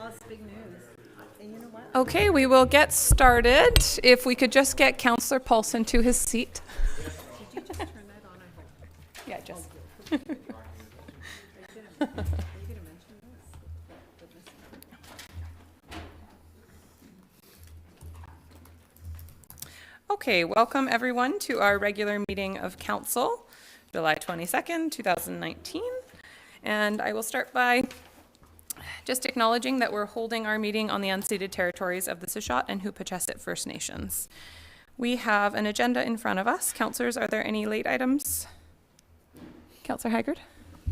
it's big news. And you know what? Okay, we will get started. If we could just get Councillor Paulson to his seat. Did you just turn that on, I hope? Yeah, just. Are you gonna mention this? Okay, welcome everyone to our regular meeting of council, July 22nd, 2019. And I will start by just acknowledging that we're holding our meeting on the unceded territories of the Sushot and Huipachesset First Nations. We have an agenda in front of us. Councillors, are there any late items? Councillor Haggard?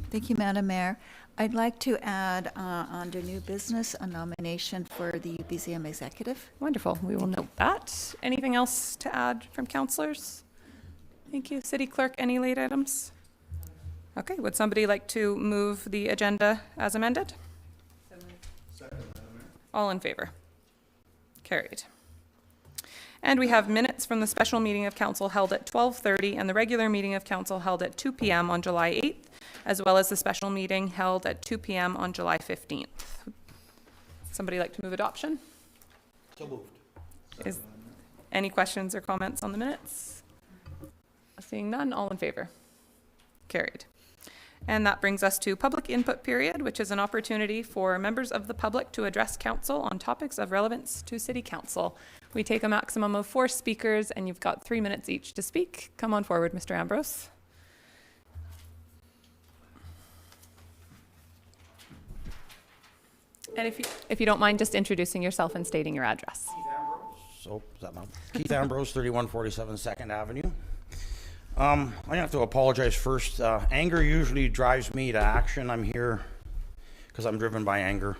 Thank you, Madam Mayor. I'd like to add under new business a nomination for the UBZM executive. Wonderful. We will note that. Anything else to add from councillors? Thank you. City Clerk, any late items? Okay, would somebody like to move the agenda as amended? Second, Madam Mayor. All in favor? Carried. And we have minutes from the special meeting of council held at 12:30 and the regular meeting of council held at 2 p.m. on July 8th, as well as the special meeting held at 2 p.m. on July 15th. Somebody like to move adoption? So moved. Is any questions or comments on the minutes? Seeing none, all in favor? Carried. And that brings us to public input period, which is an opportunity for members of the public to address council on topics of relevance to City Council. We take a maximum of 4 speakers, and you've got 3 minutes each to speak. Come on forward, Mr. Ambrose. And if you don't mind just introducing yourself and stating your address. So, is that mine? Keith Ambrose, 3147 2nd Avenue. I have to apologize first. Anger usually drives me to action. I'm here because I'm driven by anger.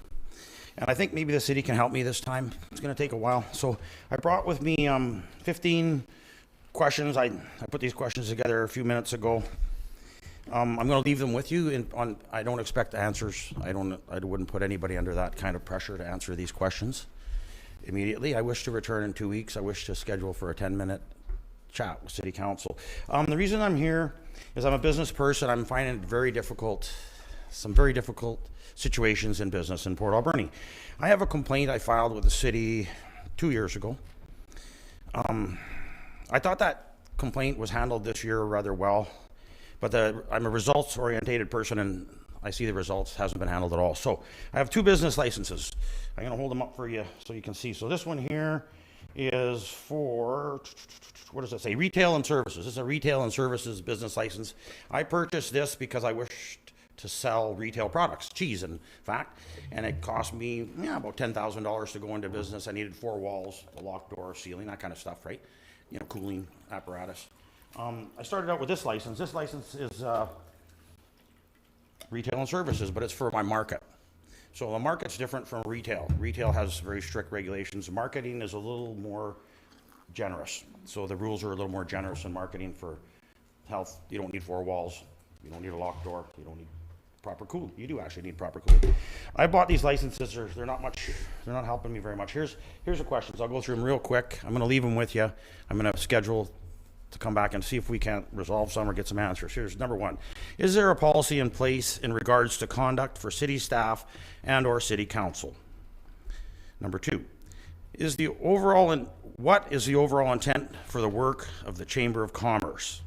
And I think maybe the city can help me this time. It's going to take a while. So I brought with me 15 questions. I put these questions together a few minutes ago. I'm going to leave them with you. I don't expect answers. I wouldn't put anybody under that kind of pressure to answer these questions immediately. I wish to return in 2 weeks. I wish to schedule for a 10-minute chat with City Council. The reason I'm here is I'm a business person. I'm finding it very difficult, some very difficult situations in business in Port Alberni. I have a complaint I filed with the city 2 years ago. I thought that complaint was handled this year rather well, but I'm a results-oriented person and I see the results hasn't been handled at all. So I have 2 business licenses. I'm going to hold them up for you so you can see. So this one here is for, what does it say? Retail and services. This is a retail and services business license. I purchased this because I wished to sell retail products, cheese in fact, and it cost me about $10,000 to go into business. I needed 4 walls, a locked door, ceiling, that kind of stuff, right? You know, cooling apparatus. I started out with this license. This license is retail and services, but it's for my market. So the market's different from retail. Retail has very strict regulations. Marketing is a little more generous. So the rules are a little more generous in marketing for health. You don't need 4 walls. You don't need a locked door. You don't need proper cooling. You do actually need proper cooling. I bought these licenses. They're not helping me very much. Here's the questions. I'll go through them real quick. I'm going to leave them with you. I'm going to schedule to come back and see if we can't resolve some or get some answers. Here's number 1. Is there a policy in place in regards to conduct for city staff and or city council? Number 2, what is the overall intent for the work of the Chamber of Commerce?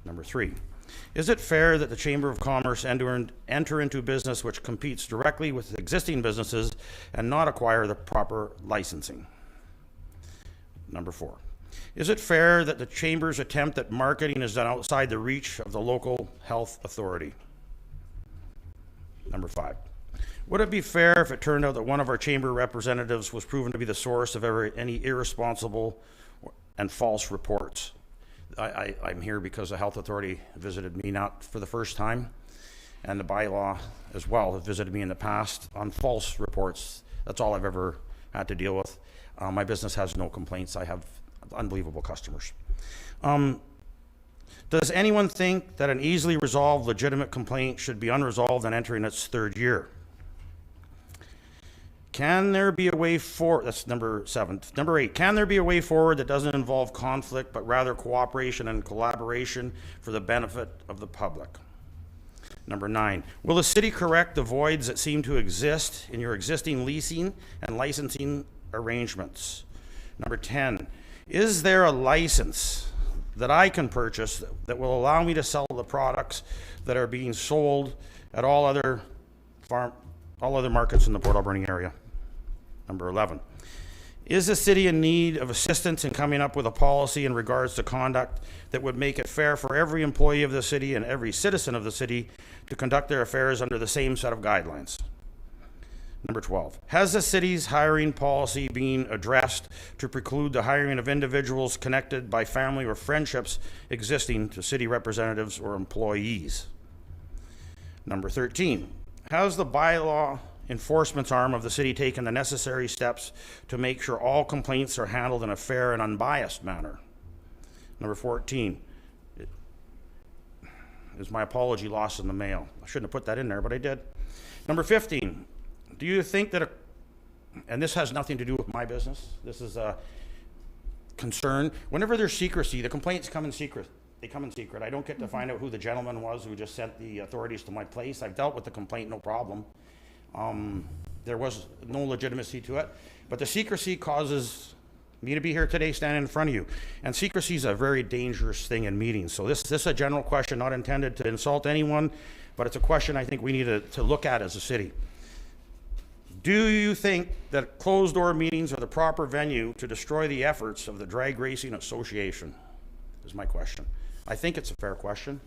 Number 3, is it fair that the Chamber of Commerce enter into business which competes directly with existing businesses and not acquire the proper licensing? Number 4, is it fair that the Chamber's attempt at marketing is done outside the reach of the local health authority? Number 5, would it be fair if it turned out that one of our Chamber representatives was proven to be the source of any irresponsible and false reports? I'm here because the health authority visited me not for the first time, and the bylaw as well have visited me in the past on false reports. That's all I've ever had to deal with. My business has no complaints. I have unbelievable customers. Does anyone think that an easily resolved legitimate complaint should be unresolved and entering its 3rd year? Can there be a way forward? That's number 7. Number 8, can there be a way forward that doesn't involve conflict but rather cooperation and collaboration for the benefit of the public? Number 9, will the city correct the voids that seem to exist in your existing leasing and licensing arrangements? Number 10, is there a license that I can purchase that will allow me to sell the products that are being sold at all other markets in the Port Alberni area? Number 11, is the city in need of assistance in coming up with a policy in regards to conduct that would make it fair for every employee of the city and every citizen of the city to conduct their affairs under the same set of guidelines? Number 12, has the city's hiring policy been addressed to preclude the hiring of individuals connected by family or friendships existing to city representatives or employees? Number 13, has the bylaw enforcement arm of the city taken the necessary steps to make sure all complaints are handled in a fair and unbiased manner? Number 14, is my apology lost in the mail? I shouldn't have put that in there, but I did. Number 15, do you think that, and this has nothing to do with my business, this is a concern, whenever there's secrecy, the complaints come in secret. They come in secret. I don't get to find out who the gentleman was who just sent the authorities to my place. I've dealt with the complaint, no problem. There was no legitimacy to it, but the secrecy causes me to be here today standing in front of you. And secrecy is a very dangerous thing in meetings. So this is a general question, not intended to insult anyone, but it's a question I think we need to look at as a city. Do you think that closed door meetings are the proper venue to destroy the efforts of the Drag Racing Association? Is my question. I think it's a fair question.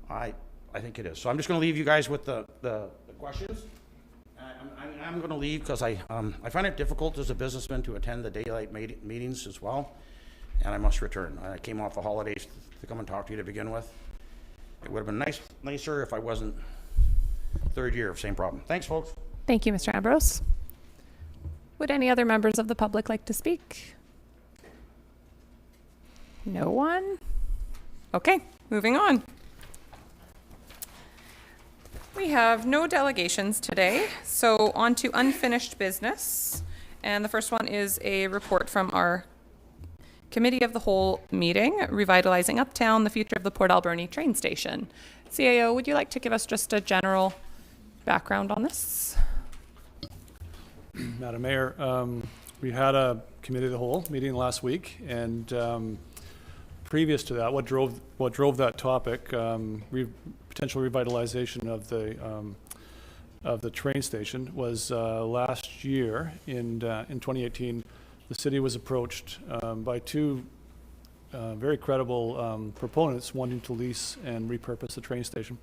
I think it is. So I'm just going to leave you guys with the questions. I'm going to leave because I find it difficult as a businessman to attend the daylight meetings as well, and I must return. I came off the holidays to come and talk to you to begin with. It would have been nicer if I wasn't third year of same problem. Thanks, folks. Thank you, Mr. Ambrose. Would any other members of the public like to speak? No one? Okay, moving on. We have no delegations today, so on to unfinished business. And the first one is a report from our Committee of the Whole meeting, Revitalizing Uptown, the Future of the Port Alberni Train Station. CAO, would you like to give us just a general background on this? Madam Mayor, we had a Committee of the Whole meeting last week, and previous to that, what drove that topic, potential revitalization of the train station, was last year in 2018. The city was approached by two very credible proponents wanting to lease and repurpose the train station,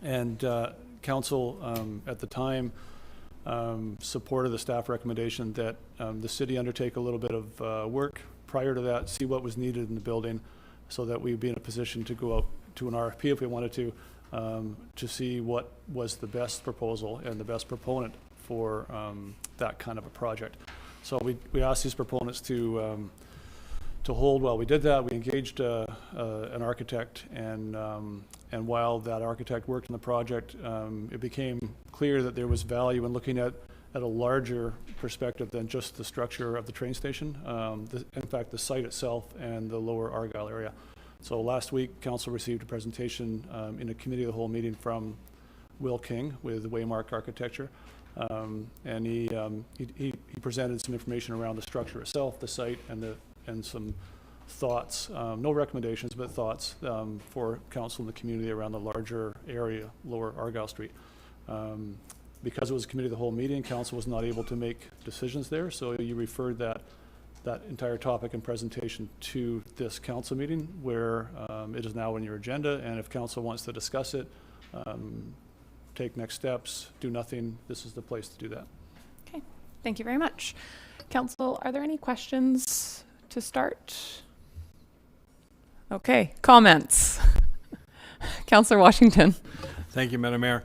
and council at the time supported the staff recommendation that the city undertake a little bit of work prior to that, see what was needed in the building, so that we'd be in a position to go out to an RFP if we wanted to see what was the best proposal and the best proponent for that kind of a project. So we asked these proponents to hold while we did that. We engaged an architect, and while that architect worked on the project, it became clear that there was value in looking at a larger perspective than just the structure of the train station, in fact, the site itself and the lower Argyle area. So last week, council received a presentation in a Committee of the Whole meeting from Will King with Waymark Architecture, and he presented some information around the structure itself, the site, and some thoughts, no recommendations, but thoughts for council and the community around the larger area, lower Argyle Street. Because it was a Committee of the Whole meeting, council was not able to make decisions there, so you referred that entire topic and presentation to this council meeting, where it is now on your agenda, and if council wants to discuss it, take next steps, do nothing, this is the place to do that. Okay, thank you very much. Council, are there any questions to start? Okay, comments. Councillor Washington. Thank you, Madam Mayor.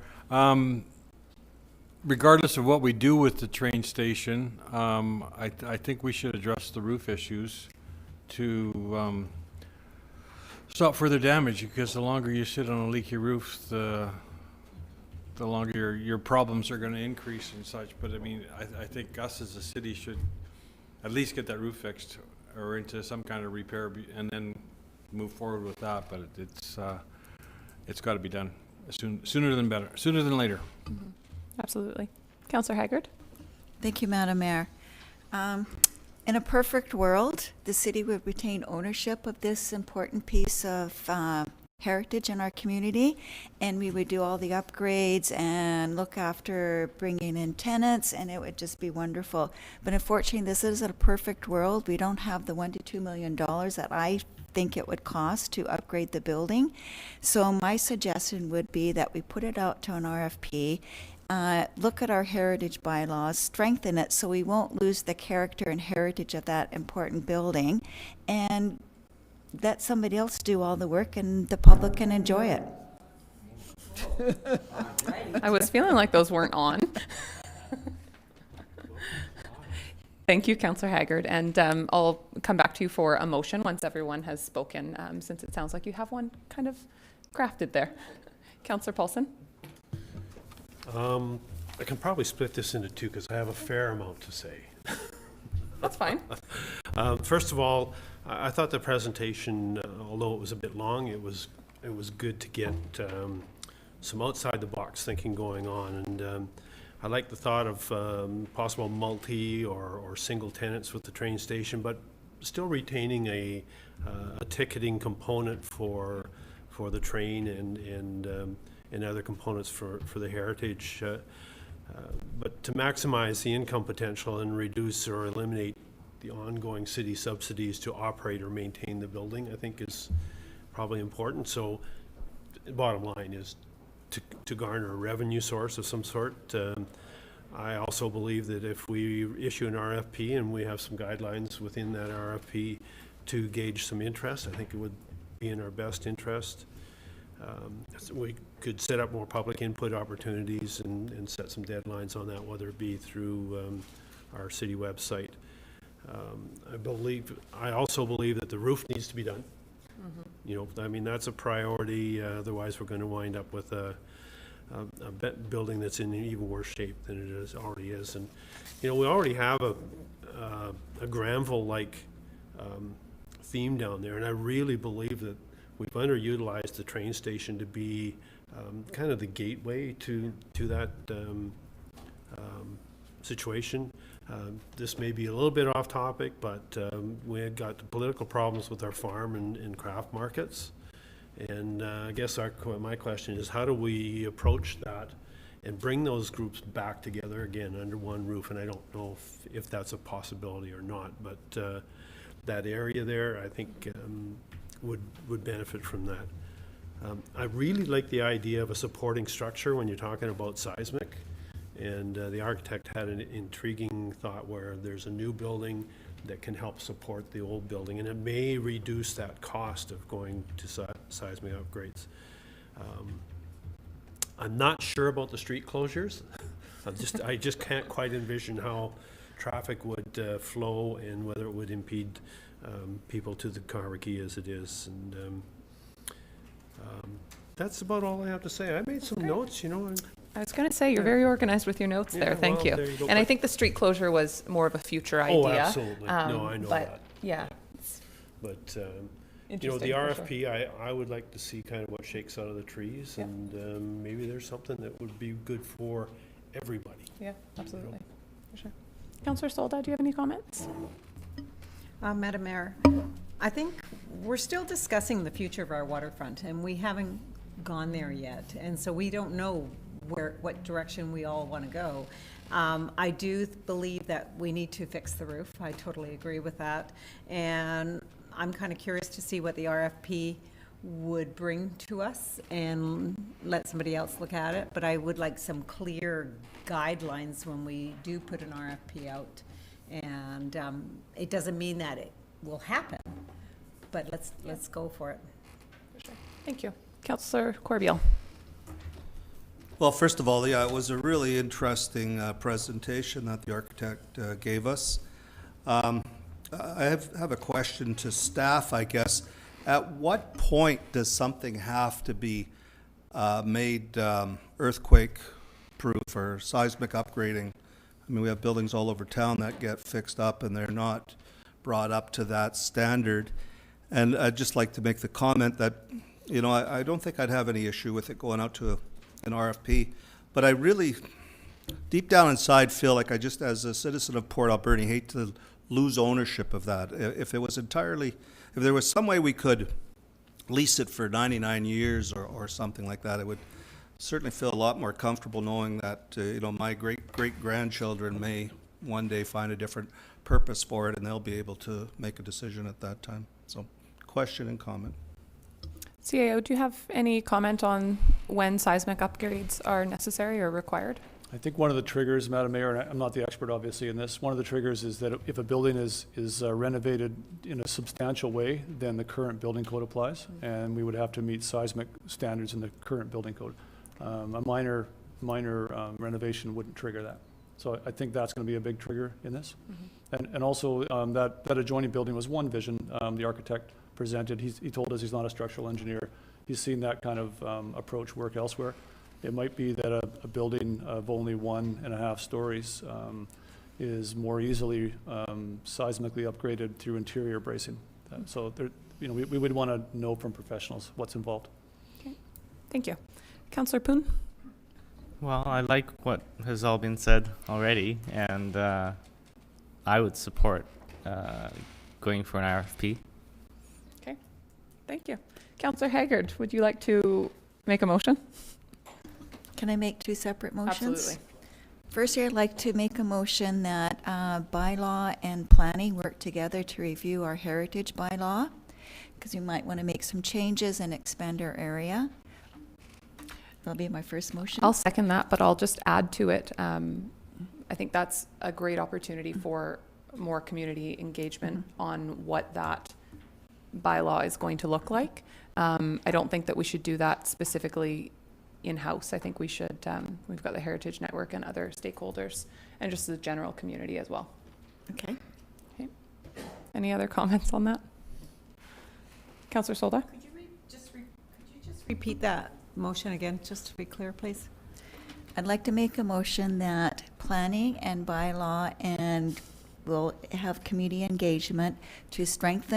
Regardless of what we do with the train station, I think we should address the roof issues to stop further damage, because the longer you sit on a leaky roof, the longer your problems are going to increase and such. But I mean, I think us as a city should at least get that roof fixed or into some kind of repair, and then move forward with that. But it's got to be done. Sooner than better, sooner than later. Absolutely. Councillor Haggard? Thank you, Madam Mayor. In a perfect world, the city would retain ownership of this important piece of heritage in our community, and we would do all the upgrades and look after bringing in tenants, and it would just be wonderful. But unfortunately, this isn't a perfect world. We don't have the $1 to $2 million that I think it would cost to upgrade the building. So my suggestion would be that we put it out to an RFP, look at our heritage bylaws, strengthen it so we won't lose the character and heritage of that important building, and let somebody else do all the work and the public can enjoy it. I was feeling like those weren't on. Thank you, Councillor Haggard. And I'll come back to you for a motion once everyone has spoken, since it sounds like you have one kind of crafted there. Councillor Paulson? I can probably split this into two because I have a fair amount to say. That's fine. First of all, I thought the presentation, although it was a bit long, it was good to get some outside the box thinking going on, and I like the thought of possible multi or single tenants with the train station, but still retaining a ticketing component for the train and other components for the heritage. But to maximize the income potential and reduce or eliminate the ongoing city subsidies to operate or maintain the building, I think is probably important. So the bottom line is to garner a revenue source of some sort. I also believe that if we issue an RFP and we have some guidelines within that RFP to gauge some interest, I think it would be in our best interest. So we could set up more public input opportunities and set some deadlines on that, whether it be through our city website. I also believe that the roof needs to be done. You know, I mean, that's a priority. Otherwise, we're going to wind up with a building that's in even worse shape than it already is. And you know, we already have a Granville-like theme down there, and I really believe that we've underutilized the train station to be kind of the gateway to that situation. This may be a little bit off topic, but we had got political problems with our farm and craft markets. And I guess my question is, how do we approach that and bring those groups back together again under one roof? And I don't know if that's a possibility or not, but that area there, I think, would benefit from that. I really like the idea of a supporting structure when you're talking about seismic. And the architect had an intriguing thought where there's a new building that can help support the old building, and it may reduce that cost of going to seismic upgrades. I'm not sure about the street closures. I just can't quite envision how traffic would flow and whether it would impede people to the Carrickey as it is. And that's about all I have to say. I made some notes, you know. I was going to say, you're very organized with your notes there. Thank well, you. there you go. And I think the street closure was more of a future idea. Oh, absolutely. No, I know but that. Yeah. It's But, you know, the interesting for RFP, sure. I would like to see kind of what shakes out of the trees, Yeah. and maybe there's something that would be good for everybody. Yeah, absolutely. For sure. Councillor Solda, do you have any comments? Madam Mayor, I think we're still discussing the future of our waterfront, and we haven't gone there yet, and so we don't know what direction we all want to go. I do believe that we need to fix the roof. I totally agree with that, and I'm kind of curious to see what the RFP would bring to us and let somebody else look at it, but I would like some clear guidelines when we do put an RFP out. And it doesn't mean that it will happen, but let's go for it. Thank you. Councillor Corbeil. Well, first of all, yeah, it was a really interesting presentation that the architect gave us. I have a question to staff, I guess. At what point does something have to be made earthquake-proof or seismic upgrading? I mean, we have buildings all over town that get fixed up and they're not brought up to that standard. And I'd just like to make the comment that you know, I don't think I'd have any issue with it going out to an RFP, but I really, deep down inside, feel like I just, as a citizen of Port Alberni, hate to lose ownership of that. If it was entirely, if there was some way we could lease it for 99 years or something like that, I would certainly feel a lot more comfortable knowing that, you know, my great-great-grandchildren may one day find a different purpose for it, and they'll be able to make a decision at that time. So, question and comment. CAO, do you have any comment on when seismic upgrades are necessary or required? I think one of the triggers, Madam Mayor, and I'm not the expert obviously in this, one of the triggers is that if a building is renovated in a substantial way, then the current building code applies, and we would have to meet seismic standards in the current building code. A minor renovation wouldn't trigger that. So I think that's going to be a big trigger in this. And also that adjoining building was one vision the architect presented. He told us he's not a structural engineer. He's seen that kind of approach work elsewhere. It might be that a building of only 1.5 stories is more easily seismically upgraded through interior bracing. So there, you know, we would want to know from professionals what's involved. Okay, thank you. Councillor Poon? Well, I like what has all been said already, and I would support going for an RFP. Okay, thank you. Councillor Haggard, would you like to make a motion? Can I make two separate motions? Absolutely. Firstly, I'd like to make a motion that bylaw and planning work together to review our heritage bylaw, because we might want to make some changes and expand our area. That'll be my first motion. I'll second that, but I'll just add to it. I think that's a great opportunity for more community engagement on what that bylaw is going to look like. I don't think that we should do that specifically in-house. I think we should, we've got the Heritage Network and other stakeholders, and just the general community as well. Okay. Okay. Any other comments on that? Councillor Solda? Could you just repeat that motion again, just to be clear, please? I'd like to make a motion that planning and bylaw and we'll have community engagement to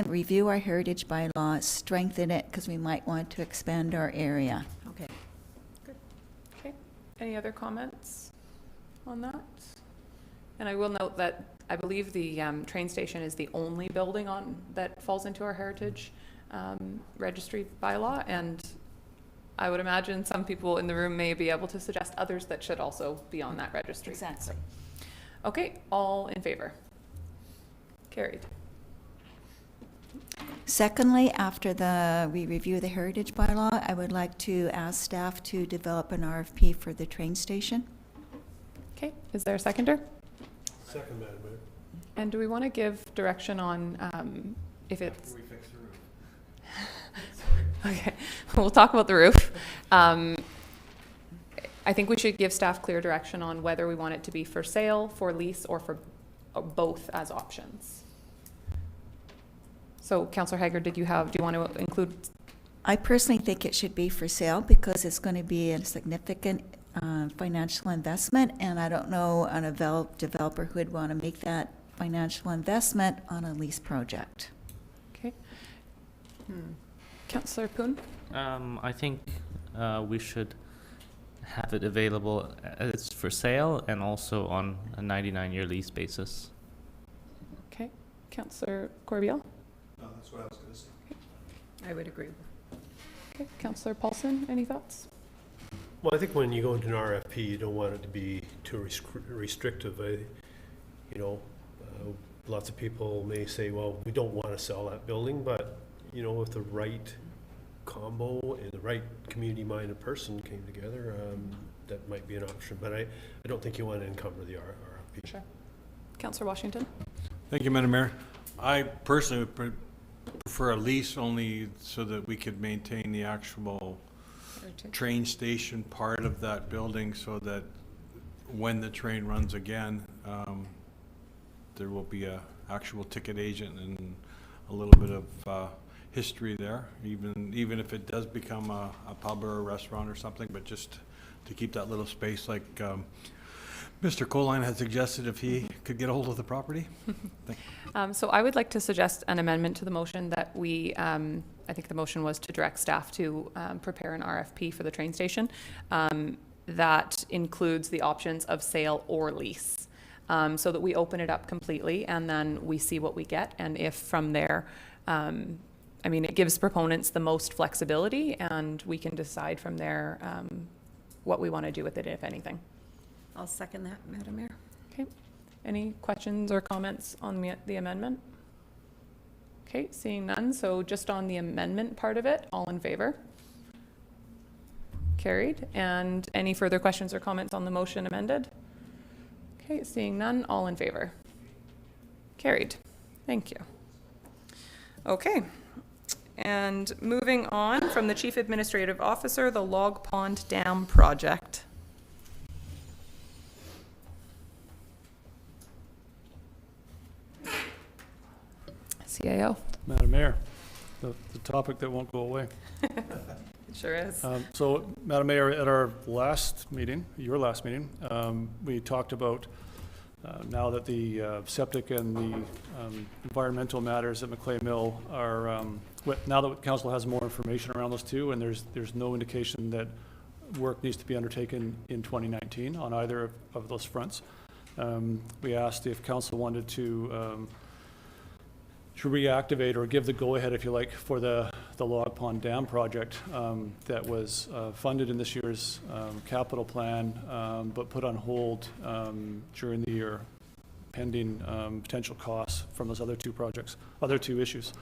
review our heritage bylaw, strengthen it, because we might want to expand our area. Okay. Okay. Any other comments on that? And I will note that I believe the train station is the only building that falls into our heritage registry bylaw, and I would imagine some people in the room may be able to suggest others that should also be on that registry. Exactly. Okay, all in favor? Carried. Secondly, after we review the heritage bylaw, I would like to ask staff to develop an RFP for the train station. Okay, is there a seconder? Second, Madam Mayor. And do we want to give direction on if it's... We fix the roof. Okay, we'll talk about the roof. I think we should give staff clear direction on whether we want it to be for sale, for lease, or for both as options. So, Councillor Haggard, do you want to include? I personally think it should be for sale because it's going to be a significant financial investment, and I don't know a developer who would want to make that financial investment on a lease project. Okay. Councillor Poon? I think we should have it available as for sale and also on a 99-year lease basis. Okay. Councillor Corbiel? No, that's what I was going to say. I would agree. Okay. Councillor Paulson, any thoughts? Well, I think when you go into an RFP, you don't want it to be too restrictive. Lots of people may say, well, we don't want to sell that building, but, you know, if the right combo and the right community-minded person came together, that might be an option. But I don't think you want to encumber the RFP. Sure. Councillor Washington? Thank you, Madam Mayor. I personally would prefer a lease only so that we could maintain the actual train station part of that building so that when the train runs again, there will be a actual ticket agent and a little bit of history there, even if it does become a pub or a restaurant or something, but just to keep that little space like Mr. Coline had suggested if he could get a hold of the property. So I would like to suggest an amendment to the motion that we I think the motion was to direct staff to prepare an RFP for the train station. That includes the options of sale or lease, so that we open it up completely and then we see what we get. And if from there, I mean, it gives proponents the most flexibility, and we can decide from there what we want to do with it, if anything. I'll second that, Madam Mayor. Okay. Any questions or comments on the amendment? Okay, seeing none. So just on the amendment part of it, all in favor? Carried. And any further questions or comments on the motion amended? Okay, seeing none, all in favor? Carried. Thank you. Okay. And moving on from the Chief Administrative Officer, the Log Pond Dam Project. CAO. Madam Mayor, the topic that won't go away. It sure is. So, Madam Mayor, at our last meeting, your last meeting, we talked about now that the septic and the environmental matters at McClay Mill are, now that council has more information around those two, and there's no indication that work needs to be undertaken in 2019 on either of those fronts. We asked if council wanted to reactivate or give the go-ahead, if you like, for the Log Pond Dam project that was funded in this year's capital plan, but put on hold during the year, pending potential costs from those other two issues.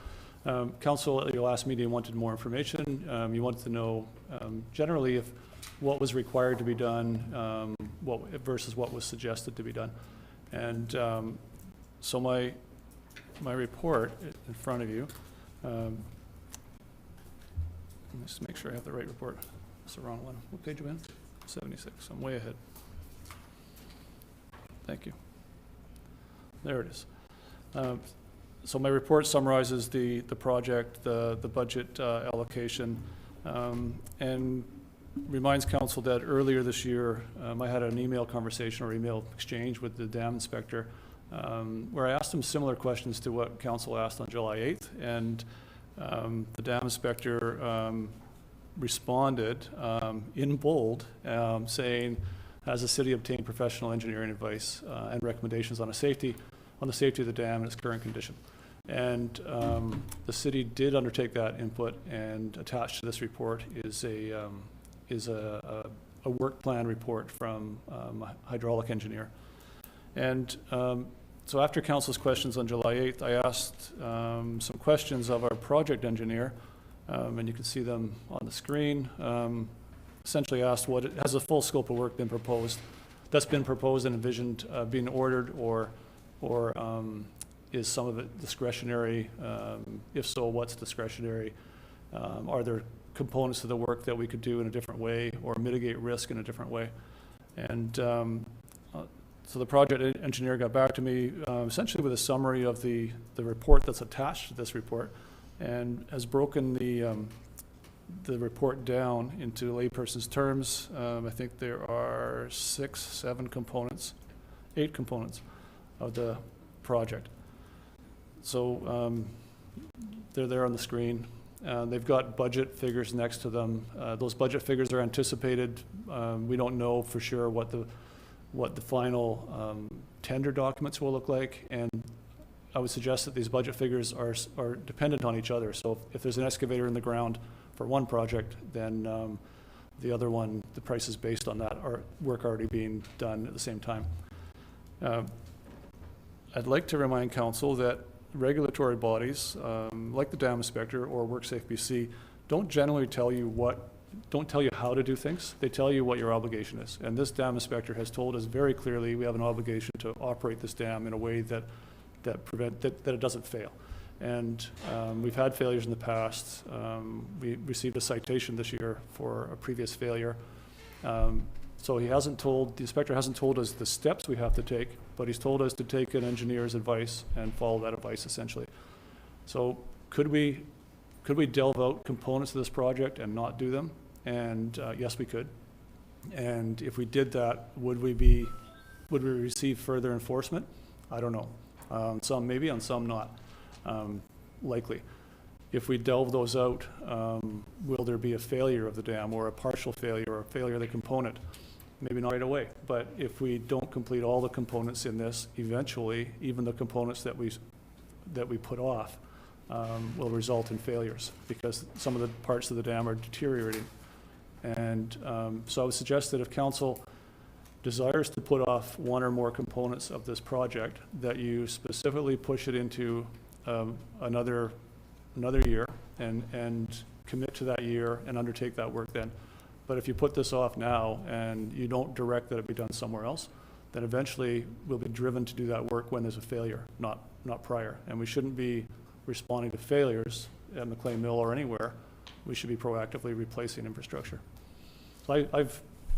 Council at your last meeting wanted more information. You wanted to know generally if what was required to be done versus what was suggested to be done. And so my report in front of you, just make sure I have the right report. That's the wrong one. What page are you in? 76. I'm way ahead. Thank you. There it is. So my report summarizes the project, the budget allocation, and reminds council that earlier this year I had an email conversation or email exchange with the dam inspector where I asked him similar questions to what council asked on July 8th, and the dam inspector responded in bold saying, has the city obtained professional engineering advice and recommendations on the safety of the dam in its current condition? And the city did undertake that input, and attached to this report is a work plan report from a hydraulic engineer. And so after council's questions on July 8th, I asked some questions of our project engineer, and you can see them on the screen. Essentially asked, has a full scope of work been proposed, that's been proposed and envisioned being ordered, or is some of it discretionary? If so, what's discretionary? Are there components to the work that we could do in a different way or mitigate risk in a different way? And so the project engineer got back to me essentially with a summary of the report that's attached to this report, and has broken the report down into layperson's terms. I think there are 8 components of the project. So they're there on the screen. They've got budget figures next to them. Those budget figures are anticipated. We don't know for sure what the final tender documents will look like, and I would suggest that these budget figures are dependent on each other. So if there's an excavator in the ground for one project, then the other one, the price is based on that work already being done at the same time. I'd like to remind council that regulatory bodies, like the dam inspector or WorkSafe BC, don't generally tell you how to do things. They tell you what your obligation is. And this dam inspector has told us very clearly we have an obligation to operate this dam in a way that it doesn't fail. And we've had failures in the past. We received a citation this year for a previous failure. So the inspector hasn't told us the steps we have to take, but he's told us to take an engineer's advice and follow that advice essentially. So could we delve out components of this project and not do them? And yes, we could. And if we did that, would we receive further enforcement? I don't know. Some maybe, on some not, likely. if we delve those out, will there be a failure of the dam or a partial failure or a failure of the component? Maybe not right away, but if we don't complete all the components in this, eventually, even the components that we put off will result in failures because some of the parts of the dam are deteriorating. And so I would suggest that if council desires to put off one or more components of this project, that you specifically push it into another year and commit to that year and undertake that work then. But if you put this off now and you don't direct that it be done somewhere else, then eventually we'll be driven to do that work when there's a failure, not prior. And we shouldn't be responding to failures at McLean Mill or anywhere. We should be proactively replacing infrastructure. So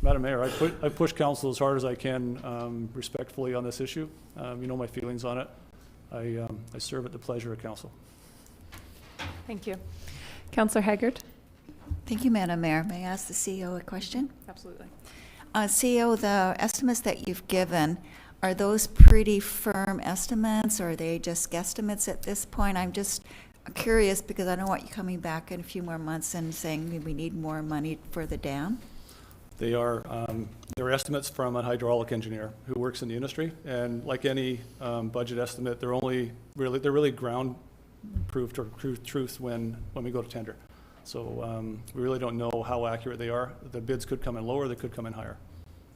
Madam Mayor, I've pushed council as hard as I can respectfully on this issue. You know my feelings on it. I serve at the pleasure of council. Thank you. Councillor Haggard? Thank you, Madam Mayor. May I ask the CEO a question? Absolutely. CEO, the estimates that you've given, are those pretty firm estimates or are they just guesstimates at this point? I'm just curious because I don't want you coming back in a few more months and saying we need more money for the dam. They are they're estimates from a hydraulic engineer who works in the industry, and like any budget estimate, they're really ground proved or truth when we go to tender. So we really don't know how accurate they are. The bids could come in lower, they could come in higher.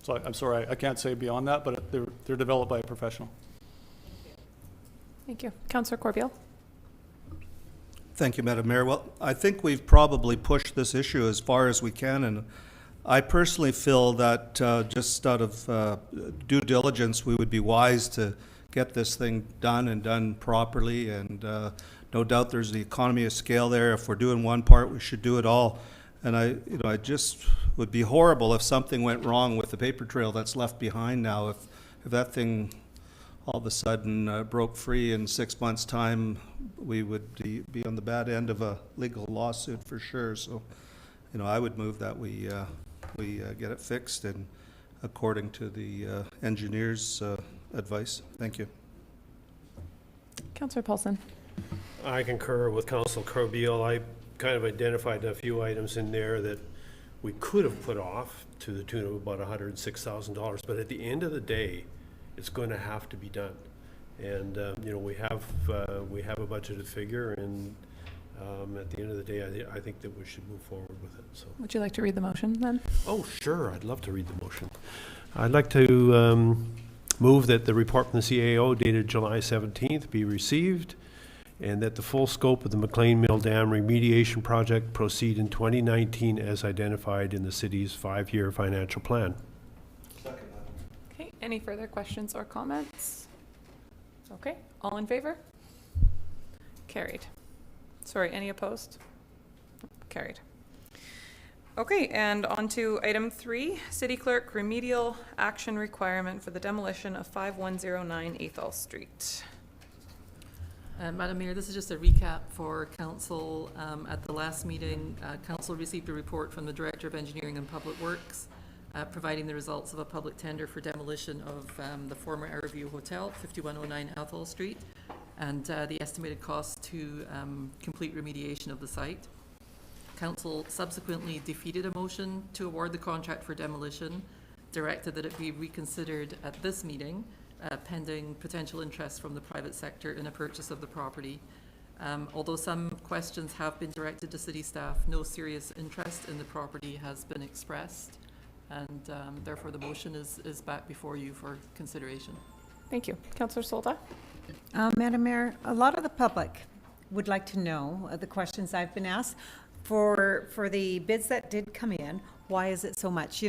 So I'm sorry, I can't say beyond that, but they're developed by a professional. Thank you. Councillor Corbeil? Thank you, Madam Mayor. Well, I think we've probably pushed this issue as far as we can, and I personally feel that just out of due diligence, we would be wise to get this thing done and done properly, and no doubt there's the economy of scale there. If we're doing one part, we should do it all. And I just would be horrible if something went wrong with the paper trail that's left behind now. If that thing all of a sudden broke free in 6 months' time, we would be on the bad end of a legal lawsuit for sure. So, I would move that we get it fixed and according to the engineer's advice. Thank you. Councillor Paulson? I concur with Council Corbeil. I kind of identified a few items in there that we could have put off to the tune of about $106,000, but at the end of the day, it's going to have to be done. And we have a budgeted figure, and at the end of the day, I think that we should move forward with it. So, Would you like to read the motion then? oh sure, I'd love to read the motion. I'd like to move that the report from the CAO dated July 17th be received, and that the full scope of the McLean Mill Dam remediation project proceed in 2019 as identified in the city's 5-year financial plan. Okay, any further questions or comments? Okay, all in favor? Carried. Sorry, any opposed? Carried. Okay, and on to item 3, City Clerk remedial action requirement for the demolition of 5109 Athol Street. Madam Mayor, this is just a recap for Council. At the last meeting, Council received a report from the Director of Engineering and Public Works providing the results of a public tender for demolition of the former Airview Hotel, 5109 Athol Street, and the estimated cost to complete remediation of the site. Council subsequently defeated a motion to award the contract for demolition, directed that it be reconsidered at this meeting, pending potential interest from the private sector in a purchase of the property. Although some questions have been directed to city staff, no serious interest in the property has been expressed, and therefore the motion is back before you for consideration. Thank you. Councillor Solda? Madam Mayor, a lot of the public would like to know the questions I've been asked. For the bids that did come in, why is it so much?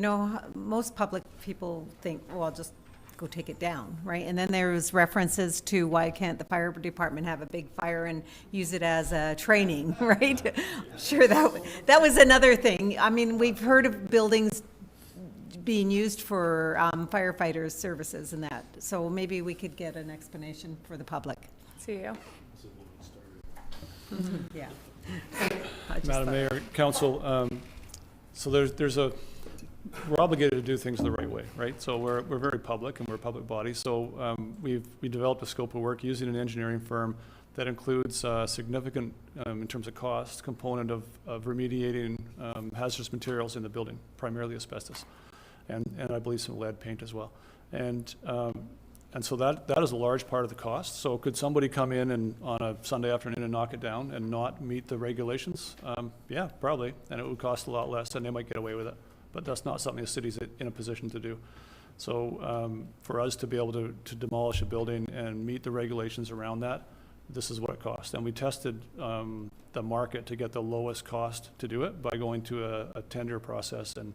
Most public people think, well, I'll just go take it down, right? And then there's references to why can't the fire department have a big fire and use it as a training, right? Sure, that was another thing. I mean, we've heard of buildings being used for firefighters' services and that. So maybe we could get an explanation for the public. CEO? Yeah. Madam Mayor, Council, so we're obligated to do things the right way, right? So we're very public and we're a public body. So we developed a scope of work using an engineering firm that includes significant, in terms of cost, component of remediating hazardous materials in the building, primarily asbestos, and I believe some lead paint as well. And so that is a large part of the cost. So could somebody come in and on a Sunday afternoon and knock it down and not meet the regulations? Yeah, probably, and it would cost a lot less, and they might get away with it. But that's not something the city's in a position to do. So for us to be able to demolish a building and meet the regulations around that, this is what it costs. And we tested the market to get the lowest cost to do it by going to a tender process. And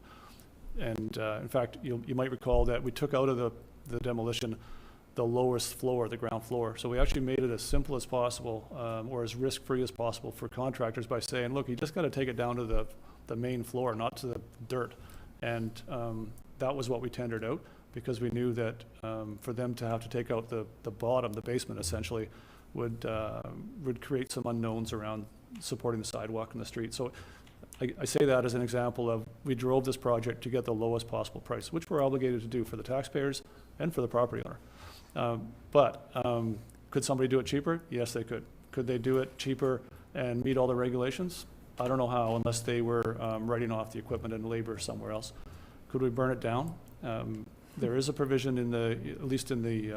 in fact, you might recall that we took out of the demolition the lowest floor, the ground floor. So we actually made it as simple as possible, or as risk-free as possible for contractors by saying, look, you just got to take it down to the main floor, not to the dirt. And that was what we tendered out, because we knew that for them to have to take out the bottom, the basement essentially, would create some unknowns around supporting the sidewalk and the street. So I say that as an example of, we drove this project to get the lowest possible price, which we're obligated to do for the taxpayers and for the property owner. But could somebody do it cheaper? Yes, they could. Could they do it cheaper and meet all the regulations? I don't know how, unless they were writing off the equipment and labor somewhere else. Could we burn it down? There is a provision in at least in the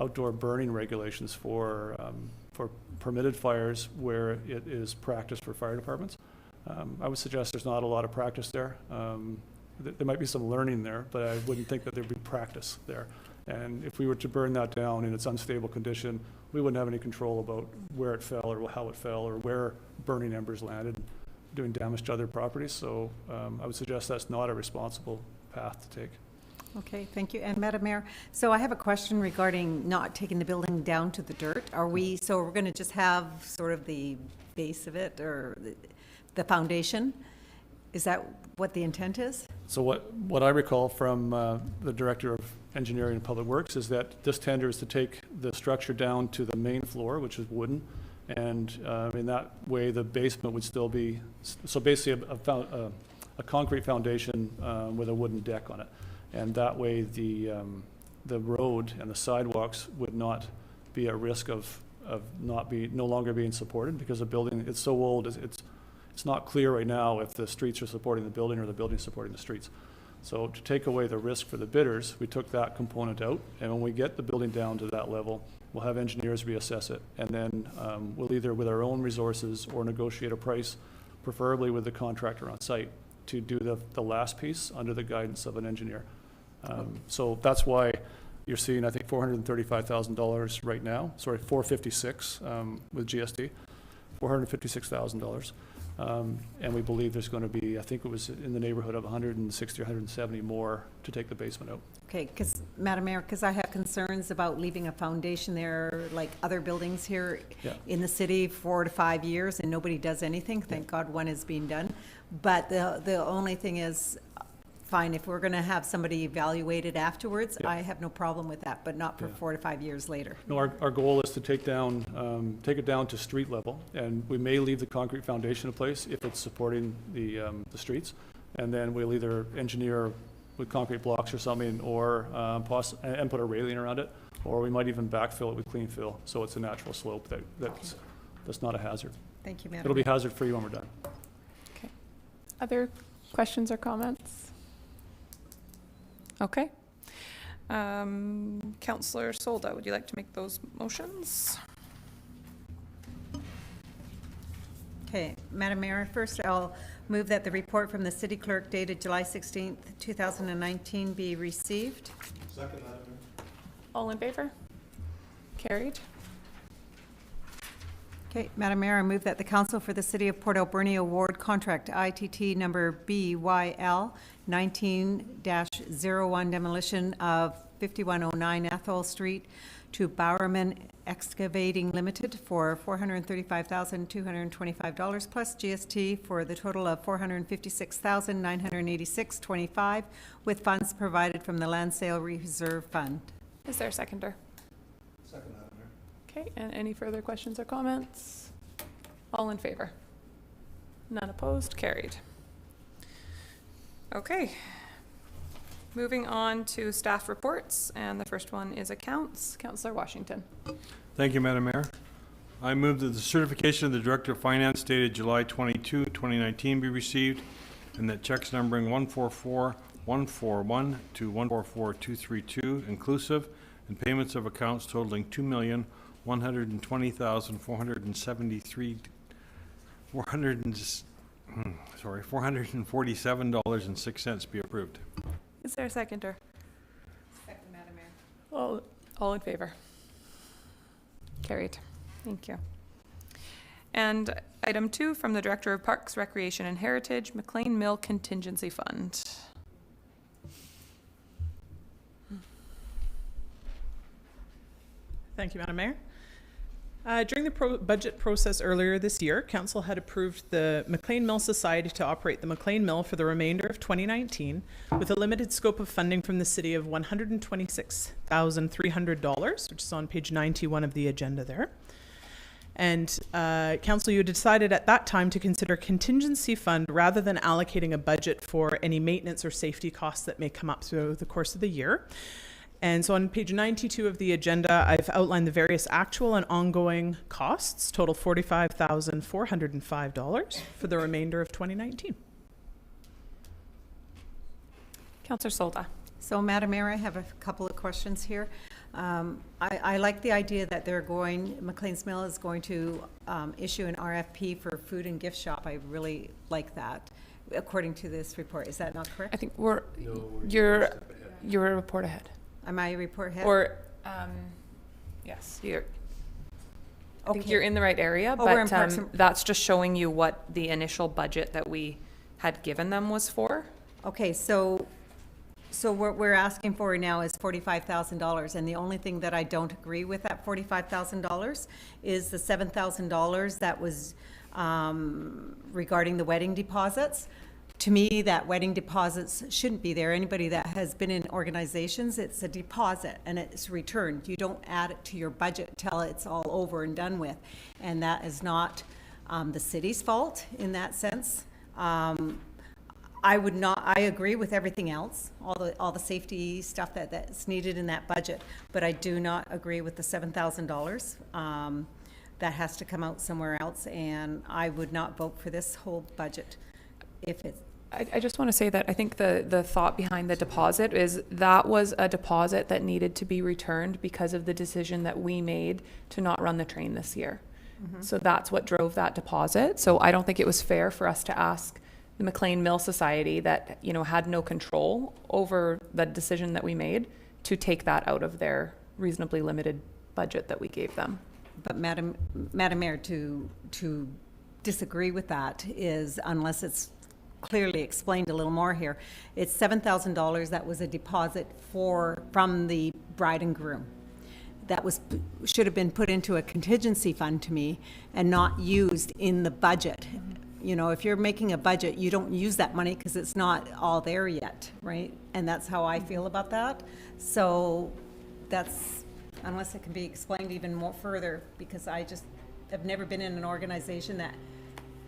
outdoor burning regulations for permitted fires where it is practice for fire departments. I would suggest there's not a lot of practice there. There might be some learning there, but I wouldn't think that there'd be practice there. And if we were to burn that down in its unstable condition, we wouldn't have any control about where it fell or how it fell or where burning embers landed, doing damage to other properties. So I would suggest that's not a responsible path to take. Okay, thank you. And Madam Mayor, so I have a question regarding not taking the building down to the dirt. So we're going to just have sort of the base of it, or the foundation? Is that what the intent is? So what I recall from the Director of Engineering and Public Works is that this tender is to take the structure down to the main floor, which is wooden, and in that way the basement would still be, so basically a concrete foundation with a wooden deck on it. And that way the road and the sidewalks would not be at risk of no longer being supported, because the building, it's so old, it's not clear right now if the streets are supporting the building or the building is supporting the streets. So to take away the risk for the bidders, we took that component out, and when we get the building down to that level, we'll have engineers reassess it, and then we'll either with our own resources or negotiate a price, preferably with the contractor on site, to do the last piece under the guidance of an engineer. So that's why you're seeing, I think, $435,000 right now. Sorry, $456 with GST, $456,000. And we believe there's going to be, I think it was in the neighborhood of 160 or 170 more to take the basement out. Okay, because, Madam Mayor, because I have concerns about leaving a foundation there, like other buildings here in the city, 4 to 5 years, and nobody does anything. Thank God one is being done. But the only thing is, fine, if we're going to have somebody evaluate it afterwards, I have no problem with that, but not for 4 to 5 years later. No, our goal is to take it down to street level, and we may leave the concrete foundation in place if it's supporting the streets, and then we'll either engineer with concrete blocks or something, or and put a railing around it, or we might even backfill it with clean fill, so it's a natural slope that's not a hazard. Thank you, Madam It'll be Mayor. hazard-free when we're done. Okay. Other questions or comments? Okay. Councillor Solda, would you like to make those motions? Okay, Madam Mayor, first I'll move that the report from the city clerk dated July 16th, 2019 be received. Second, Madam Mayor. All in favor? Carried. Okay, Madam Mayor, I move that the Council for the City of Port Alberni award contract ITT number BYL 19-01 demolition of 5109 Ethel Street to Bowerman Excavating Limited for $435,225 plus GST for the total of $456,986.25 with funds provided from the Land Sale Reserve Fund. Is there a seconder? Second, Madam Mayor. Okay, and any further questions or comments? All in favor? None opposed? Carried. Okay. Moving on to staff reports, and the first one is accounts. Councillor Washington. Thank you, Madam Mayor. I move that the certification of the Director of Finance dated July 22, 2019 be received, and that checks numbering 144141 to 144232 inclusive, and payments of accounts totaling $447.06 be approved. Is there a seconder? Second, Madam Mayor. All in favor? Carried. Thank you. And item 2 from the Director of Parks, Recreation and Heritage, McLean Mill Contingency Fund. Thank you, Madam Mayor. During the budget process earlier this year, Council had approved the McLean Mill Society to operate the McLean Mill for the remainder of 2019 with a limited scope of funding from the city of $126,300, which is on page 91 of the agenda there. And Council, you decided at that time to consider contingency fund rather than allocating a budget for any maintenance or safety costs that may come up through the course of the year. And so on page 92 of the agenda, I've outlined the various actual and ongoing costs, total $45,405 for the remainder of 2019. Councillor Solda. So, Madam Mayor, I have a couple of questions here. I like the idea that McLean's Mill is going to issue an RFP for food and gift shop. I really like that, according to this report. Is that not correct? I think you're a report ahead. Am I a report head? Or, yes, I think you're in the right area, Oh, we're in but Parks that's just showing you what the initial budget that we had given them was for. Okay, so what we're asking for now is $45,000, and the only thing that I don't agree with that $45,000 is the $7,000 that was regarding the wedding deposits. To me, that wedding deposits shouldn't be there. Anybody that has been in organizations, it's a deposit and it's returned. You don't add it to your budget till it's all over and done with. And that is not the city's fault in that sense. I agree with everything else, all the safety stuff that's needed in that budget, but I do not agree with the $7,000. That has to come out somewhere else, and I would not vote for this whole budget if it's. I just want to say that I think the thought behind the deposit is that was a deposit that needed to be returned because of the decision that we made to not run the train this year. Mm-hmm. So that's what drove that deposit. So I don't think it was fair for us to ask the McLean Mill Society that, had no control over the decision that we made to take that out of their reasonably limited budget that we gave them. But Madam Mayor, to disagree with that is, unless it's clearly explained a little more here, it's $7,000 that was a deposit from the bride and groom. That should have been put into a contingency fund to me and not used in the budget. If you're making a budget, you don't use that money because it's not all there yet, right? And that's how I feel about that. So that's, unless it can be explained even more further, because I just have never been in an organization that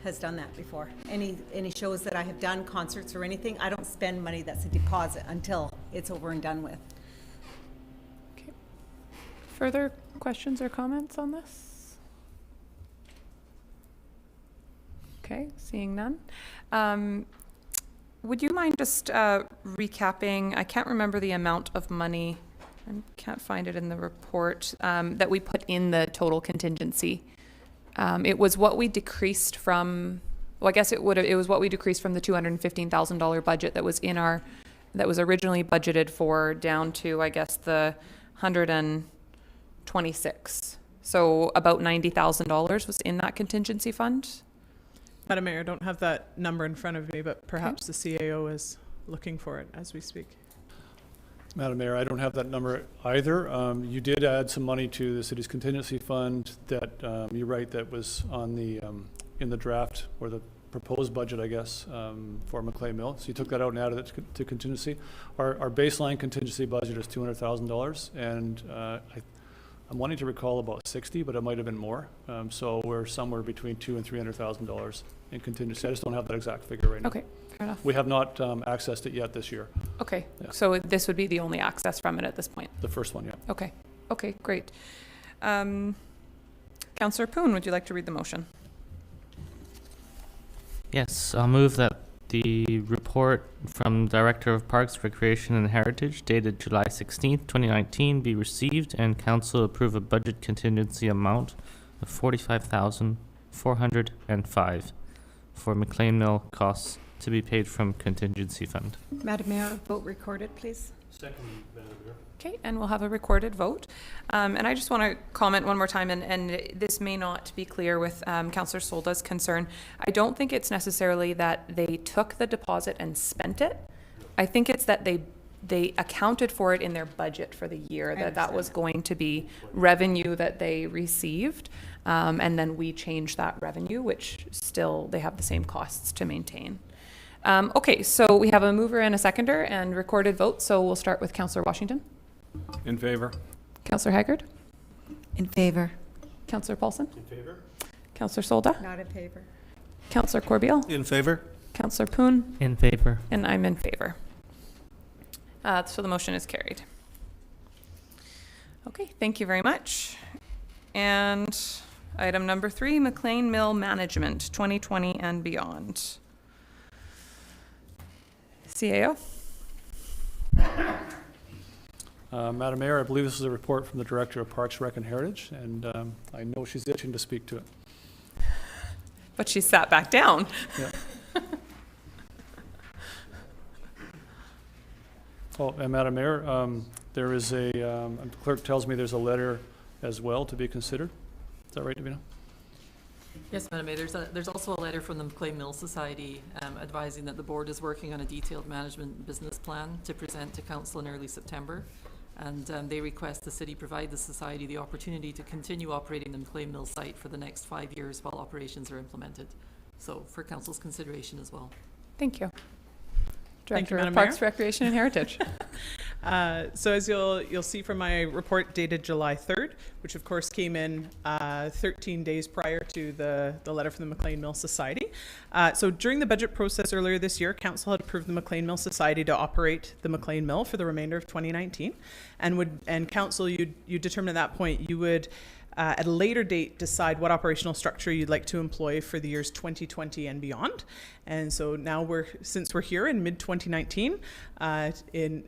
has done that before. Any shows that I have done, concerts or anything, I don't spend money that's a deposit until it's over and done with. Okay. Further questions or comments on this? Okay, seeing none. Would you mind just recapping, I can't remember the amount of money, I can't find it in the report, that we put in the total contingency. It was what we decreased from, well, I guess it was what we decreased from the $215,000 budget that was that was originally budgeted for, down to, I guess, the 126. So about $90,000 was in that contingency fund. Madam Mayor, I don't have that number in front of me, but perhaps the CAO is looking for it as we speak. Madam Mayor, I don't have that number either. You did add some money to the city's contingency fund that, you're right, that was on the, in the draft or the proposed budget, I guess, for McLean Mill. So you took that out and added it to contingency. Our baseline contingency budget is $200,000, and I'm wanting to recall about 60, but it might have been more. So we're somewhere between $200,000 and $300,000 in contingency. I just don't have that exact figure right now. Okay, fair enough. We have not accessed it yet this year. Okay, Yeah. so this would be the only access from it at this point? The first one, yeah. Okay, okay, great. Councillor Councillor Poon, would you like to read the motion? Yes, I'll move that the report from Director of Parks, Recreation and Heritage dated July 16th, 2019 be received and council approve a budget contingency amount of $45,405 for McLean Mill costs to be paid from contingency fund. Madam Mayor, vote recorded, please. Second, Madam Mayor. Okay, and we'll have a recorded vote. And I just want to comment one more time, and this may not be clear with Councillor Solda's concern. I don't think it's necessarily that they took the deposit and spent it. I think it's that they accounted for it in their budget for the year, that was going to be revenue that they received. And then we changed that revenue, which still they have the same costs to maintain. Okay, so we have a mover and a seconder and recorded vote. So we'll start with Councillor Washington. In favor? Councillor Haggard. In favor. Councillor Paulson. In favor? Councillor Solda. Not in favor. Councillor Corbeil. In favor? Councillor Poon. In favor. And I'm in favor. So the motion is carried. Okay, thank you very much. And item number 3, McLean Mill Management 2020 and beyond. CAO. Madam Mayor, I believe this is a report from the Director of Parks, Rec and Heritage, and I know she's itching to speak to it. But she sat back down. Yeah. Oh, and Madam Mayor, there is the clerk tells me there's a letter as well to be considered. Is that right, Davina? Yes, Madam Mayor, there's also a letter from the McLean Mill Society advising that the board is working on a detailed management business plan to present to council in early September. And they request the city provide the society the opportunity to continue operating the McLean Mill site for the next 5 years while operations are implemented. So for council's consideration as well. Thank you. Thank you, Director of Madam Parks, Mayor. Recreation and Heritage. So as you'll see from my report dated July 3rd, which of course came in 13 days prior to the letter from the McLean Mill Society. So during the budget process earlier this year, council had approved the McLean Mill Society to operate the McLean Mill for the remainder of 2019, and council, you determined at that point you would at a later date decide what operational structure you'd like to employ for the years 2020 and beyond. And so now since we're here in mid-2019,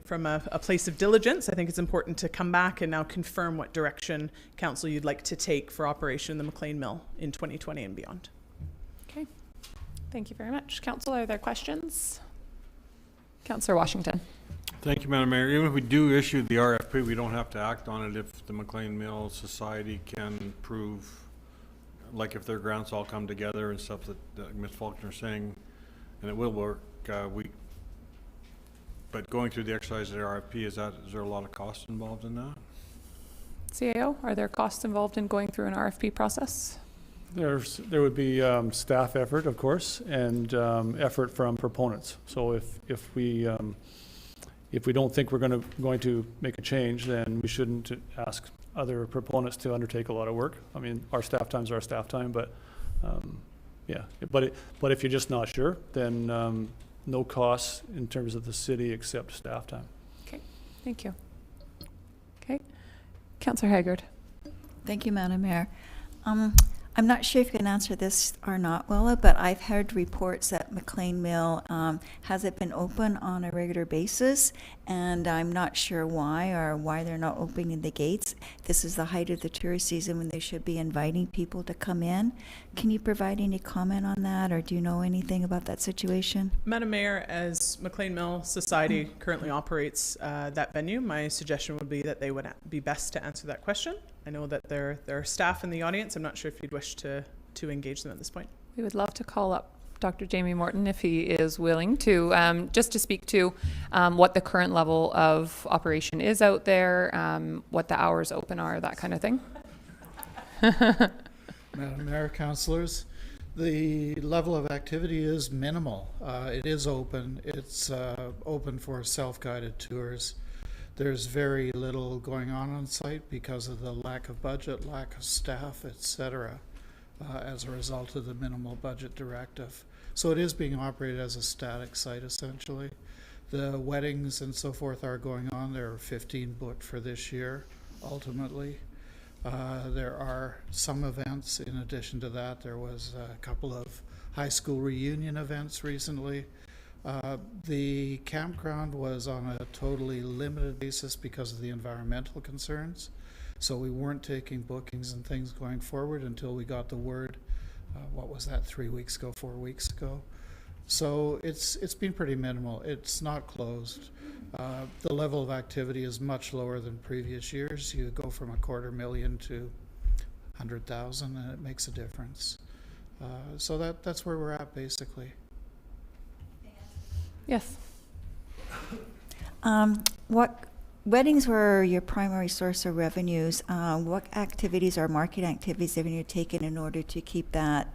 from a place of diligence, I think it's important to come back and now confirm what direction council you'd like to take for operation in the McLean Mill in 2020 and beyond. Okay. Thank you very much. Council, are there questions? Councillor Washington. Thank you, Madam Mayor. Even if we do issue the RFP, we don't have to act on it if the McLean Mill Society can prove, like if their grants all come together and stuff that Ms. Faulkner is saying, and it will work. But going through the exercise of the RFP, is there a lot of costs involved in that? CAO, are there costs involved in going through an RFP process? There would be staff effort, of course, and effort from proponents. So if we don't think we're going to make a change, then we shouldn't ask other proponents to undertake a lot of work. I mean, our staff time's our staff time, but yeah. But if you're just not sure, then no costs in terms of the city except staff time. Okay, thank you. Okay, Councillor Haggard. Thank you, Madam Mayor. I'm not sure if you can answer this or not, Willa, but I've heard reports that McLean Mill hasn't been open on a regular basis, and I'm not sure why they're not opening the gates. This is the height of the tourist season when they should be inviting people to come in. Can you provide any comment on that, or do you know anything about that situation? Madam Mayor, as McLean Mill Society currently operates that venue, my suggestion would be that they would be best to answer that question. I know that there are staff in the audience. I'm not sure if you'd wish to engage them at this point. We would love to call up Dr. Jamie Morton if he is willing to, just to speak to what the current level of operation is out there, what the hours open are, that kind of thing. Madam Mayor, councillors, the level of activity is minimal. It is open. It's open for self-guided tours. There's very little going on site because of the lack of budget, lack of staff, etc., as a result of the minimal budget directive. So it is being operated as a static site, essentially. The weddings and so forth are going on. There are 15 booked for this year, ultimately. There are some events in addition to that. There was a couple of high school reunion events recently. The campground was on a totally limited basis because of the environmental concerns. So we weren't taking bookings and things going forward until we got the word, what was that, 3 weeks ago, 4 weeks ago? So it's been pretty minimal. It's not closed. The level of activity is much lower than previous years. You go from $250,000 to 100,000 and it makes a difference. So that's where we're at basically. Yes. What weddings were your primary source of revenues? What activities or market activities have you taken in order to keep that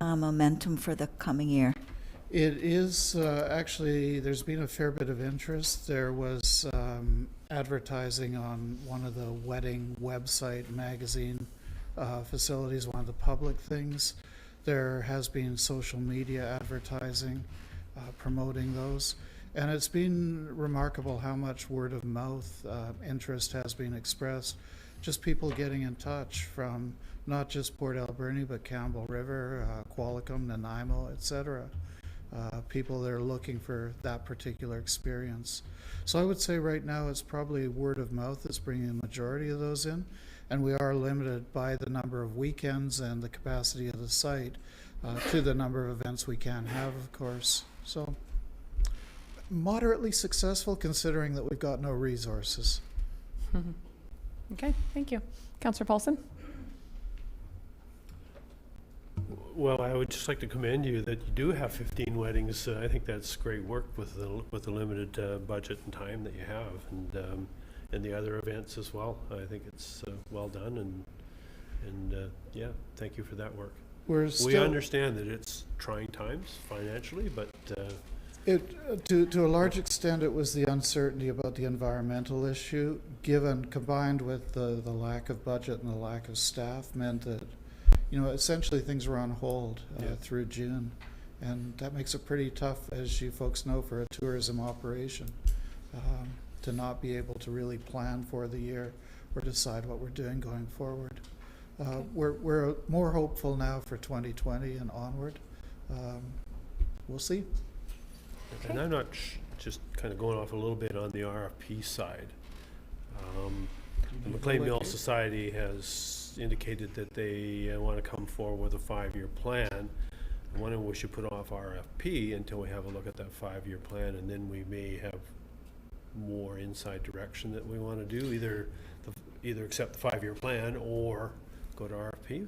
momentum for the coming year? It is actually, there's been a fair bit of interest. There was advertising on one of the wedding website magazine facilities, one of the public things. There has been social media advertising promoting those. And it's been remarkable how much word of mouth interest has been expressed. Just people getting in touch from not just Port Alberni, but Campbell River, Qualicum, Nanaimo, etc. People that are looking for that particular experience. So I would say right now it's probably word of mouth that's bringing the majority of those in. And we are limited by the number of weekends and the capacity of the site to the number of events we can have, of course. So moderately successful considering that we've got no resources. Okay, thank you. Councillor Paulson? Well, I would just like to commend you that you do have 15 weddings. I think that's great work with the limited budget and time that you have, and the other events as well. I think it's well done, and yeah, thank you for that work. We understand that it's trying times financially, but to a large extent, it was the uncertainty about the environmental issue, combined with the lack of budget and the lack of staff, meant that, you know, essentially things were on hold through June, and that makes it pretty tough, as you folks know, for a tourism operation to not be able to really plan for the year or decide what we're doing going forward. We're more hopeful now for 2020 and onward. We'll see. Okay. And I'm not just kind of going off a little bit on the RFP side. The McLean Mill Society has indicated that they want to come forward with a 5-year plan. I'm wondering we should put off RFP until we have a look at that 5-year plan, and then we may have more inside direction that we want to do, either accept the 5-year plan or go to RFP.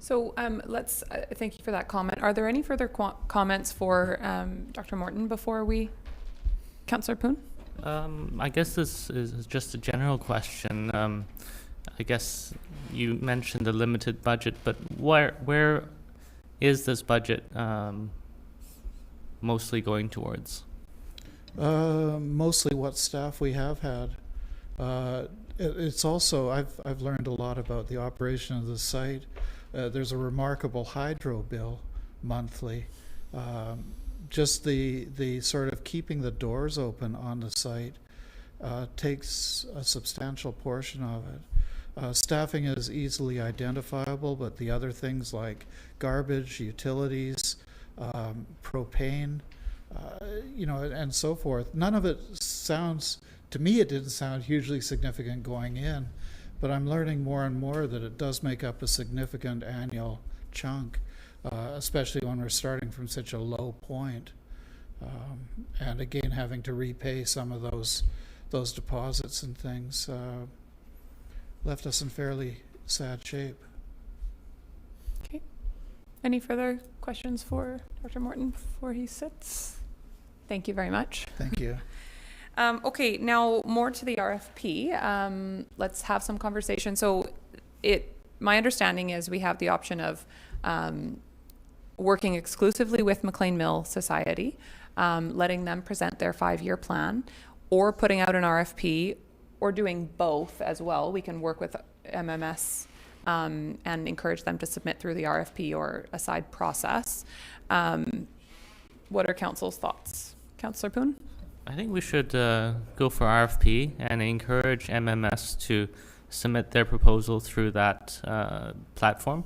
So let's, thank you for that comment. Are there any further comments for Dr. Morton before we, Councillor Poon? I guess this is just a general question. I guess you mentioned the limited budget, but where is this budget mostly going towards? Mostly what staff we have had. It's also, I've learned a lot about the operation of the site. There's a remarkable hydro bill monthly. Just the sort of keeping the doors open on the site takes a substantial portion of it. Staffing is easily identifiable, but the other things like garbage, utilities, propane, you know, and so forth, none of it sounds, to me it didn't sound hugely significant going in, but I'm learning more and more that it does make up a significant annual chunk, especially when we're starting from such a low point. And again, having to repay some of those deposits and things left us in fairly sad shape. Okay. Any further questions for Dr. Morton before he sits? Thank you very much. Thank you. Okay, now more to the RFP. Let's have some conversation. So my understanding is we have the option of working exclusively with McLean Mill Society, letting them present their 5-year plan, or putting out an RFP, or doing both as well. We can work with MMS and encourage them to submit through the RFP or a side process. What are council's thoughts? Councillor Poon? I think we should go for RFP and encourage MMS to submit their proposal through that platform,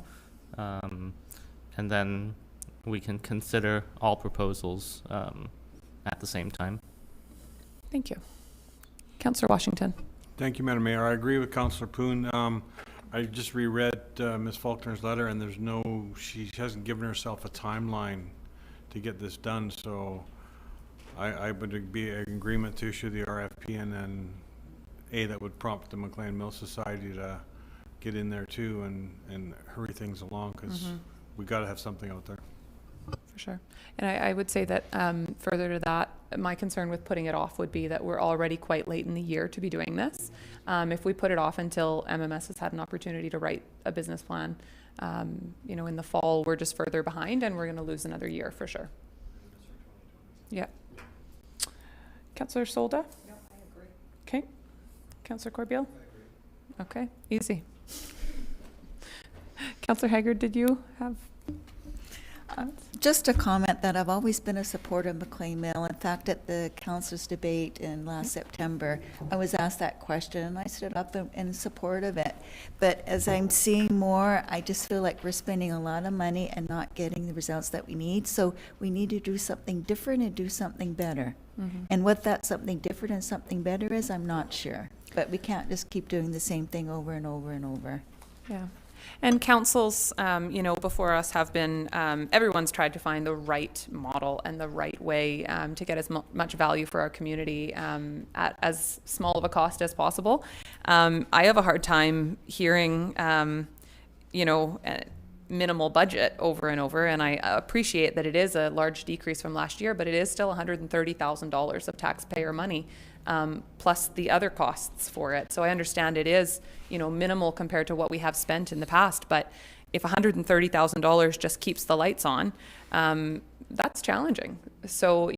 and then we can consider all proposals at the same time. Thank you. Councillor Washington. Thank you, Madam Mayor. I agree with Councillor Poon. I just reread Ms. Faulkner's letter, and she hasn't given herself a timeline to get this done, so I would be in agreement to issue the RFP, and then that would prompt the McLean Mill Society to get in there too and hurry things along, because we got to have something out there. For sure. And I would say that further to that, my concern with putting it off would be that we're already quite late in the year to be doing this. If we put it off until MMS has had an opportunity to write a business plan, in the fall, we're just further behind and we're going to lose another year for sure. Yeah. Councillor Solda? Yeah, I agree. Okay. Councillor Corbeil? Okay, easy. Councillor Haggard, did you have? Just a comment that I've always been a supporter of McLean Mill. In fact, at the council's debate in last September, I was asked that question and I stood up in support of it. But as I'm seeing more, I just feel like we're spending a lot of money and not getting the results that we need. So we need to do something different and do something better. And what that something different and something better is, I'm not sure. But we can't just keep doing the same thing over and over and over. Yeah. And councils, before us have been, everyone's tried to find the right model and the right way to get as much value for our community at as small of a cost as possible. I have a hard time hearing, minimal budget over and over, and I appreciate that it is a large decrease from last year, but it is still $130,000 of taxpayer money. Plus the other costs for it. So I understand it is, minimal compared to what we have spent in the past, but if $130,000 just keeps the lights on, that's challenging. So,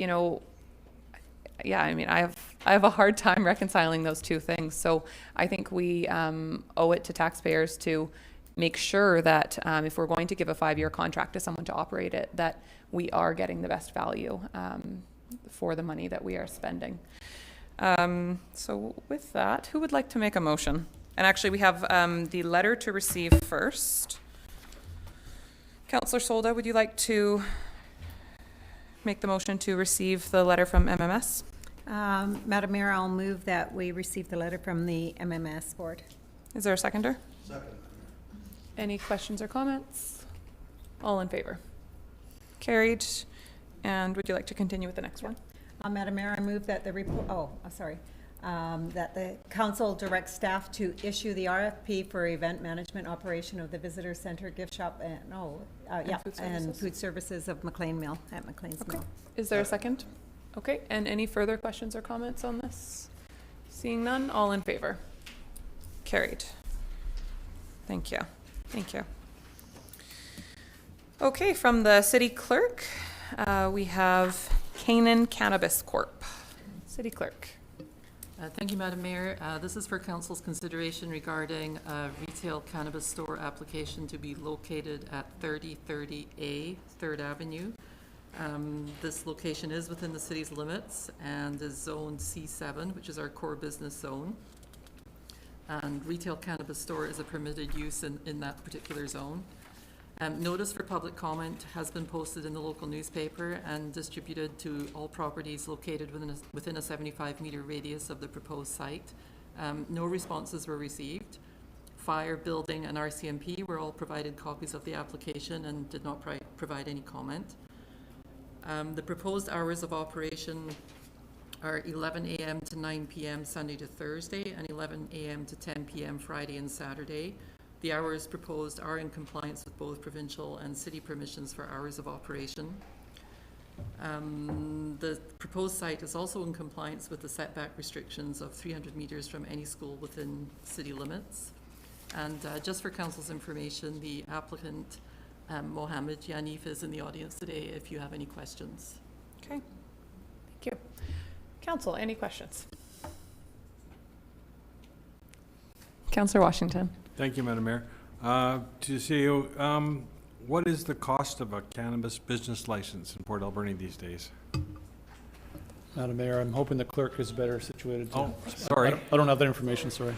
I have a hard time reconciling those two things. So I think we owe it to taxpayers to make sure that if we're going to give a 5-year contract to someone to operate it, that we are getting the best value for the money that we are spending. So with that, who would like to make a motion? And actually we have the letter to receive first. Councillor Solda, would you like to make the motion to receive the letter from MMS? Madam Mayor, I'll move that we receive the letter from the MMS board. Is there a seconder? Second. Any questions or comments? All in favor? Carried. And would you like to continue with the next one? Madam Mayor, I move that the report, that the council directs staff to issue the RFP for event management operation of the visitor center, gift shop, and food services of McLean Mill at McLean's Mill. Is there a second? Okay, and any further questions or comments on this? Seeing none, all in favor? Carried. Thank you. Thank you. Okay, from the city clerk, we have Canaan Cannabis Corp. City Clerk. Thank you, Madam Mayor. This is for Council's consideration regarding a retail cannabis store application to be located at 3030A 3rd Avenue. This location is within the city's limits and is zone C7, which is our core business zone. And retail cannabis store is a permitted use in that particular zone. Notice for public comment has been posted in the local newspaper and distributed to all properties located within a 75-meter radius of the proposed site. No responses were received. Fire, building, and RCMP were all provided copies of the application and did not provide any comment. The proposed hours of operation are 11 a.m. to 9 p.m. Sunday to Thursday and 11 a.m. to 10 p.m. Friday and Saturday. The hours proposed are in compliance with both provincial and city permissions for hours of operation. The proposed site is also in compliance with the setback restrictions of 300 meters from any school within city limits. And just for council's information, the applicant, Mohammed Yanif, is in the audience today if you have any questions. Okay, thank you. Council, any questions? Councillor Washington. Thank you, Madam Mayor. To see, what is the cost of a cannabis business license in Port Alberni these days? Madam Mayor, I'm hoping the clerk is better situated to. Oh, sorry. I don't have that information, sorry.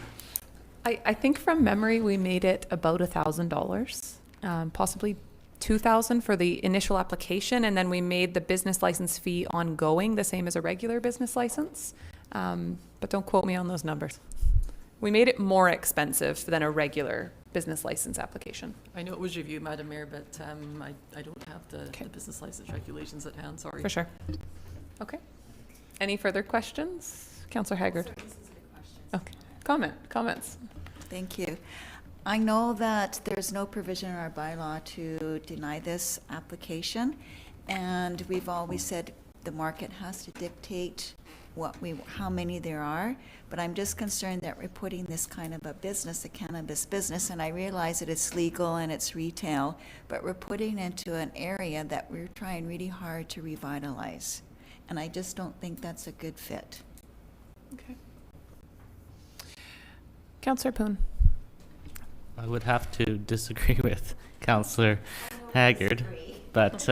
I think from memory, we made it about $1,000, possibly $2,000 for the initial application, and then we made the business license fee ongoing, the same as a regular business license. But don't quote me on those numbers. We made it more expensive than a regular business license application. I know it was reviewed, Madam Mayor, but I don't have the business license regulations at hand, sorry. For sure. Okay. Any further questions? Councillor Haggard. Okay. Comments. Thank you. I know that there's no provision in our bylaw to deny this application, and we've always said the market has to dictate how many there are, but I'm just concerned that we're putting this kind of a business, a cannabis business, and I realize that it's legal and it's retail, but we're putting into an area that we're trying really hard to revitalize, and I just don't think that's a good fit. Okay. Councillor Poon. I would have to disagree with Councillor Haggard, but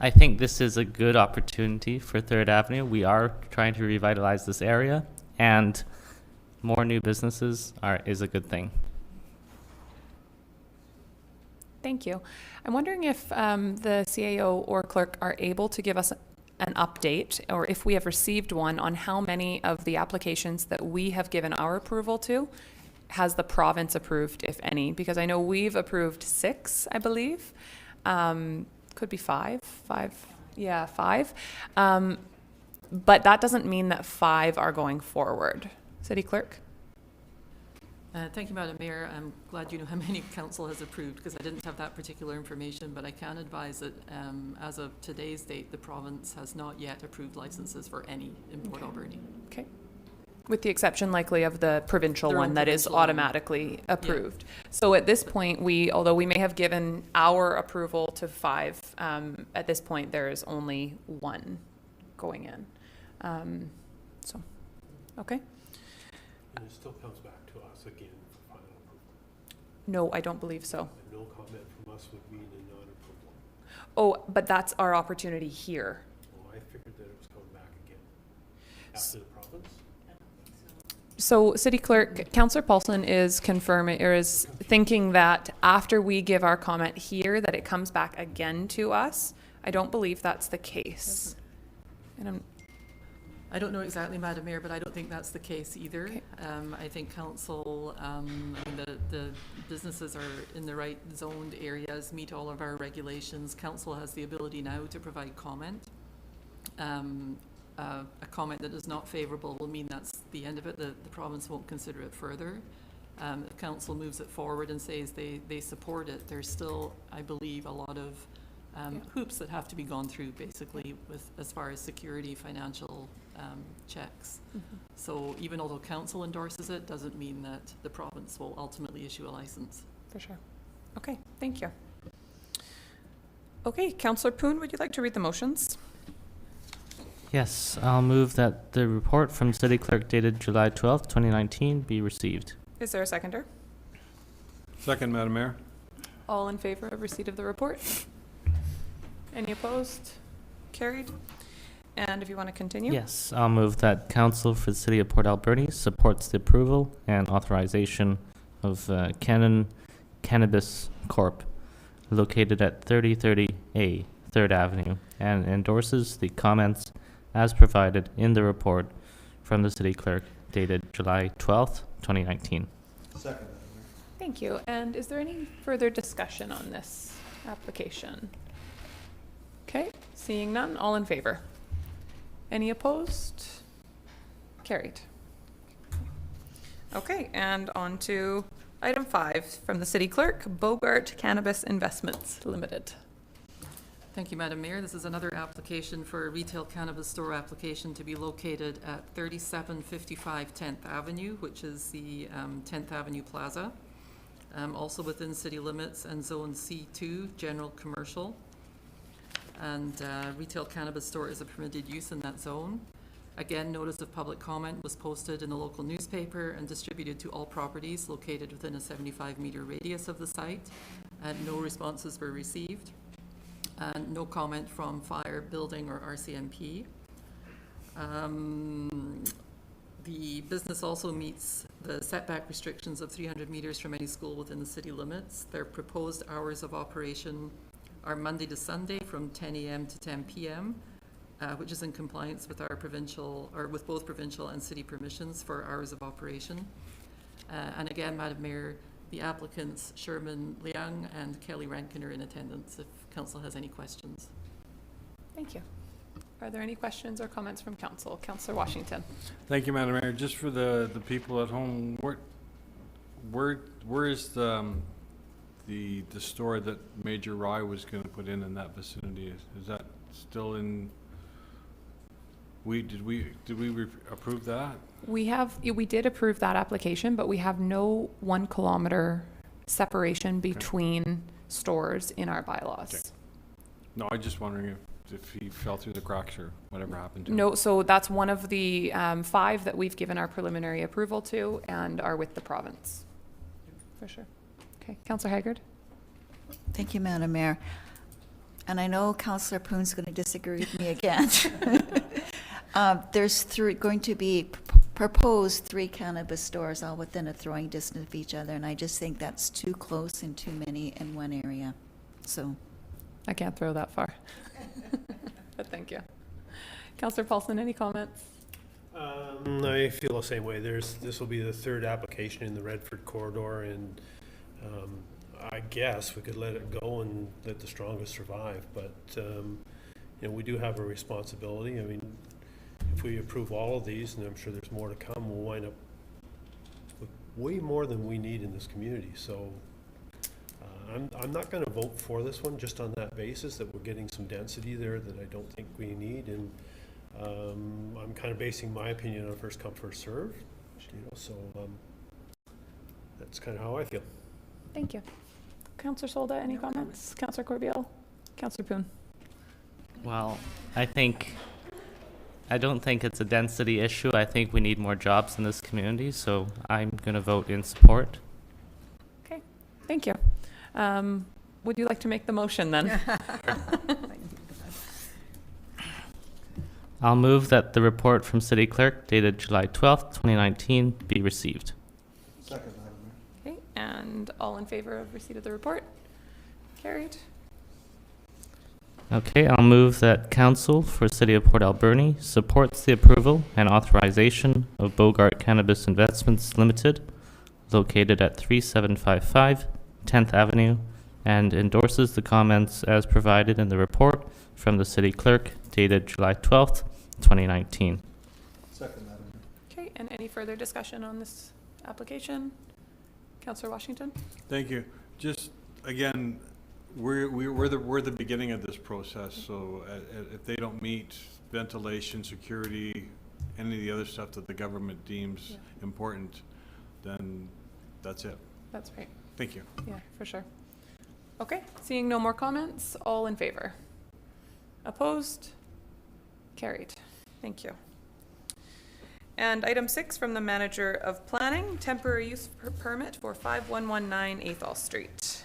I think this is a good opportunity for Third Avenue. We are trying to revitalize this area, and more new businesses is a good thing. Thank you. I'm wondering if the CAO or clerk are able to give us an update, or if we have received one, on how many of the applications that we have given our approval to has the province approved, if any, because I know we've approved 6, I believe. Could be 5. Yeah, 5. But that doesn't mean that 5 are going forward. City Clerk? Thank you, Madam Mayor. I'm glad you know how many council has approved, because I didn't have that particular information, but I can advise that as of today's date, the province has not yet approved licenses for any in Port Alberni. Okay. With the exception likely of the provincial Their one own that is provincial one. automatically approved. So at this point, although we may have given our approval to 5, at this point there is only 1 going in. So, okay. And it still comes back to us again for final approval. No, I don't believe so. And no comment from us would mean a non-approval. Oh, but that's our opportunity here. Well, I figured that it was coming back again after the province. So, City Clerk, Councillor Paulson is confirming, or is thinking that after we give our comment here, that it comes back again to us. I don't believe that's the case. And I don't know exactly, Madam Mayor, but I don't think that's the case either. Okay. I think council, the businesses are in the right zoned areas, meet all of our regulations. Council has the ability now to provide comment. A comment that is not favourable will mean that's the end of it. The province won't consider it further. If council moves it forward and says they support it, there's still, I believe, a lot of hoops that have to be gone through, basically, with as far as security, financial checks. Mm-hmm. So even although council endorses it, doesn't mean that the province will ultimately issue a license. for sure. Okay, thank you. Okay, Councillor Poon, would you like to read the motions? Yes, I'll move that the report from City Clerk dated July 12th, 2019 be received. Is there a seconder? Second, Madam Mayor. All in favor of receipt of the report? Any opposed? Carried. And if you want to continue? Yes, I'll move that Council for the City of Port Alberni supports the approval and authorization of Canon Cannabis Corp. located at 3030A 3rd Avenue and endorses the comments as provided in the report from the City Clerk dated July 12th, 2019. Second. Thank you. And is there any further discussion on this application? Okay, seeing none, all in favor? Any opposed? Carried. Okay, and on to item 5 from the City Clerk, Bogart Cannabis Investments Limited. Thank you, Madam Mayor. This is another application for a retail cannabis store application to be located at 3755 10th Avenue, which is the 10th Avenue Plaza, also within city limits, and Zone C2, General Commercial. And retail cannabis store is a permitted use in that zone. Again, notice of public comment was posted in the local newspaper and distributed to all properties located within a 75-meter radius of the site, and no responses were received. And no comment from fire, building, or RCMP. The business also meets the setback restrictions of 300 meters from any school within the city limits. Their proposed hours of operation are Monday to Sunday from 10 a.m. to 10 p.m., which is in compliance with our provincial, or with both provincial and city permissions for hours of operation. And again, Madam Mayor, the applicants Sherman Liang and Kelly Rankin are in attendance if council has any questions. Thank you. Are there any questions or comments from council? Councillor Washington. Thank you, Madam Mayor. Just for the people at home, where is the store that Major Rye was going to put in that vicinity? Is that still in? Did we approve that? We did approve that application, but we have no 1 kilometer separation between stores in our bylaws. Okay. No, I'm just wondering if he fell through the cracks or whatever happened to him. No, so that's one of the 5 that we've given our preliminary approval to and are with the province. For sure. Okay, Councillor Haggard. Thank you, Madam Mayor. And I know Councillor Poon's going to disagree with me again. There's going to be proposed 3 cannabis stores all within a throwing distance of each other, and I just think that's too close and too many in one area. So I can't throw that far. But thank you. Councillor Paulson, any comments? I feel the same way. This will be the 3rd application in the Redford corridor, and I guess we could let it go and let the strongest survive. But we do have a responsibility. I mean, if we approve all of these, and I'm sure there's more to come, we'll wind up with way more than we need in this community. So I'm not going to vote for this one just on that basis, that we're getting some density there that I don't think we need, and I'm kind of basing my opinion on first come, first serve. So that's kind of how I feel. Thank you. Councillor Solda, any comments? Councillor Corbeil? Councillor Poon? Well, I don't think it's a density issue. I think we need more jobs in this community, so I'm going to vote in support. Okay, thank you. Would you like to make the motion then? I'll move that the report from City Clerk dated July 12th, 2019 be received. Second, Madam Mayor. Okay, and all in favor of receipt of the report? Carried. Okay, I'll move that Council for City of Port Alberni supports the approval and authorization of Bogart Cannabis Investments Limited, located at 3755 10th Avenue, and endorses the comments as provided in the report from the City Clerk dated July 12th, 2019. Second, Madam Mayor. Okay, and any further discussion on this application? Councillor Washington? Thank you. Just again, we're the beginning of this process. So if they don't meet ventilation, security, any of the other stuff that the government deems important, then that's it. That's right. Thank you. Yeah, for sure. Okay, seeing no more comments, all in favor? Opposed? Carried. Thank you. And item 6 from the Manager of Planning, temporary use permit for 5119 Athol Street.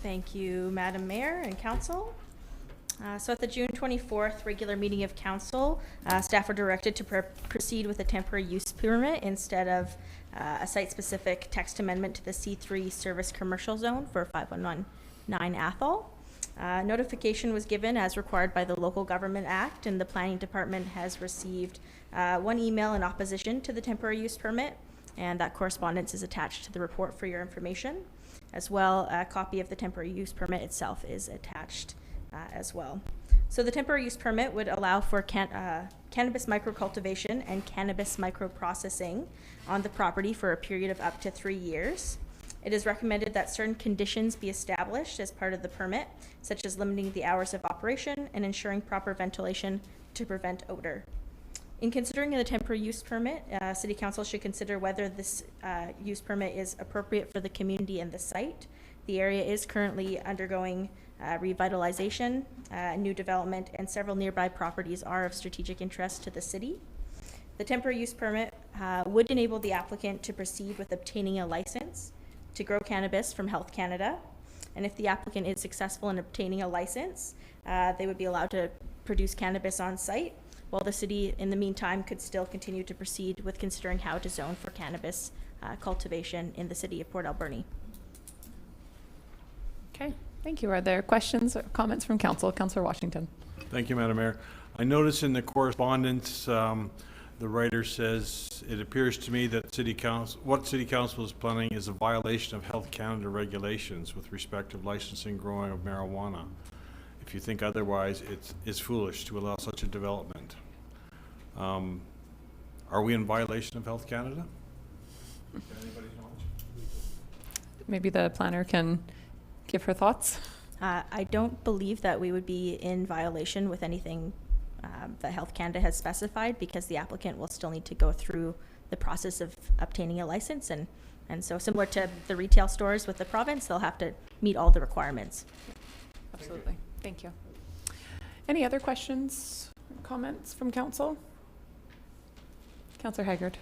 Thank you, Madam Mayor and Council. So at the June 24th regular meeting of Council, staff were directed to proceed with a temporary use permit instead of a site-specific text amendment to the C3 service commercial zone for 5119 Athol. Notification was given as required by the Local Government Act, and the Planning Department has received 1 email in opposition to the temporary use permit, and that correspondence is attached to the report for your information. As well, a copy of the temporary use permit itself is attached as well. So the temporary use permit would allow for cannabis microcultivation and cannabis microprocessing on the property for a period of up to 3 years. It is recommended that certain conditions be established as part of the permit, such as limiting the hours of operation and ensuring proper ventilation to prevent odor. In considering the temporary use permit, City Council should consider whether this use permit is appropriate for the community and the site. The area is currently undergoing revitalization, new development, and several nearby properties are of strategic interest to the city. The temporary use permit would enable the applicant to proceed with obtaining a license to grow cannabis from Health Canada. And if the applicant is successful in obtaining a license, they would be allowed to produce cannabis on site, while the city, in the meantime, could still continue to proceed with considering how to zone for cannabis cultivation in the city of Port Alberni. Okay, thank you. Are there questions or comments from council? Councillor Washington. Thank you, Madam Mayor. I notice in the correspondence, the writer says, it appears to me that what City Council is planning is a violation of Health Canada regulations with respect to licensing growing of marijuana. If you think otherwise, it's foolish to allow such a development. Are we in violation of Health Canada? Maybe the planner can give her thoughts. I don't believe that we would be in violation with anything that Health Canada has specified, because the applicant will still need to go through the process of obtaining a license, and so similar to the retail stores with the province, they'll have to meet all the requirements. Absolutely. Thank you. Any other questions, comments from council? Councillor Haggard.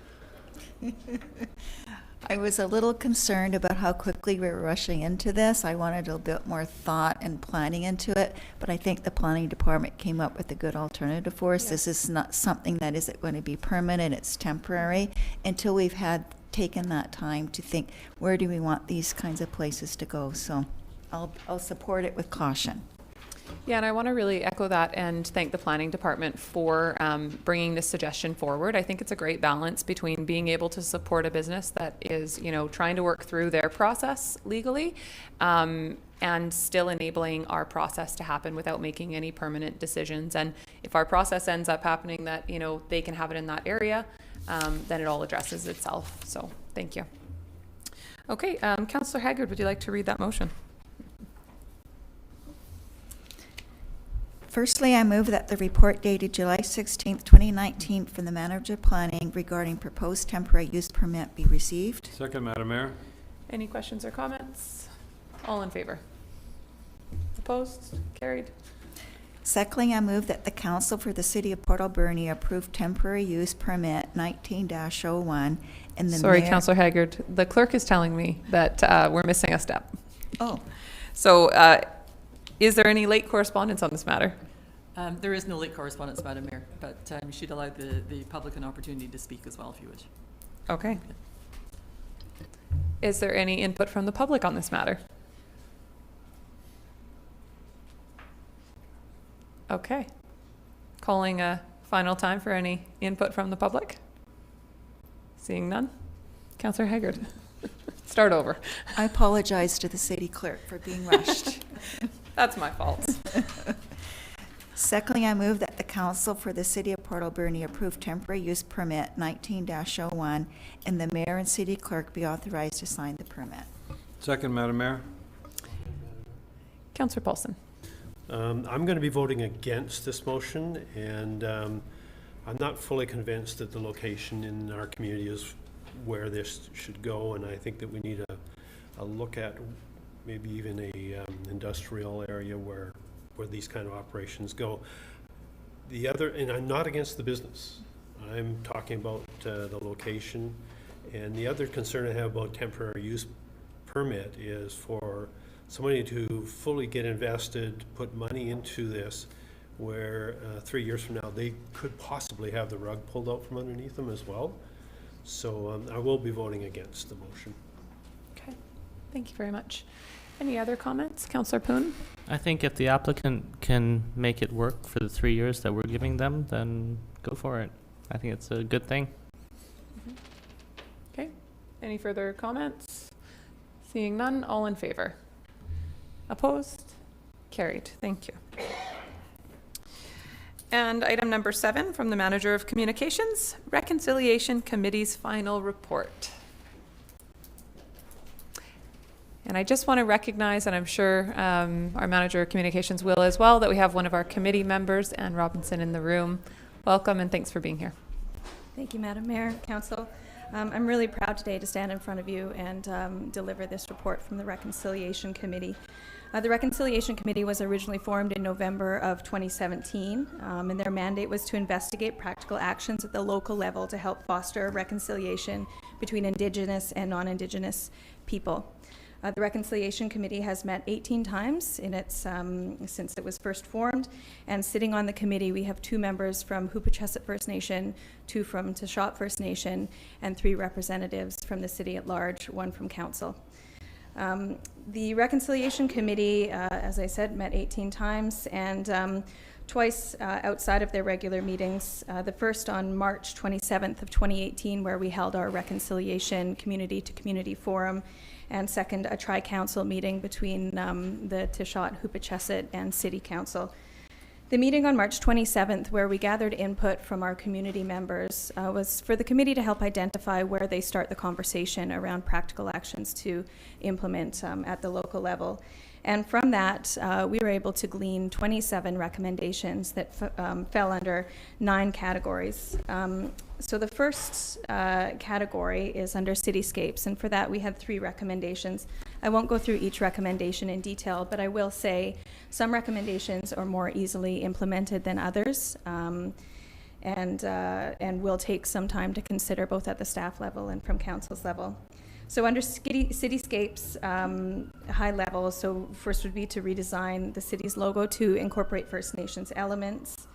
I was a little concerned about how quickly we were rushing into this. I wanted a bit more thought and planning into it, but I think the planning department came up with a good alternative for us. Yeah. This is not something that isn't going to be permanent, it's temporary, until we've had taken that time to think, where do we want these kinds of places to go? So I'll support it with caution. Yeah, and I want to really echo that and thank the planning department for bringing this suggestion forward. I think it's a great balance between being able to support a business that is, trying to work through their process legally, and still enabling our process to happen without making any permanent decisions. And if our process ends up happening that, they can have it in that area, then it all addresses itself. So thank you. Okay, Councillor Haggard, would you like to read that motion? Firstly, I move that the report dated July 16th, 2019 from the Manager of Planning regarding proposed temporary use permit be received. Second, Madam Mayor. Any questions or comments? All in favor? Opposed? Carried. Secondly, I move that the Council for the City of Port Alberni approve temporary use permit 19-01 in the Sorry, Councillor Haggard. The clerk is telling me that we're missing a step. Oh. So is there any late correspondence on this matter? There is no late correspondence, Madam Mayor, but you should allow the public an opportunity to speak as well if you wish. Okay. Is there any input from the public on this matter? Okay. Calling a final time for any input from the public? Seeing none? Councillor Haggard, start over. I apologize to the city clerk for being rushed. That's my fault. Secondly, I move that the Council for the City of Port Alberni approve temporary use permit 19-01 and the mayor and city clerk be authorized to sign the permit. Second, Madam Mayor. Councillor Paulson. I'm going to be voting against this motion, and I'm not fully convinced that the location in our community is where this should go, and I think that we need a look at maybe even a industrial area where these kind of operations go. The other, and I'm not against the business, I'm talking about the location, and the other concern I have about temporary use permit is for somebody to fully get invested, put money into this, where 3 years from now they could possibly have the rug pulled out from underneath them as well. So I will be voting against the motion. Okay, thank you very much. Any other comments? Councillor Poon? I think if the applicant can make it work for the 3 years that we're giving them, then go for it. I think it's a good thing. Okay, any further comments? Seeing none, all in favor? Opposed? Carried. Thank you. And item number 7 from the Manager of Communications, Reconciliation Committee's final report. And I just want to recognize, and I'm sure our Manager of Communications will as well, that we have one of our committee members, Ann Robinson, in the room. Welcome and thanks for being here. Thank you, Madam Mayor, Council. I'm really proud today to stand in front of you and deliver this report from the Reconciliation Committee. The Reconciliation Committee was originally formed in November of 2017, and their mandate was to investigate practical actions at the local level to help foster reconciliation between Indigenous and non-Indigenous people. The Reconciliation Committee has met 18 times in its since it was first formed, and sitting on the committee we have 2 members from Hoopachussett First Nation, 2 from Tashot First Nation, and 3 representatives from the city at large, 1 from council. The Reconciliation Committee, as I said, met 18 times, and twice outside of their regular meetings. The first on March 27th of 2018, where we held our Reconciliation Community-to-Community Forum, and second, a tri-council meeting between the Tashot, Hoopachussett, and City Council. The meeting on March 27th, where we gathered input from our community members, was for the committee to help identify where they start the conversation around practical actions to implement at the local level. And from that, we were able to glean 27 recommendations that fell under 9 categories. So the first category is under Cityscapes, and for that we had 3 recommendations. I won't go through each recommendation in detail, but I will say some recommendations are more easily implemented than others, and will take some time to consider both at the staff level and from council's level. So under Cityscapes, high level, so first would be to redesign the city's logo to incorporate First Nations elements,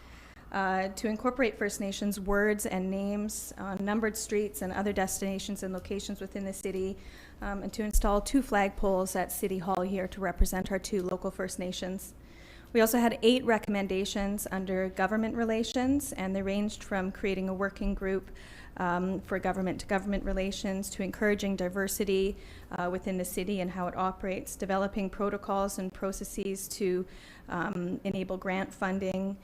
to incorporate First Nations words and names on numbered streets and other destinations and locations within the city, and to install 2 flagpoles at City Hall here to represent our 2 local First Nations. We also had 8 recommendations under government relations, and they ranged from creating a working group for government-to-government relations, to encouraging diversity within the city and how it operates, developing protocols and processes to enable grant funding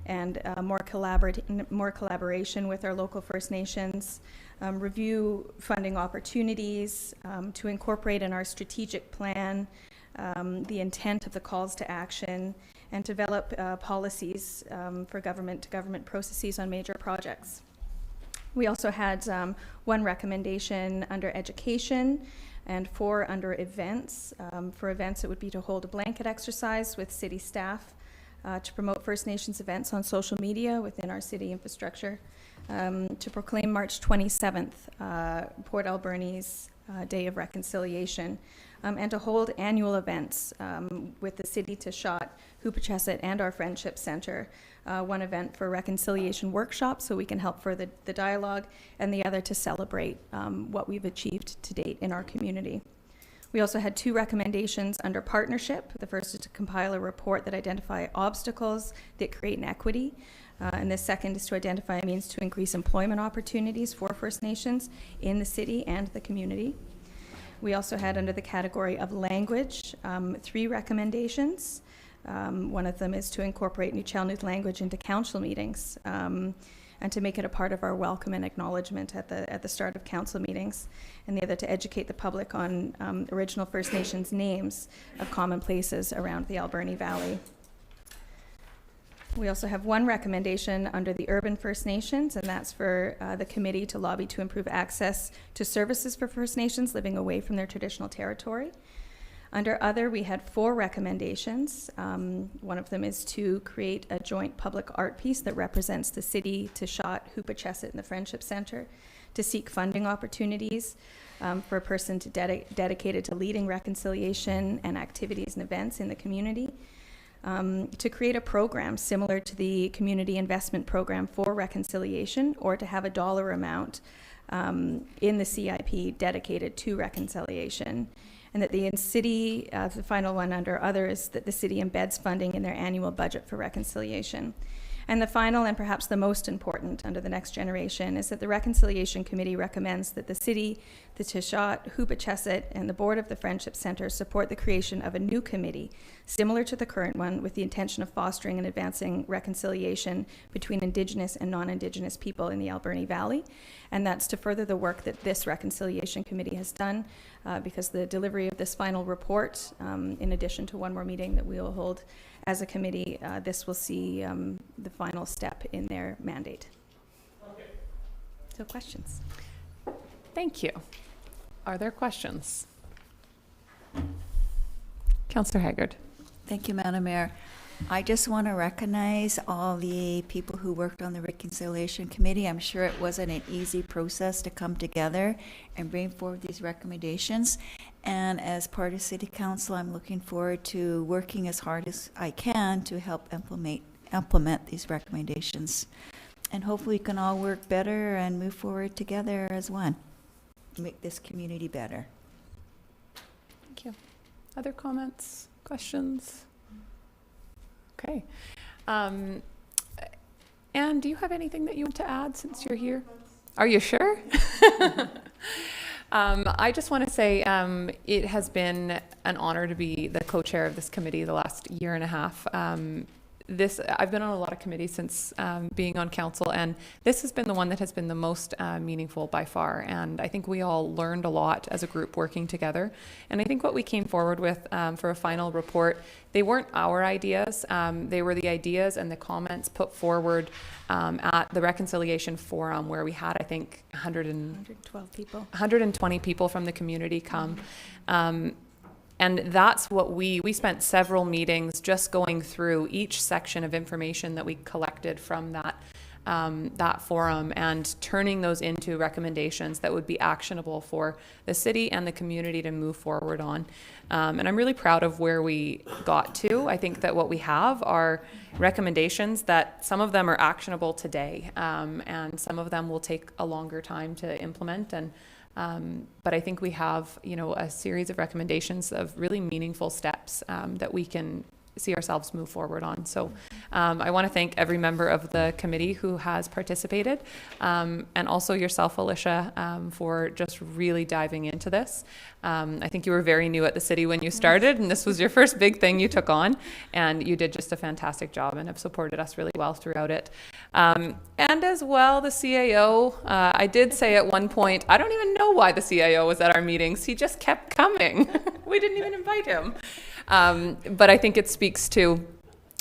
and more collaboration with our local First Nations, review funding opportunities, to incorporate in our strategic plan the intent of the calls to action, and develop policies for government-to-government processes on major projects. We also had 1 recommendation under education and 4 under events. For events, it would be to hold a blanket exercise with city staff to promote First Nations events on social media within our city infrastructure, to proclaim March 27th, Port Alberni's Day of Reconciliation, and to hold annual events with the city Tashot, Hoopachussett, and our Friendship Center. 1 event for reconciliation workshops so we can help further the dialogue, and the other to celebrate what we've achieved to date in our community. We also had 2 recommendations under partnership. The first is to compile a report that identify obstacles that create inequity, and the second is to identify a means to increase employment opportunities for First Nations in the city and the community. We also had under the category of language 3 recommendations. 1 of them is to incorporate Nuu-chah-nulth language into council meetings, and to make it a part of our welcome and acknowledgement at the start of council meetings, and the other to educate the public on original First Nations names of common places around the Alberni Valley. We also have 1 recommendation under the urban First Nations, and that's for the committee to lobby to improve access to services for First Nations living away from their traditional territory. Under other, we had 4 recommendations. 1 of them is to create a joint public art piece that represents the city, Tashot, Hoopachussett, and the Friendship Center, to seek funding opportunities for a person dedicated to leading reconciliation and activities and events in the community, to create a program similar to the Community Investment Program for reconciliation, or to have a dollar amount in the CIP dedicated to reconciliation. And that the city, the final one under others, that the city embeds funding in their annual budget for reconciliation. And the final, and perhaps the most important under the next generation, is that the Reconciliation Committee recommends that the city, the Tashot, Hoopachussett, and the Board of the Friendship Center support the creation of a new committee, similar to the current one, with the intention of fostering and advancing reconciliation between Indigenous and non-Indigenous people in the Alberni Valley. And that's to further the work that this Reconciliation Committee has done, because the delivery of this final report, in addition to 1 more meeting that we will hold as a committee, this will see the final step in their mandate. So questions? Thank you. Are there questions? Councillor Haggard. Thank you, Madam Mayor. I just want to recognize all the people who worked on the Reconciliation Committee. I'm sure it wasn't an easy process to come together and bring forward these recommendations. And as part of City Council, I'm looking forward to working as hard as I can to help implement these recommendations. And hopefully we can all work better and move forward together as one to make this community better. Thank you. Other comments, questions? Okay. Anne, do you have anything that you want to add since you're here? Are you sure? I just want to say it has been an honor to be the co-chair of this committee the last year and a half. I've been on a lot of committees since being on council, and this has been the one that has been the most meaningful by far. And I think we all learned a lot as a group working together. And I think what we came forward with for a final report, they weren't our ideas. They were the ideas and the comments put forward at the Reconciliation Forum, where we had, I think, 112 people. 120 people from the community come. And that's what we spent several meetings just going through each section of information that we collected from that forum and turning those into recommendations that would be actionable for the city and the community to move forward on. And I'm really proud of where we got to. I think that what we have are recommendations that some of them are actionable today, and some of them will take a longer time to implement. But I think we have, a series of recommendations of really meaningful steps that we can see ourselves move forward on. So I want to thank every member of the committee who has participated, and also yourself, Alicia, for just really diving into this. I think you were very new at the city when you started, and this was your first big thing you took on, and you did just a fantastic job and have supported us really well throughout it. And as well, the CAO, I did say at one point, I don't even know why the CAO was at our meetings. He just kept coming. We didn't even invite him. But I think it speaks to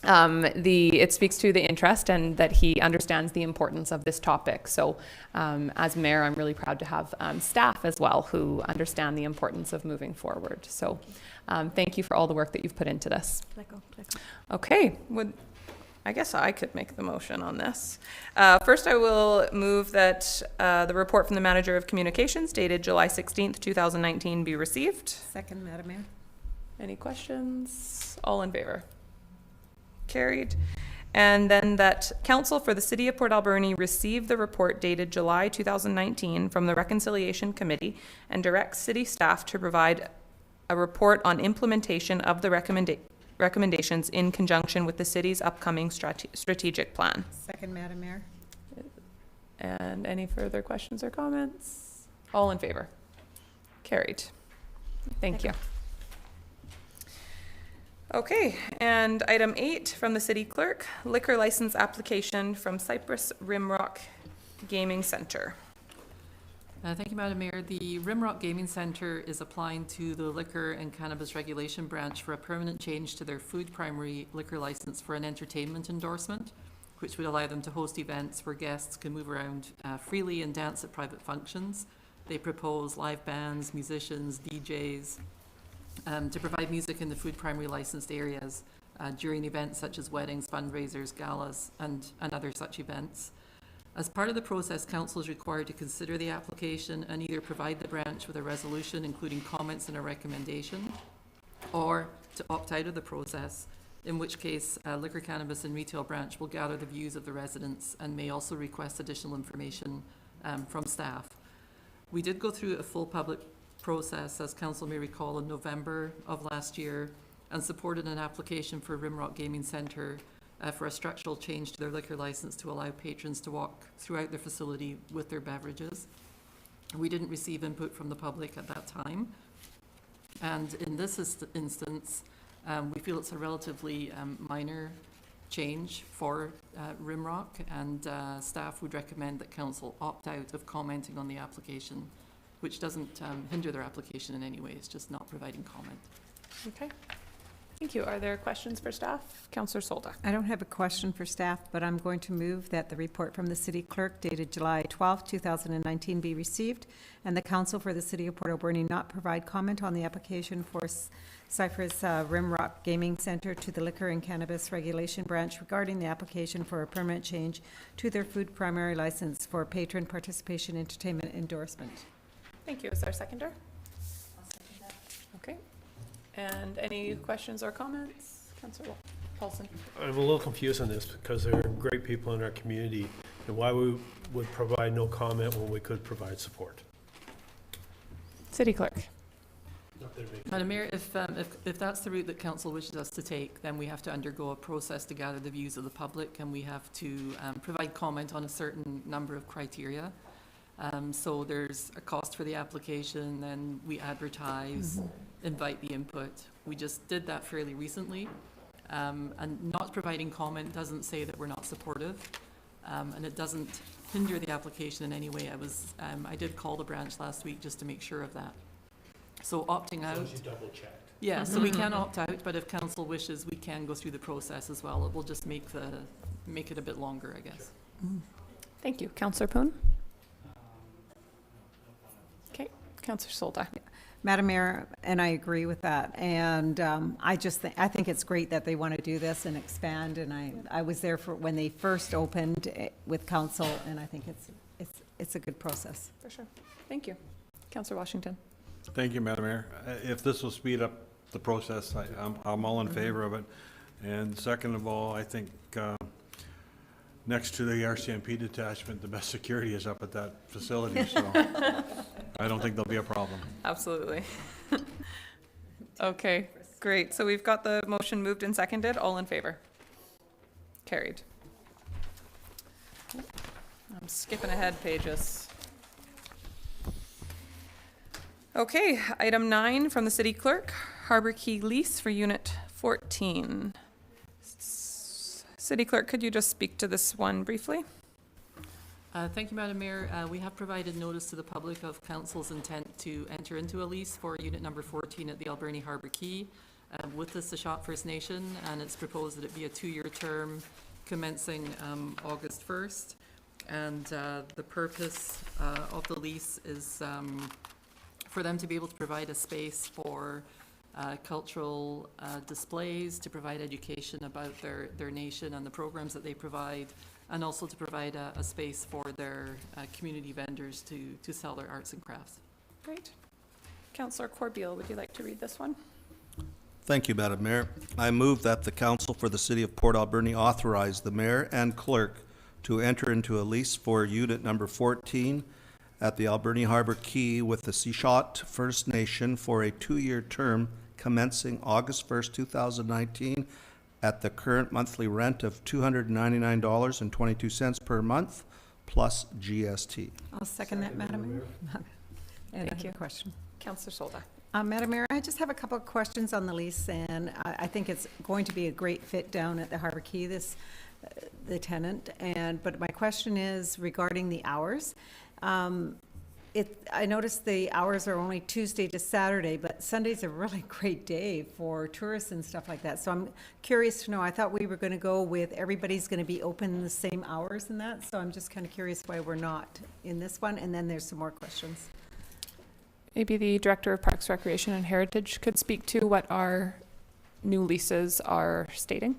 the interest and that he understands the importance of this topic. So as mayor, I'm really proud to have staff as well who understand the importance of moving forward. So thank you for all the work that you've put into this. Okay, I guess I could make the motion on this. First, I will move that the report from the Manager of Communications dated July 16th, 2019 be received. Second, Madam Mayor. Any questions? All in favor? Carried. And then that Council for the City of Port Alberni receive the report dated July 2019 from the Reconciliation Committee and directs city staff to provide a report on implementation of the recommendations in conjunction with the city's upcoming strategic plan. Second, Madam Mayor. And any further questions or comments? All in favor? Carried. Thank you. Okay, and item 8 from the city clerk, liquor license application from Cypress Rimrock Gaming Center. Thank you, Madam Mayor. The Rimrock Gaming Center is applying to the Liquor and Cannabis Regulation Branch for a permanent change to their food primary liquor license for an entertainment endorsement, which would allow them to host events where guests can move around freely and dance at private functions. They propose live bands, musicians, DJs, to provide music in the food primary licensed areas during events such as weddings, fundraisers, galas, and other such events. As part of the process, council is required to consider the application and either provide the branch with a resolution including comments and a recommendation, or to opt out of the process, in which case Liquor, Cannabis and Retail Branch will gather the views of the residents and may also request additional information from staff. We did go through a full public process, as council may recall, in November of last year, and supported an application for Rimrock Gaming Centre for a structural change to their liquor license to allow patrons to walk throughout their facility with their beverages. We didn't receive input from the public at that time. And in this instance, we feel it's a relatively minor change for Rimrock, and staff would recommend that council opt out of commenting on the application, which doesn't hinder their application in any way. It's just not providing comment. Okay. Thank you. Are there questions for staff? Councillor Solda. I don't have a question for staff, but I'm going to move that the report from the city clerk dated July 12, 2019 be received, and the council for the city of Port Alberni not provide comment on the application for Cypress Rimrock Gaming Center to the Liquor and Cannabis Regulation Branch regarding the application for a permanent change to their food primary license for patron participation entertainment endorsement. Thank you. Is there a seconder? And any questions or comments? Councillor Paulson? I'm a little confused on this because there are great people in our community, and why we would provide no comment when we could provide support. City Clerk. Madam Mayor, if that's the route that council wishes us to take, then we have to undergo a process to gather the views of the public, and we have to provide comment on a certain number of criteria. So there's a cost for the application, then we advertise, invite the input. We just did that fairly recently. And not providing comment doesn't say that we're not supportive, and it doesn't hinder the application in any way. I did call the branch last week just to make sure of that. So opting out. you double checked. Yeah, so we can opt out, but if council wishes, we can go through the process as well. It will just make it a bit longer, I guess. Thank you. Councillor Poon? Okay. Councillor Solda? Madam Mayor, and I agree with that. And I think it's great that they want to do this and expand. And I was there for when they first opened with council, and I think it's a good process. For sure. Thank you. Councillor Washington? Thank you, Madam Mayor. If this will speed up the process, I'm all in favor of it. And second of all, I think next to the RCMP detachment, the best security is up at that facility, so I don't think there'll be a problem. Absolutely. Okay, great. So we've got the motion moved and seconded. All in favor? Carried. I'm skipping ahead pages. Okay, item 9 from the City Clerk, Harbor Key lease for Unit 14. City Clerk, could you just speak to this one briefly? Thank you, Madam Mayor. We have provided notice to the public of council's intent to enter into a lease for unit number 14 at the Alberni Harbor Key with the Sashot First Nation, and it's proposed that it be a 2-year term commencing August 1st. And the purpose of the lease is for them to be able to provide a space for cultural displays, to provide education about their nation and the programs that they provide, and also to provide a space for their community vendors to sell their arts and crafts. Great. Councillor Corbeil, would you like to read this one? Thank you, Madam Mayor. I move that the council for the city of Port Alberni authorize the mayor and clerk to enter into a lease for unit number 14 at the Alberni Harbor Key with the Sashot First Nation for a 2-year term commencing August 1st, 2019 at the current monthly rent of $299.22 per month plus GST. I'll second that, Madam Mayor. And I have a question. Councillor Solda. Madam Mayor, I just have a couple of questions on the lease, and I think it's going to be a great fit down at the Harbor Key, the tenant. But my question is regarding the hours. I noticed the hours are only Tuesday to Saturday, but Sunday's a really great day for tourists and stuff like that. So I'm curious to know, I thought we were going to go with everybody's going to be open the same hours and that. So I'm just kind of curious why we're not in this one. And then there's some more questions. Maybe the Director of Parks, Recreation and Heritage could speak to what our new leases are stating.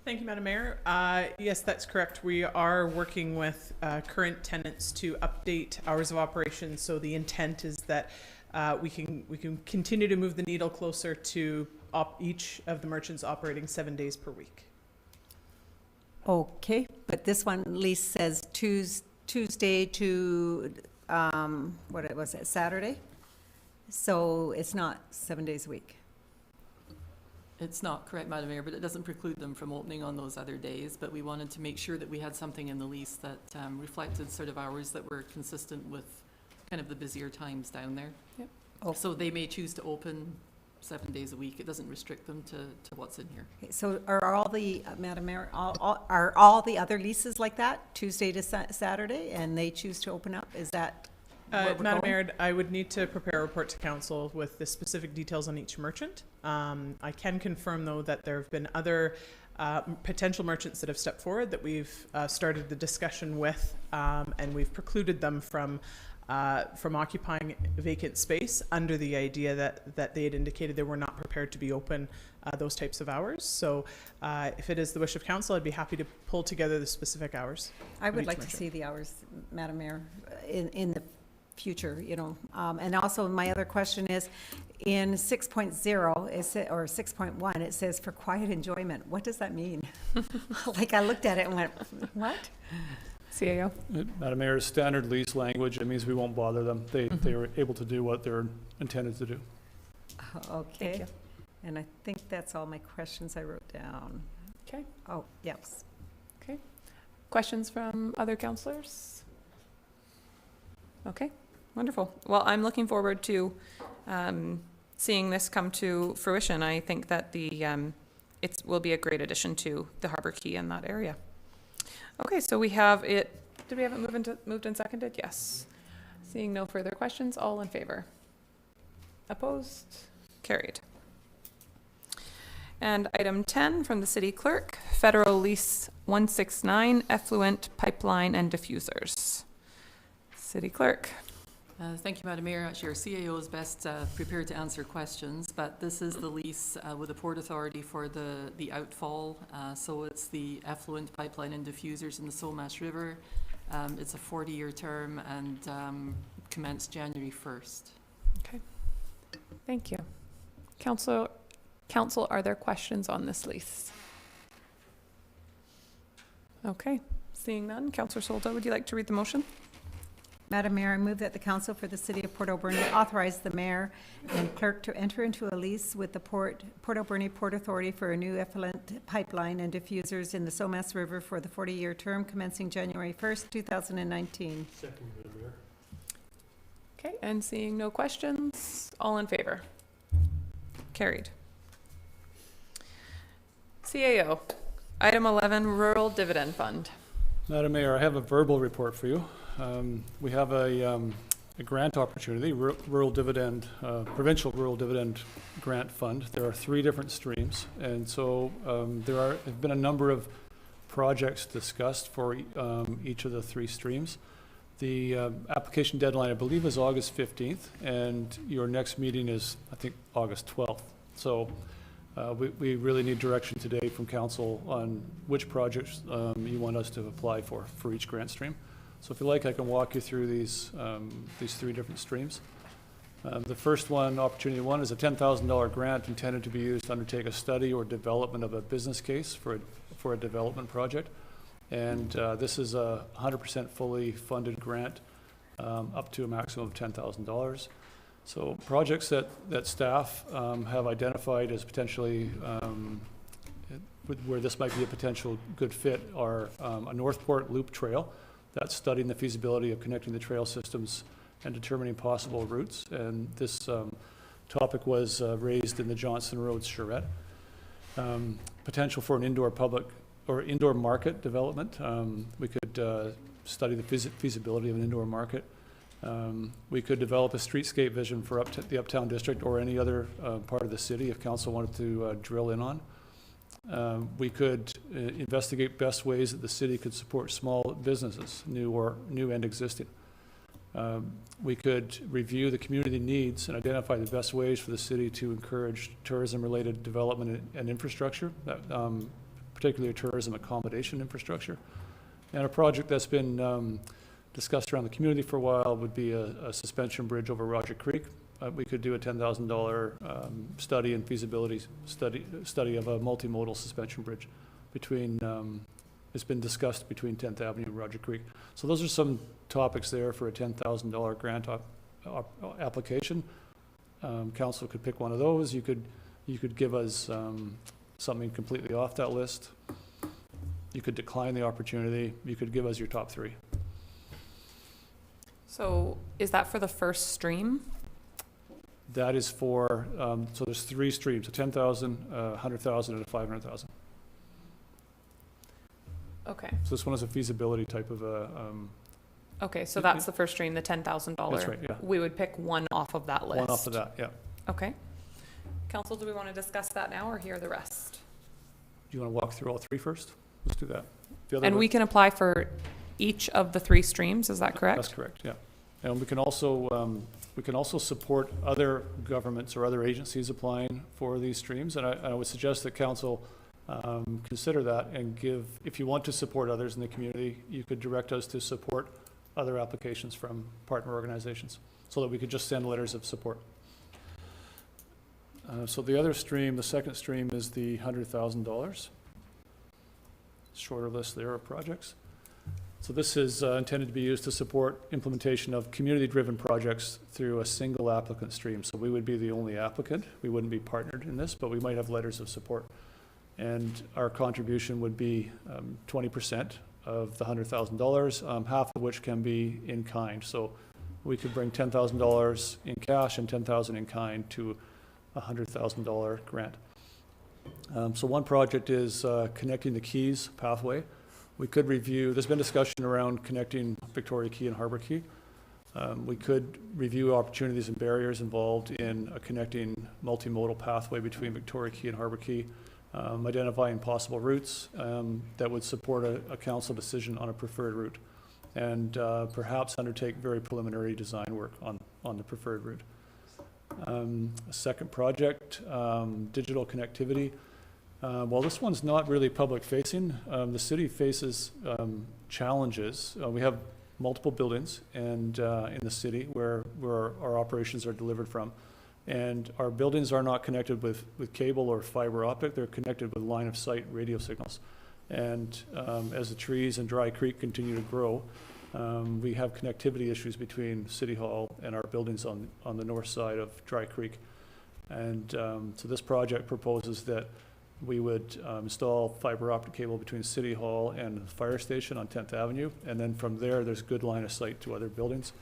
Thank you, Madam Mayor. Yes, that's correct. We are working with current tenants to update hours of operation. So the intent is that we can continue to move the needle closer to each of the merchants operating 7 days per week. Okay, but this one lease says Tuesday to what was it, Saturday? So it's not 7 days a week. It's not correct, Madam Mayor, but it doesn't preclude them from opening on those other days. But we wanted to make sure that we had something in the lease that reflected sort of hours that were consistent with kind of the busier times down there. Yep. Oh. So they may choose to open 7 days a week. It doesn't restrict them to what's in here. Okay, so are all the, Madam Mayor, are all the other leases like that, Tuesday to Saturday, and they choose to open up? Is that where we're Madam going? Mayor, I would need to prepare a report to council with the specific details on each merchant. I can confirm, though, that there have been other potential merchants that have stepped forward that we've started the discussion with, and we've precluded them from occupying vacant space under the idea that they had indicated they were not prepared to be open those types of hours. So if it is the wish of council, I'd be happy to pull together the specific hours. I of would each like to merchant. see the hours, Madam Mayor, in the future, you know. And also my other question is, in 6.0, or 6.1, it says for quiet enjoyment. What does that mean? Like, I looked at it and went, what? CAO? Madam Mayor, standard lease language, it means we won't bother them. They are able to do what they're intended to do. Okay. Thank you. And I think that's all my questions I wrote down. Okay. Oh, yes. Okay. Questions from other councillors? Okay, wonderful. Well, I'm looking forward to seeing this come to fruition. I think that it will be a great addition to the Harbor Quay in that area. Okay, so we have it. Did we have it moved and seconded? Yes. Seeing no further questions, all in favor? Opposed? Carried. And item 10 from the city clerk, Federal Lease 169, Effluent Pipeline and Diffusers. City clerk. Thank you, Madam Mayor. Actually, our CAO is best prepared to answer questions, but this is the lease with the Port Authority for the outfall. So it's the effluent pipeline and diffusers in the Somas River. It's a 40-year term and commenced January 1st. Okay. Thank you. Council, are there questions on this lease? Okay. Seeing none, Councillor Soldo, would you like to read the motion? Madam Mayor, I move that the council for the city of Port Alberni authorize the mayor and clerk to enter into a lease with the Port Alberni Port Authority for a new effluent pipeline and diffusers in the Somas River for the 40-year term commencing January 1st, 2019. Second, Madam Mayor. Okay, and seeing no questions, all in favor? Carried. CAO, item 11, Rural Dividend Fund. Madam Mayor, I have a verbal report for you. We have a grant opportunity, Rural Dividend, Provincial Rural Dividend Grant Fund. There are 3 different streams, and so there have been a number of projects discussed for each of the 3 streams. The application deadline, I believe, is August 15th, and your next meeting is, I think, August 12th. So we really need direction today from council on which projects you want us to apply for each grant stream. So if you like, I can walk you through these 3 different streams. The first one, Opportunity 1, is a $10,000 grant intended to be used to undertake a study or development of a business case for a development project. And this is a 100% fully funded grant up to a maximum of $10,000. So projects that staff have identified as potentially where this might be a potential good fit are a Northport Loop Trail. That's studying the feasibility of connecting the trail systems and determining possible routes. And this topic was raised in the Johnson Road charrette. Potential for an indoor public or indoor market development. We could study the feasibility of an indoor market. We could develop a streetscape vision for the Uptown District or any other part of the city if council wanted to drill in on. We could investigate best ways that the city could support small businesses, new and existing. We could review the community needs and identify the best ways for the city to encourage tourism-related development and infrastructure, particularly tourism accommodation infrastructure. And a project that's been discussed around the community for a while would be a suspension bridge over Roger Creek. We could do a $10,000 study and feasibility study of a multimodal suspension bridge between, it's been discussed between 10th Avenue and Roger Creek. So those are some topics there for a $10,000 grant application. Council could pick one of those. You could give us something completely off that list. You could decline the opportunity. You could give us your top 3. So is that for the first stream? That is for, so there's 3 streams, a 10,000, 100,000, and a 500,000. Okay. So this one is a feasibility type of a. Okay, so that's the first stream, the $10,000. That's right, yeah. We would pick one off of that list. One off of that, yeah. Okay. Council, do we want to discuss that now or hear the rest? Do you want to walk through all 3 first? Let's do that. And we can apply for each of the 3 streams, is that correct? That's correct, yeah. And we can also support other governments or other agencies applying for these streams. And I would suggest that council consider that and give, if you want to support others in the community, you could direct us to support other applications from partner organizations, so that we could just send letters of support. So the other stream, the second stream, is the $100,000. Shorter list there of projects. So this is intended to be used to support implementation of community-driven projects through a single applicant stream. So we would be the only applicant. We wouldn't be partnered in this, but we might have letters of support. And our contribution would be 20% of the $100,000, half of which can be in kind. So we could bring $10,000 in cash and $10,000 in kind to a $100,000 grant. So one project is connecting the Keys pathway. We could review, there's been discussion around connecting Victoria Key and Harbor Key. We could review opportunities and barriers involved in a connecting multimodal pathway between Victoria Key and Harbor Key, identifying possible routes that would support a council decision on a preferred route, and perhaps undertake very preliminary design work on the preferred route. A second project, digital connectivity. While this one's not really public facing, the city faces challenges. We have multiple buildings and in the city where our operations are delivered from. And our buildings are not connected with cable or fiber optic, they're connected with line of sight radio signals. And as the trees and Dry Creek continue to grow, we have connectivity issues between City Hall and our buildings on the north side of Dry Creek. And so this project proposes that we would install fiber optic cable between City Hall and the fire station on 10th Avenue. And then from there, there's good line of sight to other buildings.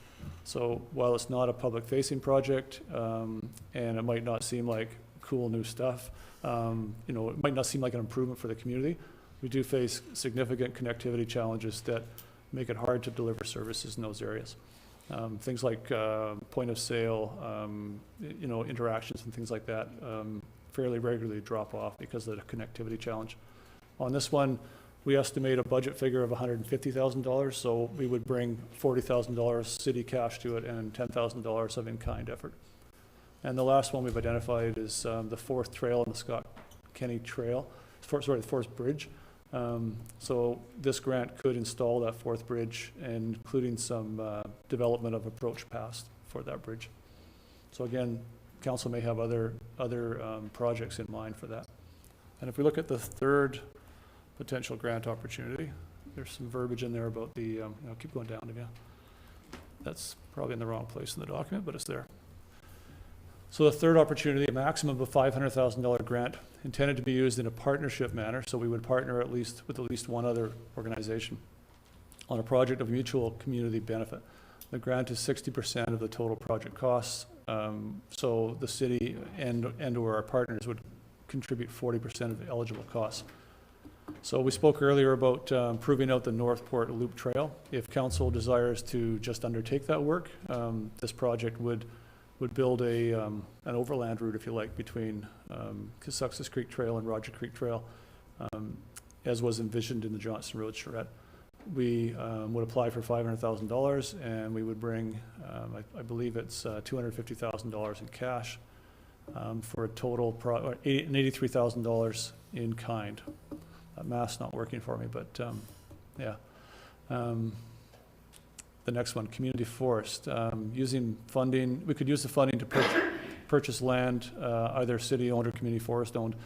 So while it's not a public facing project, and it might not seem like cool new stuff, you know, it might not seem like an improvement for the community, we do face significant connectivity challenges that make it hard to deliver services in those areas. Things like point of sale, you know, interactions and things like that fairly regularly drop off because of the connectivity challenge. On this one, we estimate a budget figure of $150,000, so we would bring $40,000 city cash to it and $10,000 of in-kind effort. And the last one we've identified is the fourth trail on the Scott Kenny Trail, the fourth bridge. So this grant could install that fourth bridge, including some development of approach paths for that bridge. So again, council may have other projects in mind for that. And if we look at the third potential grant opportunity, there's some verbiage in there about the, you know, keep going down, yeah. That's probably in the wrong place in the document, but it's there. So the third opportunity, a maximum of a $500,000 grant intended to be used in a partnership manner. So we would partner with at least one other organization on a project of mutual community benefit. The grant is 60% of the total project costs. So the city and or our partners would contribute 40% of the eligible costs. So we spoke earlier about proving out the Northport Loop Trail. If council desires to just undertake that work, this project would build an overland route, if you like, between Casuxis Creek Trail and Roger Creek Trail, as was envisioned in the Johnson Road charrette. We would apply for $500,000, and we would bring, I believe it's $250,000 in cash for a total $83,000 in kind. Math's not working for me, but yeah. The next one, community forest. Using funding, we could use the funding to purchase land, either city-owned or community forest-owned,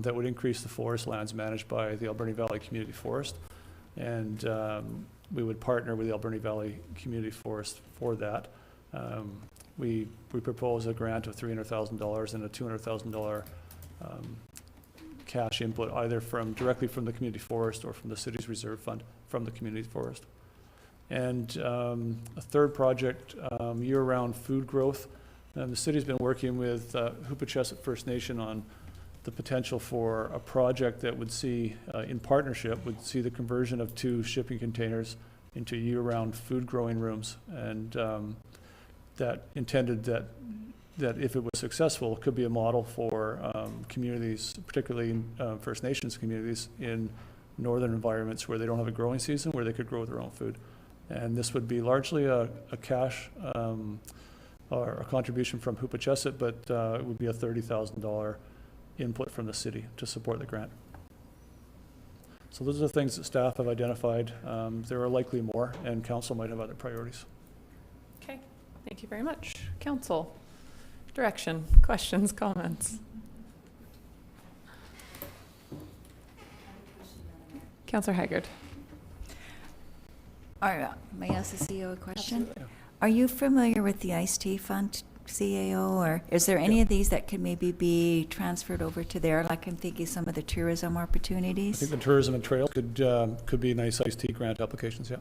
that would increase the forest lands managed by the Alberni Valley Community Forest. And we would partner with the Alberni Valley Community Forest for that. We propose a grant of $300,000 and a $200,000 cash input, either directly from the community forest or from the city's reserve fund from the community forest. And a third project, year-round food growth. The city's been working with Hoopachesset First Nation on the potential for a project that would see, in partnership, would see the conversion of 2 shipping containers into year-round food growing rooms. And that intended that if it was successful, it could be a model for communities, particularly First Nations communities in northern environments where they don't have a growing season, where they could grow their own food. And this would be largely a cash or a contribution from Hoopachesset, but it would be a $30,000 input from the city to support the grant. So those are the things that staff have identified. There are likely more, and council might have other priorities. Okay, thank you very much. Council, direction, questions, comments? Councillor Haggard. May I ask the CEO a question? Absolutely. Are you familiar with the iced tea fund, CAO, or is there any of these that could maybe be transferred over to there? Like I'm thinking some of the tourism I opportunities. think the tourism and trails could be nice iced tea grant applications, yeah.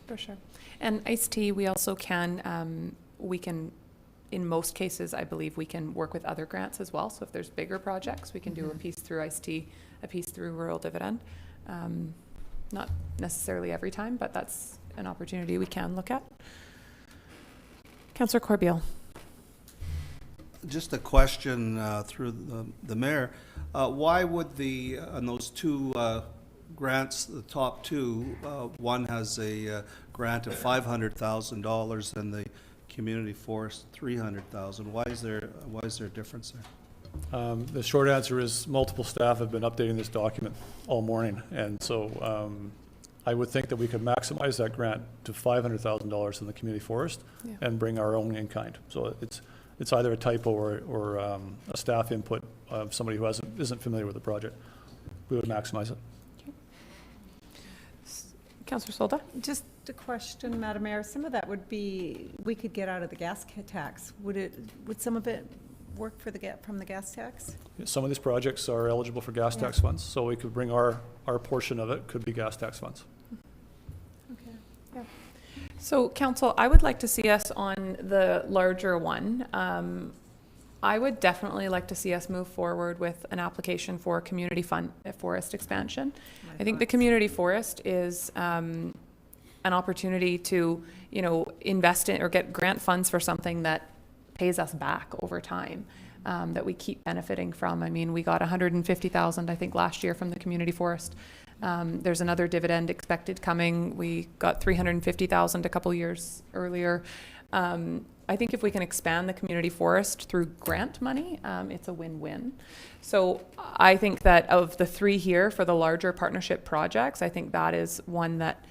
For sure. And iced tea, we also can, in most cases, I believe we can work with other grants as well. So if there's bigger projects, we can do a piece through iced tea, a piece through rural dividend. Not necessarily every time, but that's an opportunity we can look at. Councillor Corbeil. Just a question through the mayor. Why would on those two grants, the top two, one has a grant of $500,000 and the community forest $300,000? Why is there a difference there? The short answer is multiple staff have been updating this document all morning, and so I would think that we could maximize that grant to $500,000 in the community forest and bring our own in kind. So it's either a typo or a staff input of somebody who isn't familiar with the project. We would maximize it. Councillor Solda? Just a question, Madam Mayor. Some of that would be, we could get out of the gas tax. Would some of it work from the gas tax? Some of these projects are eligible for gas tax funds, so we could bring our portion of it, could be gas tax funds. Okay. Yeah. So council, I would like to see us on the larger one. I would definitely like to see us move forward with an application for community forest expansion. I think the community forest is an opportunity to, invest in or get grant funds for something that pays us back over time, that we keep benefiting from. I mean, we got $150,000, I think, last year from the community forest. There's another dividend expected coming. We got $350,000 a couple years earlier. I think if we can expand the community forest through grant money, it's a win-win. So I think that of the three here for the larger partnership projects, I think that is one that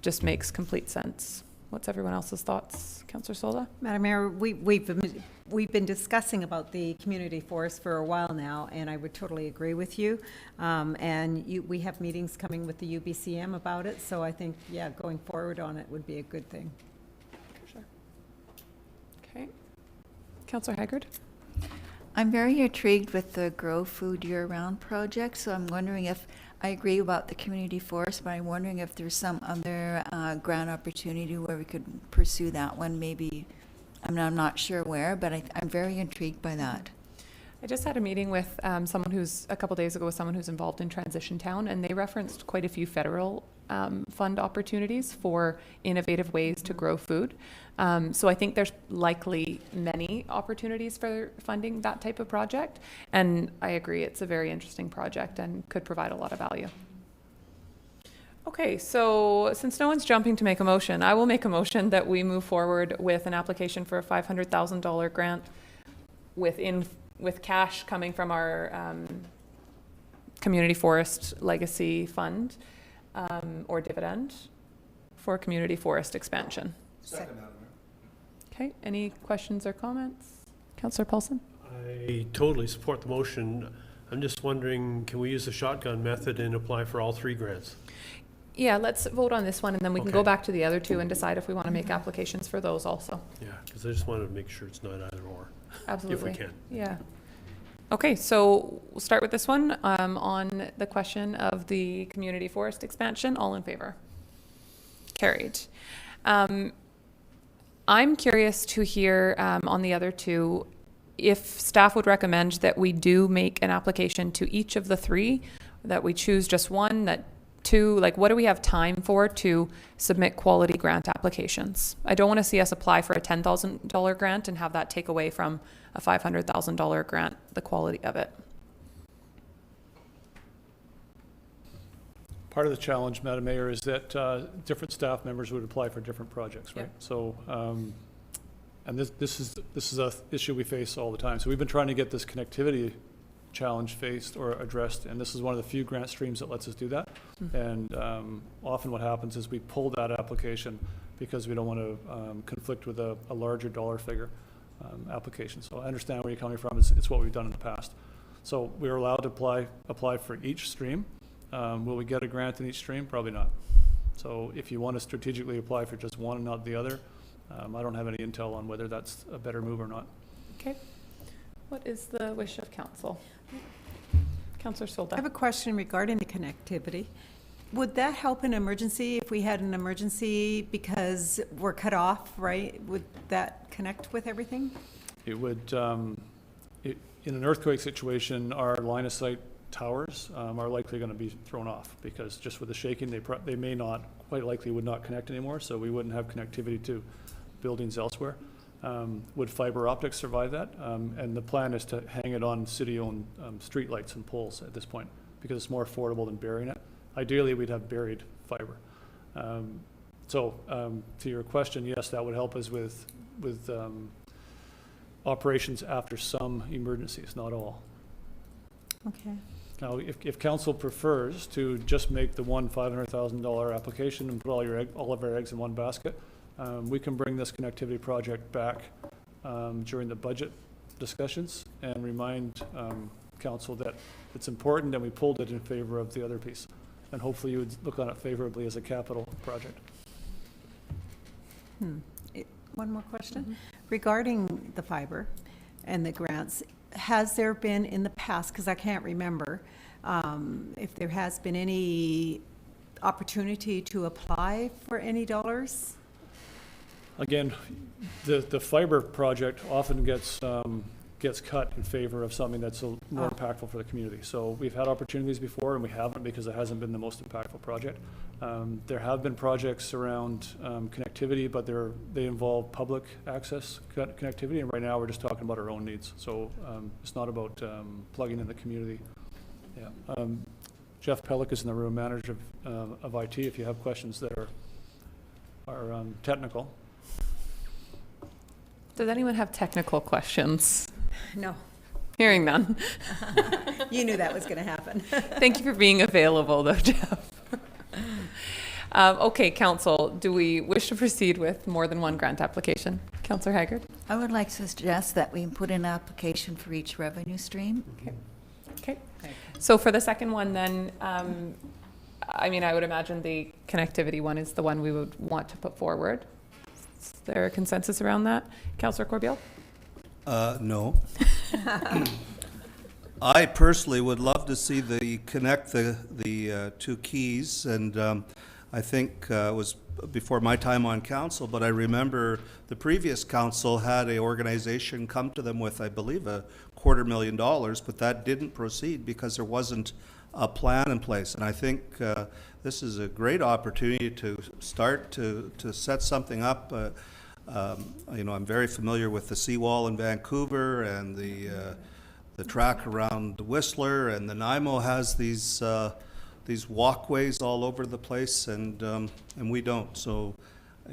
just makes complete sense. What's everyone else's thoughts? Councillor Solda? Madam Mayor, we've been discussing about the community forest for a while now, and I would totally agree with you. We have meetings coming with the UBCM about it, so I think, going forward on it would be a good thing. Sure. Okay. Councillor Haggard? I'm very intrigued with the Grow Food Year-Round project, so I'm wondering if, I agree about the community forest, but I'm wondering if there's some other grant opportunity where we could pursue that one, maybe. I'm not sure where, but I'm very intrigued by that. I just had a meeting with a couple days ago with someone who's involved in Transition Town, and they referenced quite a few federal fund opportunities for innovative ways to grow food. So I think there's likely many opportunities for funding that type of project. And I agree, it's a very interesting project and could provide a lot of value. Okay, so since no one's jumping to make a motion, I will make a motion that we move forward with an application for a $500,000 grant with cash coming from our community forest legacy fund or dividend for community forest expansion. Second, Madam Mayor. Okay, any questions or comments? Councillor Paulson? I totally support the motion. I'm just wondering, can we use the shotgun method and apply for all three grants? Yeah, let's vote on this one, and then we can go back to the other two and decide if we want to make applications for those also. Yeah, because I just wanted to make sure it's not either or. Absolutely. If we can. Yeah. Okay, so we'll start with this one on the question of the community forest expansion. All in favor? Carried. I'm curious to hear on the other two if staff would recommend that we do make an application to each of the three, that we choose just one, that two, like what do we have time for to submit quality grant applications? I don't want to see us apply for a $10,000 grant and have that take away from a $500,000 grant, the quality of it. Part of the challenge, Madam Mayor, is that different staff members would apply for different projects, right? Yep. So, and this is a issue we face all the time. So we've been trying to get this connectivity challenge faced or addressed, and this is one of the few grant streams that lets us do that. And often what happens is we pull that application because we don't want to conflict with a larger dollar figure application. So I understand where you're coming from. It's what we've done in the past. So we're allowed to apply for each stream. Will we get a grant in each stream? Probably not. So if you want to strategically apply for just one and not the other, I don't have any intel on whether that's a better move or not. Okay. What is the wish of council? Councillor Solda. I have a question regarding the connectivity. Would that help an emergency if we had an emergency because we're cut off, right? Would that connect with everything? It would, in an earthquake situation, our line of sight towers are likely going to be thrown off because just with the shaking, they may not, quite likely would not connect anymore, so we wouldn't have connectivity to buildings elsewhere. Would fiber optics survive that? And the plan is to hang it on city-owned street lights and poles at this point because it's more affordable than burying it. Ideally, we'd have buried fiber. To your question, yes, that would help us with operations after some emergencies, not all. Okay. Now, if council prefers to just make the one $500,000 application and put all of our eggs in one basket, we can bring this connectivity project back during the budget discussions and remind council that it's important and we pulled it in favor of the other piece. And hopefully you would look on it favorably as a capital project. One more question. Regarding the fiber and the grants, has there been in the past, because I can't remember, if there has been any opportunity to apply for any dollars? Again, the fiber project often gets cut in favor of something that's more impactful for the community. So we've had opportunities before and we haven't because it hasn't been the most impactful project. There have been projects around connectivity, but they involve public access connectivity, and right now we're just talking about our own needs. So it's not about plugging in the community. Yeah. Jeff Pellick is in the room, manager of IT, if you have questions that are technical. Does anyone have technical questions? No. Hearing none. You knew that was going to happen. Thank you for being available, though, Jeff. Okay, council, do we wish to proceed with more than one grant application? Councillor Haggard? I would like to suggest that we put in an application for each revenue stream. Okay. So for the second one, then, I mean, I would imagine the connectivity one is the one we would want to put forward. Is there a consensus around that? Councillor Corbeil? No. I personally would love to see connect the two keys, and I think it was before my time on council, but I remember the previous council had an organization come to them with, I believe, $250,000, but that didn't proceed because there wasn't a plan in place. And I think this is a great opportunity to start to set something up. I'm very familiar with the seawall in Vancouver and the track around Whistler, and the NIMO has these walkways all over the place, and we don't. So,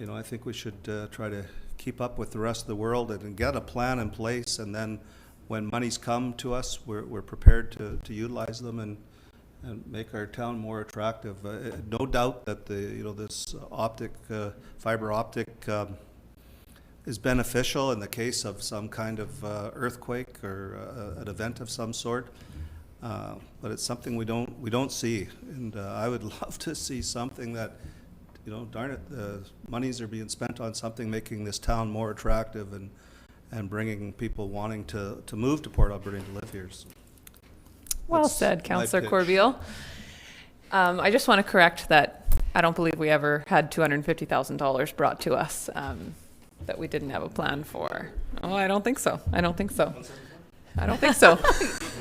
I think we should try to keep up with the rest of the world and get a plan in place, and then when monies come to us, we're prepared to utilize them and make our town more attractive. No doubt that this fiber optic is beneficial in the case of some kind of earthquake or an event of some sort, but it's something we don't see, and I would love to see something that, darn it, the monies are being spent on something making this town more attractive and bringing people wanting to move to Port Alberni to live here. So well said, Councillor Corbeil. I just want to correct that I don't believe we ever had $250,000 brought to us that we didn't have a plan for. Oh, I don't think so. I don't think so.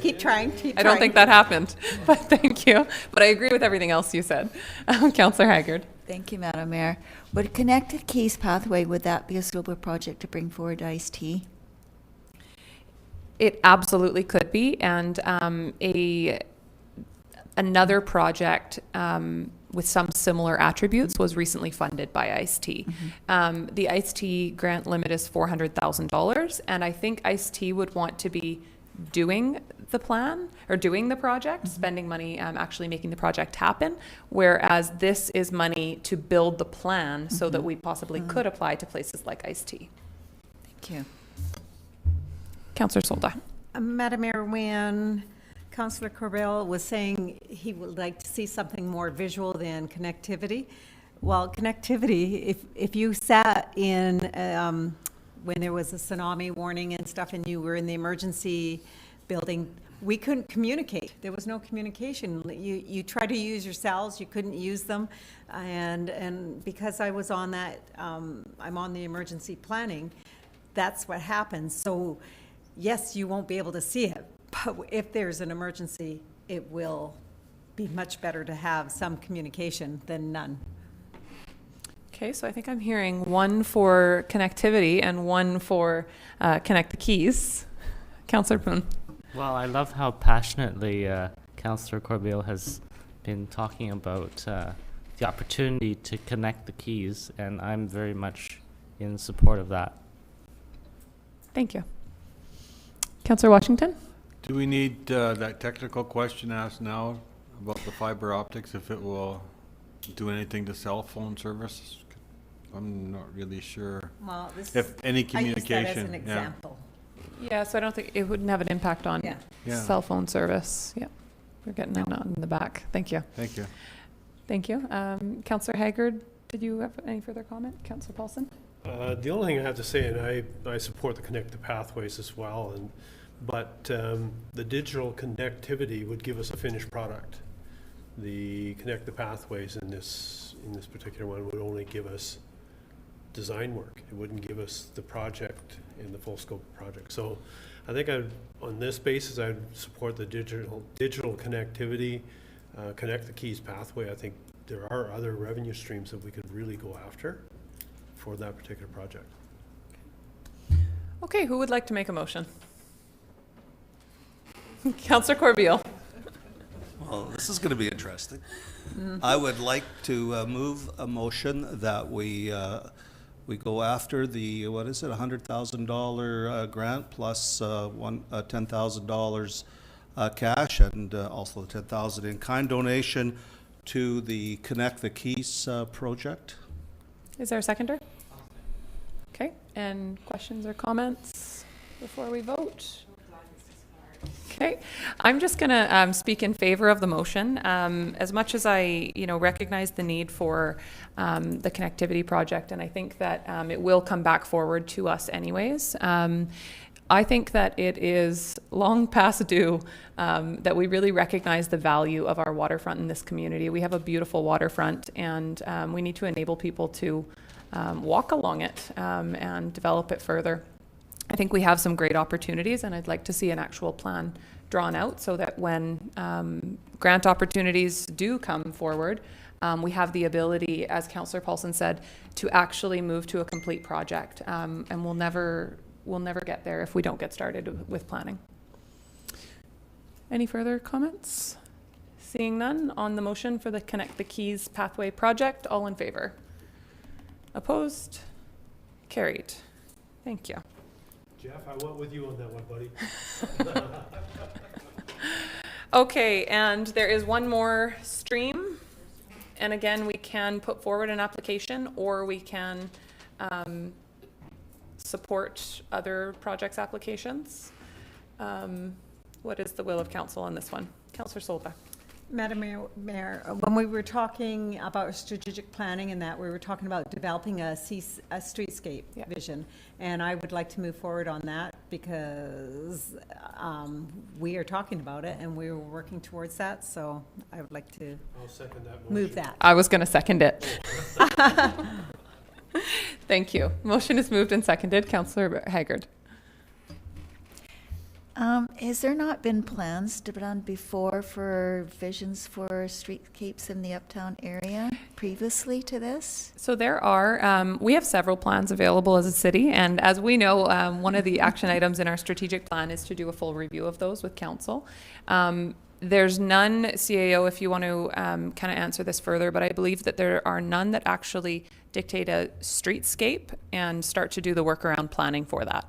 Keep trying. I don't think that happened, but thank you. But I agree with everything else you said. Councillor Haggard. Thank you, Madam Mayor. Would Connected Keys Pathway, would that be a suitable project to bring forward iced tea? It absolutely could be, and another project with some similar attributes was recently funded by ICE-T. The ICE-T grant limit is $400,000, and I think ICE-T would want to be doing the plan or doing the project, spending money actually making the project happen, whereas this is money to build the plan so that we possibly could apply to places like iced tea. Thank you. Councillor Solda. Madam Mayor, when Councillor Corbell was saying he would like to see something more visual than connectivity, well, connectivity, if you sat in, when there was a tsunami warning and stuff and you were in the emergency building, we couldn't communicate. There was no communication. You try to use your cells, you couldn't use them. And because I was on that, I'm on the emergency planning, that's what happens. So yes, you won't be able to see it, but if there's an emergency, it will be much better to have some communication than none. Okay, so I think I'm hearing one for connectivity and one for connect the keys. Councillor Poon. Well, I love how passionately Councillor Corbeil has been talking about the opportunity to connect the keys, and I'm very much in support of that. Thank you. Councillor Washington? Do we need that technical question asked now about the fiber optics, if it will do anything to cell phone service? I'm not really sure. Well, this, if any communication. I use that as an example. Yeah, so I don't think it wouldn't have an impact on Yeah. cell phone service. Yeah, we're getting a nod in the back. Thank you. Thank you. Thank you. Councillor Haggard, did you have any further comment? Councillor Paulson? The only thing I have to say, and I support the Connect the Pathways as well, but the digital connectivity would give us a finished product. The Connect the Pathways in this particular one would only give us design work. It wouldn't give us the project and the full scope project. So I think on this basis, I'd support the digital connectivity, Connect the Keys pathway. I think there are other revenue streams that we could really go after for that particular project. Okay, who would like to make a motion? Councillor Corbeil. Well, this is going to be interesting. I would like to move a motion that we go after the, what is it, $100,000 grant plus $10,000 cash, and also the $10,000 in-kind donation to the Connect the Keys project. Is there a seconder? Okay, and questions or comments before we vote? Okay, I'm just going to speak in favor of the motion. As much as I, recognize the need for the connectivity project, and I think that it will come back forward to us anyways. I think that it is long past due that we really recognize the value of our waterfront in this community. We have a beautiful waterfront, and we need to enable people to walk along it and develop it further. I think we have some great opportunities, and I'd like to see an actual plan drawn out so that when grant opportunities do come forward, we have the ability, as Councillor Paulson said, to actually move to a complete project. And we'll never get there if we don't get started with planning. Any further comments? Seeing none, on the motion for the Connect the Keys Pathway project, all in favor? Opposed? Carried. Thank you. Jeff, I went with you on that one, buddy. Okay, and there is one more stream. And again, we can put forward an application, or we can support other projects' applications. What is the will of council on this one? Councillor Solba. Madam Mayor, when we were talking about strategic planning and that, we were talking about developing a streetscape vision, and I would like to move forward on that because we are talking about it and we were working towards that, so I would like to I'll second that motion. move that. I was going to second it. Thank you. Motion is moved and seconded. Councillor Haggard. Has there not been plans to be done before for visions for streetscapes in the uptown area previously to this? So there are, we have several plans available as a city, and as we know, one of the action items in our strategic plan is to do a full review of those with council. There's none, CAO, if you want to kind of answer this further, but I believe that there are none that actually dictate a streetscape and start to do the work around planning for that.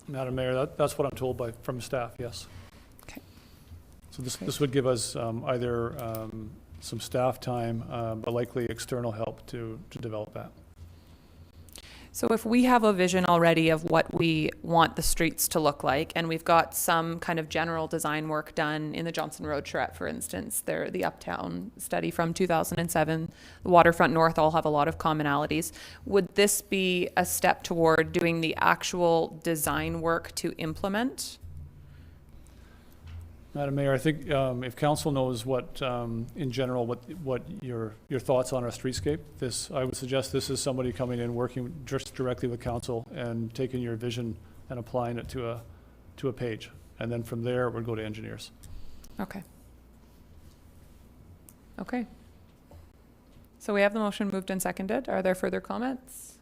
Madam Mayor, that's what I'm told from staff, yes. Okay. So this would give us either some staff time, but likely external help to develop that. So if we have a vision already of what we want the streets to look like, and we've got some kind of general design work done in the Johnson Road charrette, for instance, the Uptown study from 2007, the Waterfront North all have a lot of commonalities. Would this be a step toward doing the actual design work to implement? Madam Mayor, I think if council knows what, in general, what your thoughts on our streetscape, I would suggest this is somebody coming in, working just directly with council and taking your vision and applying it to a page. And then from there, it would go to engineers. Okay. Okay. So we have the motion moved and seconded. Are there further comments?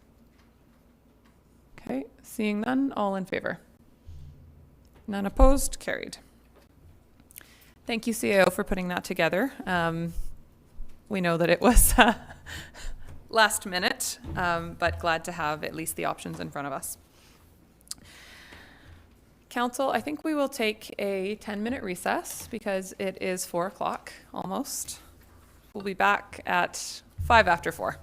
Okay, seeing none, all in favor? None opposed, carried. Thank you, CAO, for putting that together. We know that it was last minute, but glad to have at least the options in front of us. Council, I think we will take a 10-minute recess because it is 4 o'clock almost. We'll be back at 5 after 4.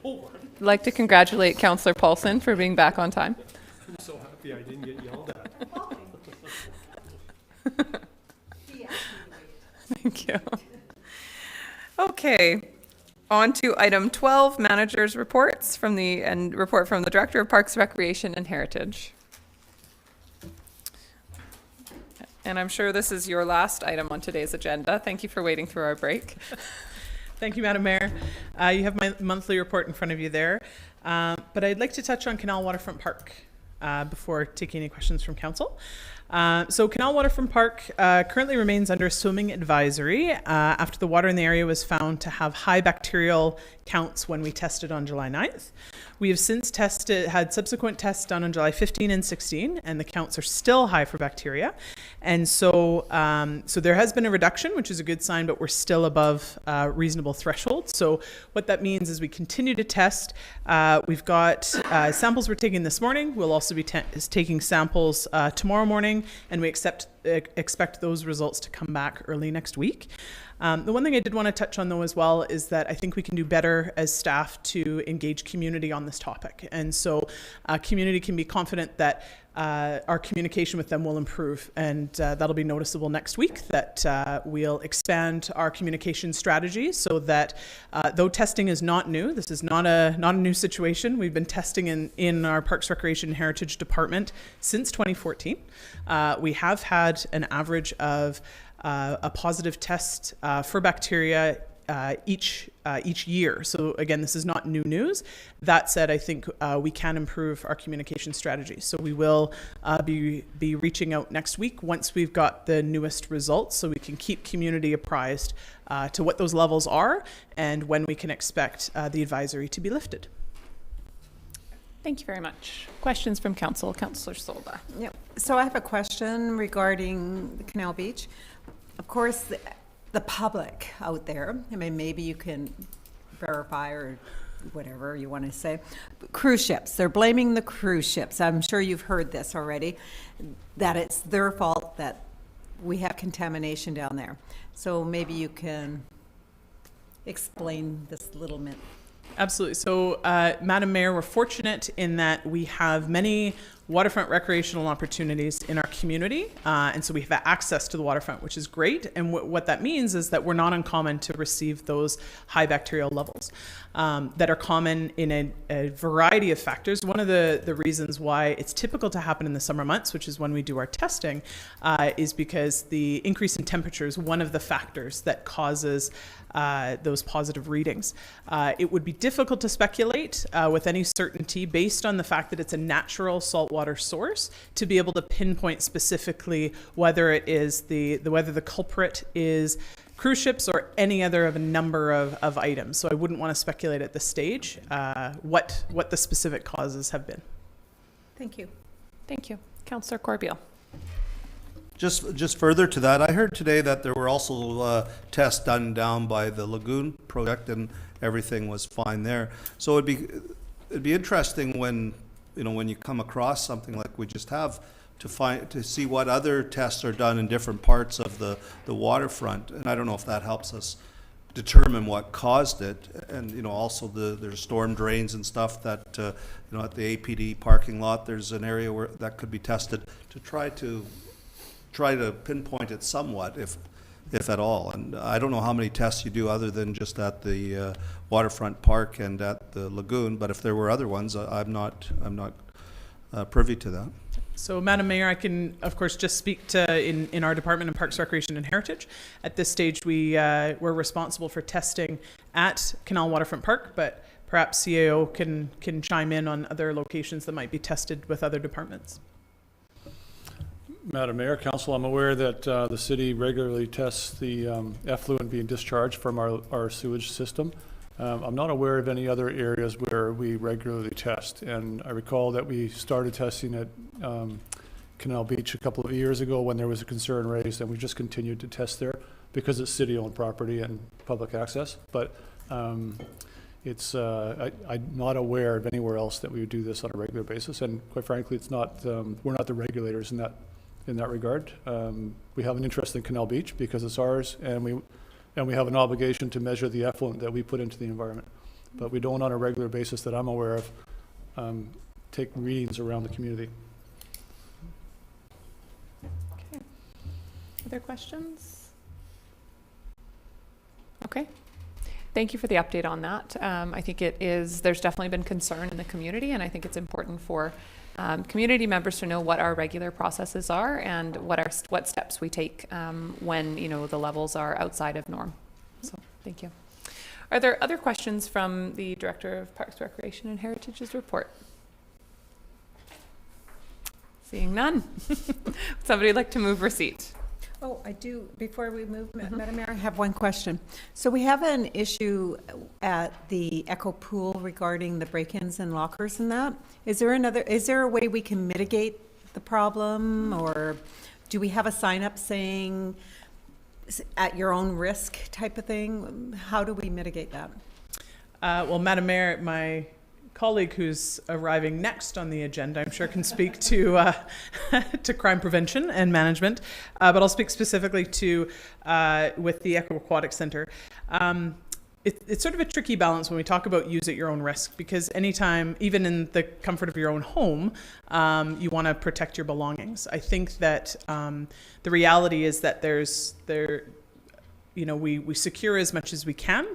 I'd like to congratulate Councillor Paulson for being back on time. I'm so happy I didn't get yelled at. Thank you. Okay, on to item 12, managers' reports and report from the Director of Parks, Recreation and Heritage. And I'm sure this is your last item on today's agenda. Thank you for waiting through our break. Thank you, Madam Mayor. You have my monthly report in front of you there. But I'd like to touch on Canal Waterfront Park before taking any questions from council. So Canal Waterfront Park currently remains under swimming advisory after the water in the area was found to have high bacterial counts when we tested on July 9th. We have since had subsequent tests done on July 15 and 16, and the counts are still high for bacteria. And so, so there has been a reduction, which is a good sign, but we're still above reasonable thresholds. So what that means is we continue to test. We've got samples we're taking this morning. We'll also be taking samples tomorrow morning, and we expect those results to come back early next week. The one thing I did want to touch on, though, as well, is that I think we can do better as staff to engage community on this topic. And so community can be confident that our communication with them will improve, and that'll be noticeable next week, that we'll expand our communication strategy so that though testing is not new, this is not a new situation. We've been testing in our Parks, Recreation and Heritage Department since 2014. We have had an average of a positive test for bacteria each year. So again, this is not new news. That said, I think we can improve our communication strategy. So we will be reaching out next week once we've got the newest results, so we can keep community apprised to what those levels are and when we can expect the advisory to be lifted. Thank you very much. Questions from council. Councillor Solba. Yep. So I have a question regarding the Canal Beach. Of course, the public out there, I mean, maybe you can verify or whatever you want to say. Cruise ships, they're blaming the cruise ships. I'm sure you've heard this already, that it's their fault that we have contamination down there. So maybe you can explain this little bit. Absolutely. So, Madam Mayor, we're fortunate in that we have many waterfront recreational opportunities in our community. And so we have access to the waterfront, which is great. And what that means is that we're not uncommon to receive those high bacterial levels that are common in a variety of factors. One of the reasons why it's typical to happen in the summer months, which is when we do our testing, is because the increase in temperature is one of the factors that causes those positive readings. It would be difficult to speculate with any certainty based on the fact that it's a natural saltwater source to be able to pinpoint specifically whether it is whether the culprit is cruise ships or any other of a number of items. So I wouldn't want to speculate at this stage what the specific causes have been. Thank you. Thank you. Councillor Corbeil. Just further to that, I heard today that there were also tests done down by the Lagoon project, and everything was fine there. So it'd be interesting when you come across something like we just have to see what other tests are done in different parts of the waterfront, and I don't know if that helps us determine what caused it. And also there's storm drains and stuff that at the APD parking lot, there's an area where that could be tested to try to pinpoint it somewhat, if at all. And I don't know how many tests you do other than just at the waterfront park and at the lagoon, but if there were other ones, I'm not privy to that. So, Madam Mayor, I can, of course, just speak to in our Department of Parks, Recreation and Heritage. At this stage, we're responsible for testing at Canal Waterfront Park, but perhaps CAO can chime in on other locations that might be tested with other departments. Madam Mayor, Council, I'm aware that the city regularly tests the effluent being discharged from our sewage system. I'm not aware of any other areas where we regularly test, and I recall that we started testing at Canal Beach a couple of years ago when there was a concern raised, and we just continued to test there because it's city-owned property and public access. But I'm not aware of anywhere else that we would do this on a regular basis, and quite frankly, it's not. We're not the regulators in that regard. We have an interest in Canal Beach because it's ours, and we have an obligation to measure the effluent that we put into the environment. but we don't on a regular basis that I'm aware of take readings around the community. Okay. Other questions? Okay. Thank you for the update on that. I think there's definitely been concern in the community, and I think it's important for community members to know what our regular processes are and what steps we take when the levels are outside of norm. So thank you. Are there other questions from the Director of Parks, Recreation and Heritage's report? Seeing none. Somebody like to move receipt? Oh, I do. Before we move, Madam Mayor, I have one question. So we have an issue at the Echo Pool regarding the break-ins and lockers and that. Is there a way we can mitigate the problem, or do we have a sign up saying at your own risk type of thing? How do we mitigate that? Well, Madam Mayor, my colleague who's arriving next on the agenda, I'm sure can speak to to crime prevention and management, but I'll speak specifically to with the Echo Aquatic Centre. It's sort of a tricky balance when we talk about use at your own risk, because anytime, even in the comfort of your own home, you want to protect your belongings. I think that the reality is that we secure as much as we can.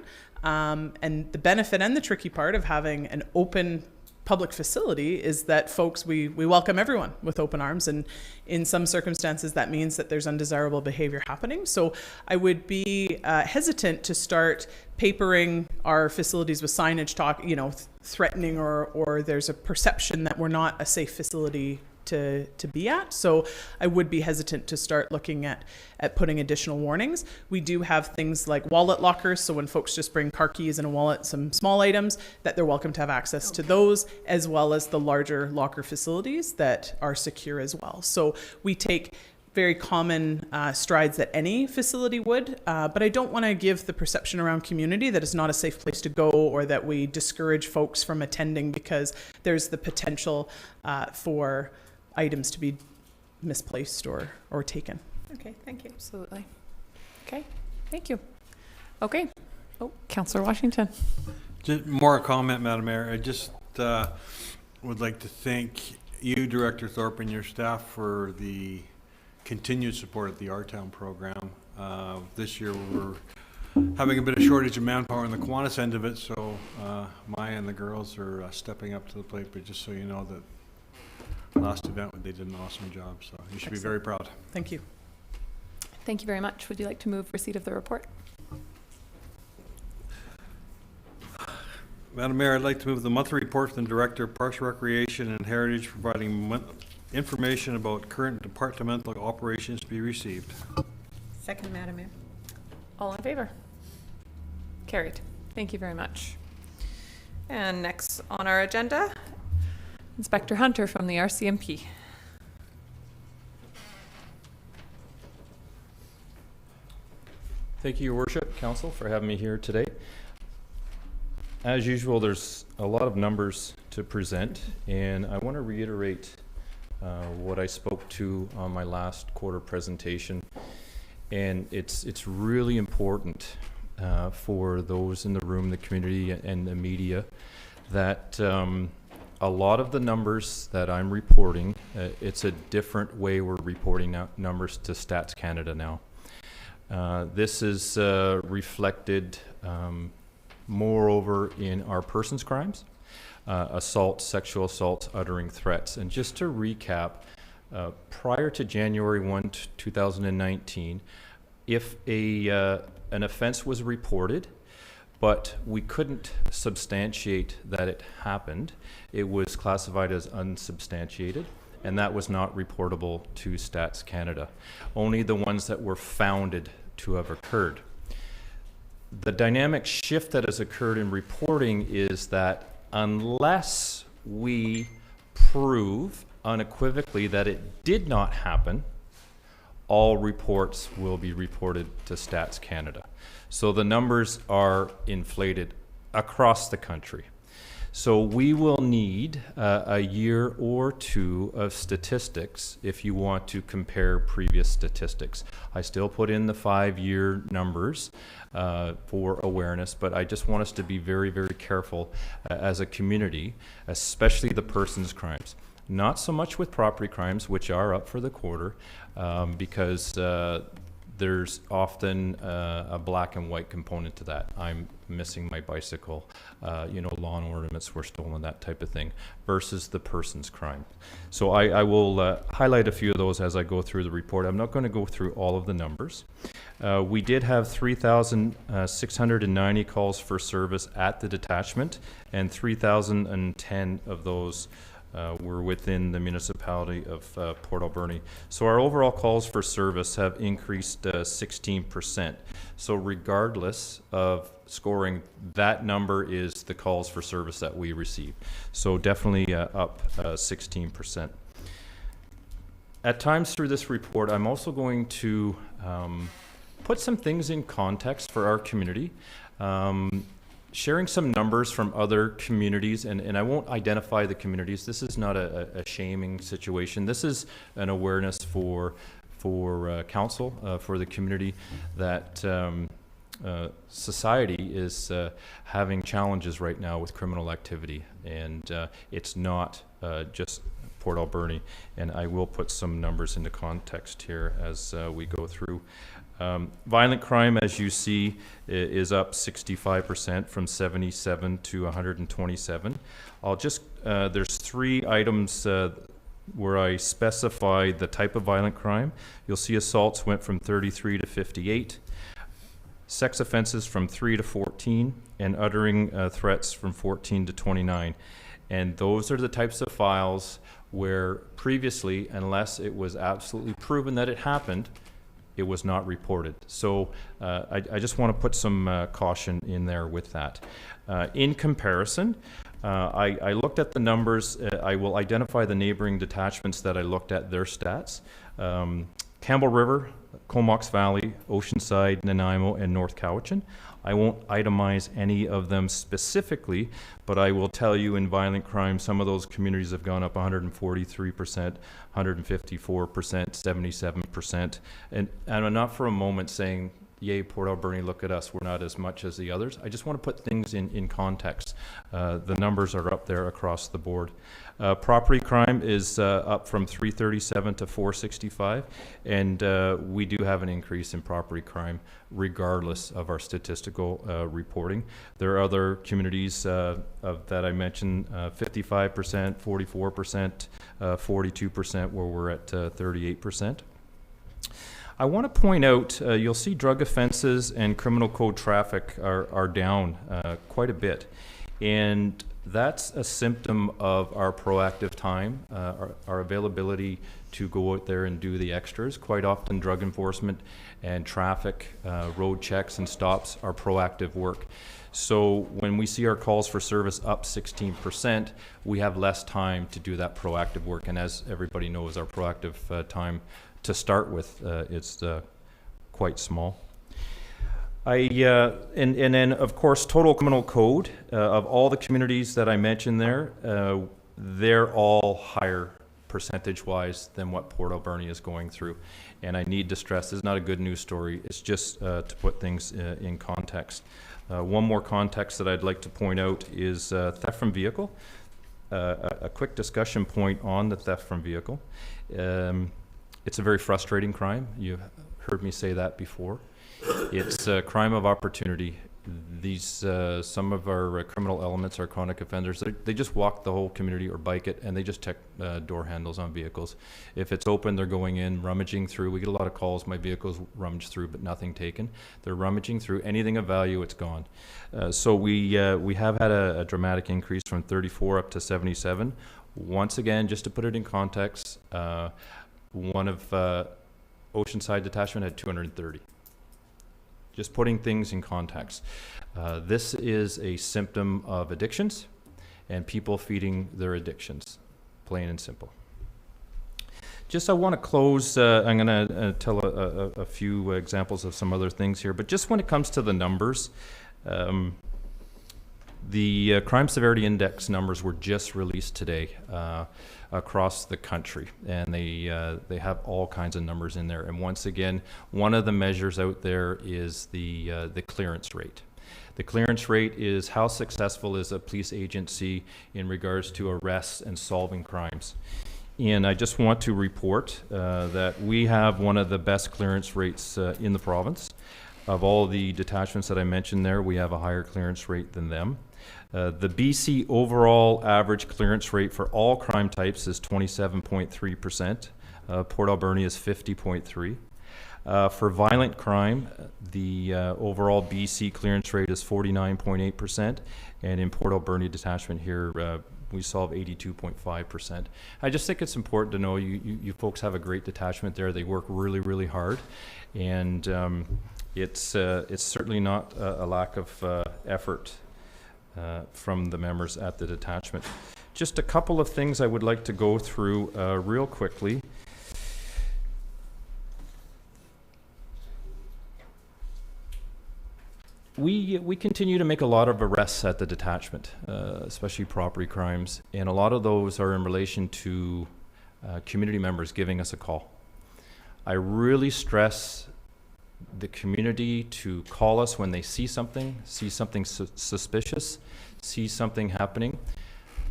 And the benefit and the tricky part of having an open public facility is that we welcome everyone with open arms, and in some circumstances that means that there's undesirable behavior happening. So I would be hesitant to start papering our facilities with signage threatening or there's a perception that we're not a safe facility to be at. So I would be hesitant to start looking at putting additional warnings. We do have things like wallet lockers, so when folks just bring car keys and a wallet, some small items, that they're welcome to have access to those, as well as the larger locker facilities that are secure as well. So we take very common strides that any facility would, but I don't want to give the perception around community that it's not a safe place to go, or that we discourage folks from attending because there's the potential for items to be misplaced or taken. Okay, thank you. Absolutely. Okay, thank you. Okay. Oh, Councillor Washington. Just more a comment, Madam Mayor. I just would like to thank you, Director Thorpe, and your staff for the continued support of the Our Town program. This year we're having a bit of shortage of manpower on the Kiwanis end of it, so Maya and the girls are stepping up to the plate. But just so you know that last event they did an awesome job, so you should be very proud. Thank you. Thank you very much. Would you like to move receipt of the report? Madam Mayor, I'd like to move the monthly report from the Director of Parks, Recreation and Heritage providing information about current departmental operations to be received. Second, Madam Mayor. All in favor? Carried. Thank you very much. And next on our agenda, Inspector Hunter from the RCMP. Thank you, Your Worship, Council, for having me here today. As usual, there's a lot of numbers to present, and I want to reiterate what I spoke to on my last quarter presentation. And it's really important for those in the room, the community and the media, that a lot of the numbers that I'm reporting, it's a different way we're reporting numbers to Stats Canada now. This is reflected moreover in our persons crimes, assault, sexual assaults, uttering threats. And just to recap, prior to January 1, 2019, if an offense was reported, but we couldn't substantiate that it happened, it was classified as unsubstantiated, and that was not reportable to Stats Canada. Only the ones that were founded to have occurred. The dynamic shift that has occurred in reporting is that unless we prove unequivocally that it did not happen, all reports will be reported to Stats Canada. So the numbers are inflated across the country. So we will need a year or two of statistics if you want to compare previous statistics. I still put in the 5-year numbers for awareness, but I just want us to be very, very careful as a community, especially the persons crimes. Not so much with property crimes, which are up for the quarter, because there's often a black and white component to that. I'm missing my bicycle, lawn ornaments were stolen, that type of thing, versus the person's crime. So I will highlight a few of those as I go through the report. I'm not going to go through all of the numbers. We did have 3,690 calls for service at the detachment, and 3,010 of those were within the municipality of Port Alberni. So our overall calls for service have increased 16%. So regardless of scoring, that number is the calls for service that we receive. So definitely up 16%. At times through this report, I'm also going to put some things in context for our community. Sharing some numbers from other communities, and I won't identify the communities. This is not a shaming situation. This is an awareness for council, for the community, that society is having challenges right now with criminal activity, and it's not just Port Alberni. And I will put some numbers into context here as we go through. Violent crime, as you see, is up 65% from 77 to 127. I'll just, there's 3 items where I specify the type of violent crime. You'll see assaults went from 33 to 58, sex offenses from 3 to 14, and uttering threats from 14 to 29. And those are the types of files where previously, unless it was absolutely proven that it happened, it was not reported. So I just want to put some caution in there with that. In comparison, I looked at the numbers. I will identify the neighboring detachments that I looked at, their stats. Campbell River, Comox Valley, Oceanside, Nanaimo, and North Cowichan. I won't itemize any of them specifically, but I will tell you in violent crime, some of those communities have gone up 143%, 154%, 77%. And I'm not for a moment saying, yay, Port Alberni, look at us, we're not as much as the others. I just want to put things in context. The numbers are up there across the board. Property crime is up from 337 to 465, and we do have an increase in property crime regardless of our statistical reporting. There are other communities that I mentioned, 55%, 44%, 42%, where we're at 38%. I want to point out, you'll see drug offenses and criminal code traffic are down quite a bit. And that's a symptom of our proactive time, our availability to go out there and do the extras. Quite often drug enforcement and traffic, road checks and stops are proactive work. So when we see our calls for service up 16%, we have less time to do that proactive work. And as everybody knows, our proactive time to start with is quite small. And then of course total criminal code of all the communities that I mentioned there, they're all higher percentage-wise than what Port Alberni is going through. And I need to stress, this is not a good news story. It's just to put things in context. One more context that I'd like to point out is theft from vehicle. A quick discussion point on the theft from vehicle. It's a very frustrating crime. You've heard me say that before. It's a crime of opportunity. These some of our criminal elements are chronic offenders. They just walk the whole community or bike it, and they just check door handles on vehicles. If it's open, they're going in, rummaging through. We get a lot of calls, my vehicle's rummaged through, but nothing taken. They're rummaging through anything of value, it's gone. So we have had a dramatic increase from 34 up to 77. Once again, just to put it in context, one of Oceanside Detachment had 230. Just putting things in context. This is a symptom of addictions and people feeding their addictions, plain and simple. Just I want to close, I'm going to tell a few examples of some other things here, but just when it comes to the numbers, The crime severity index numbers were just released today across the country, and they have all kinds of numbers in there. And once again, one of the measures out there is the clearance rate. The clearance rate is how successful is a police agency in regards to arrests and solving crimes. And I just want to report that we have one of the best clearance rates in the province. Of all the detachments that I mentioned there, we have a higher clearance rate than them. The BC overall average clearance rate for all crime types is 27.3%. Port Alberni is 50.3%. For violent crime, the overall BC clearance rate is 49.8%, and in Port Alberni detachment here, we solve 82.5%. I just think it's important to know you folks have a great detachment there. They work really, really hard, and it's certainly not a lack of effort from the members at the detachment. Just a couple of things I would like to go through real quickly. We continue to make a lot of arrests at the detachment, especially property crimes, and a lot of those are in relation to community members giving us a call. I really stress the community to call us when they see something suspicious, see something happening.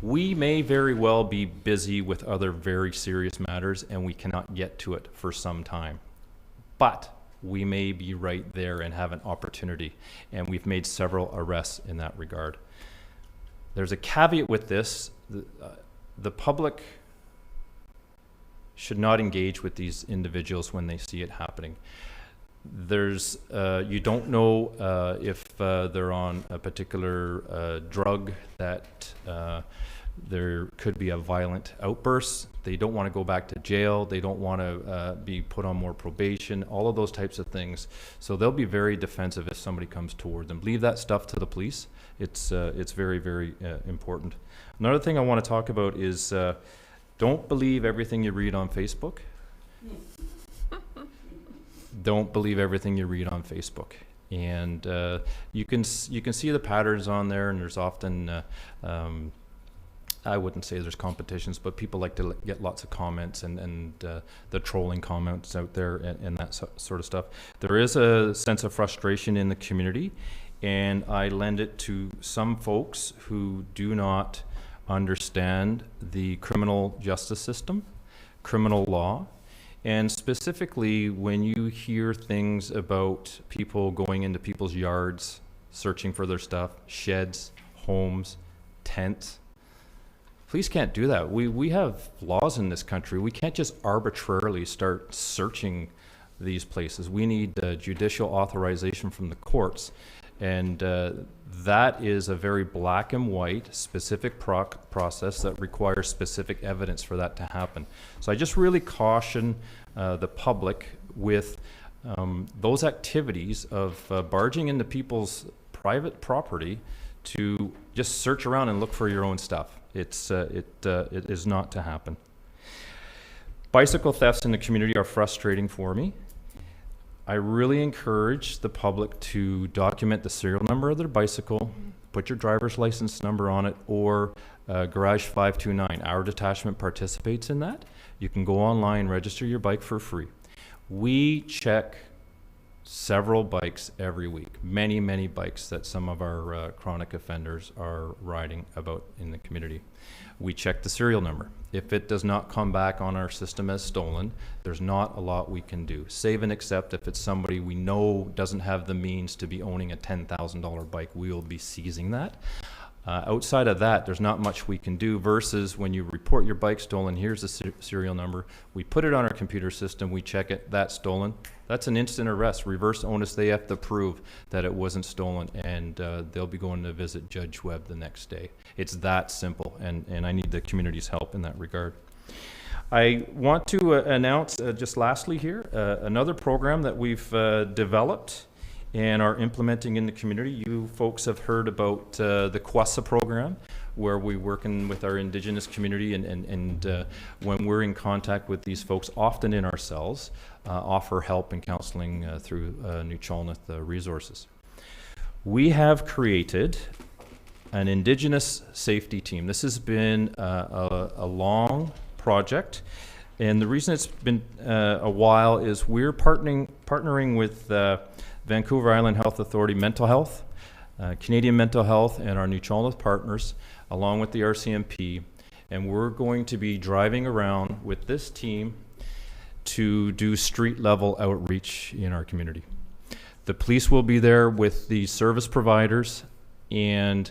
We may very well be busy with other very serious matters and we cannot get to it for some time, but we may be right there and have an opportunity, and we've made several arrests in that regard. There's a caveat with this. The public should not engage with these individuals when they see it happening. You don't know if they're on a particular drug that there could be a violent outburst. They don't want to go back to jail. They don't want to be put on more probation, all of those types of things. So they'll be very defensive if somebody comes toward them. Leave that stuff to the police. It's very, very important. Another thing I want to talk about is don't believe everything you read on Facebook. Don't believe everything you read on Facebook. And you can see the patterns on there, and there's often I wouldn't say there's competitions, but people like to get lots of comments and the trolling comments out there and that sort of stuff. There is a sense of frustration in the community, and I lend it to some folks who do not understand the criminal justice system, criminal law, and specifically when you hear things about people going into people's yards, searching for their stuff, sheds, homes, tents. Police can't do that. We have laws in this country. We can't just arbitrarily start searching these places. We need judicial authorization from the courts. And that is a very black and white specific process that requires specific evidence for that to happen. So I just really caution the public with those activities of barging into people's private property to just search around and look for your own stuff. It is not to happen. Bicycle thefts in the community are frustrating for me. I really encourage the public to document the serial number of their bicycle, put your driver's license number on it, or Garage 529. Our detachment participates in that. You can go online, register your bike for free. We check several bikes every week, many, many bikes that some of our chronic offenders are riding about in the community. We check the serial number. If it does not come back on our system as stolen, there's not a lot we can do. Save and accept if it's somebody we know doesn't have the means to be owning a $10,000 bike, we will be seizing that. Outside of that, there's not much we can do versus when you report your bike stolen, here's the serial number. We put it on our computer system, we check it, that's stolen. That's an instant arrest, reverse onus. They have to prove that it wasn't stolen, and they'll be going to visit Judge Webb the next day. It's that simple, and I need the community's help in that regard. I want to announce, just lastly here, another program that we've developed and are implementing in the community. You folks have heard about the Kwasa program, where we're working with our Indigenous community, and when we're in contact with these folks, often in our cells, offer help and counseling through New Cholnith resources. We have created an Indigenous safety team. This has been a long project, and the reason it's been a while is we're partnering with Vancouver Island Health Authority Mental Health, Canadian Mental Health, and our New Chalmers partners, along with the RCMP, and we're going to be driving around with this team to do street-level outreach in our community. The police will be there with the service providers, and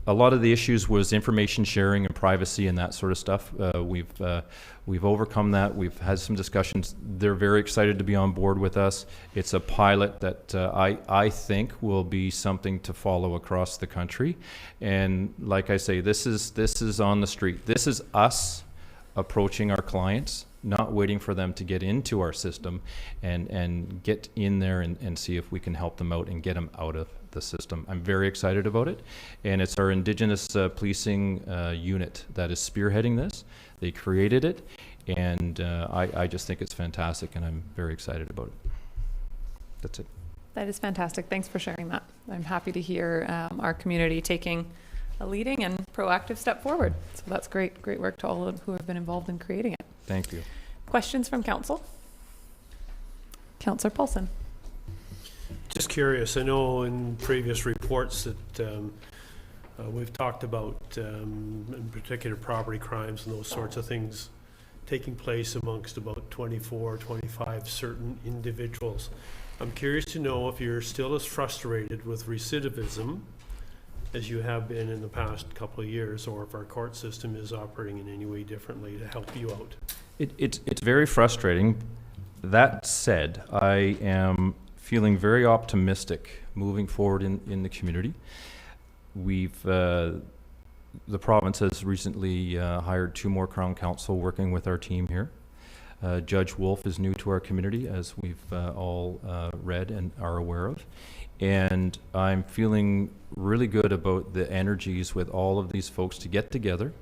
a lot of the issues was information sharing and privacy and that sort of stuff. We've overcome that. We've had some discussions. They're very excited to be on board with us. It's a pilot that I think will be something to follow across the country. And like I say, this is on the street. This is us approaching our clients, not waiting for them to get into our system, and get in there and see if we can help them out and get them out of the system. I'm very excited about it, and it's our Indigenous policing unit that is spearheading this. They created it, and I just think it's fantastic, and I'm very excited about it. That's it. That is fantastic. Thanks for sharing that. I'm happy to hear our community taking a leading and proactive step forward. So that's great. Great work to all who have been involved in creating it. Thank you. Questions from council? Councillor Paulson. Just curious, I know in previous reports that we've talked about, in particular, property crimes and those sorts of things taking place amongst about 24, 25 certain individuals. I'm curious to know if you're still as frustrated with recidivism as you have been in the past couple of years, or if our court system is operating in any way differently to help you out. It's very frustrating. That said, I am feeling very optimistic moving forward in the community. We've the province has recently hired 2 more Crown Counsel working with our team here. Judge Wolf is new to our community, as we've all read and are aware of. And I'm feeling really good about the energies with all of these folks to get together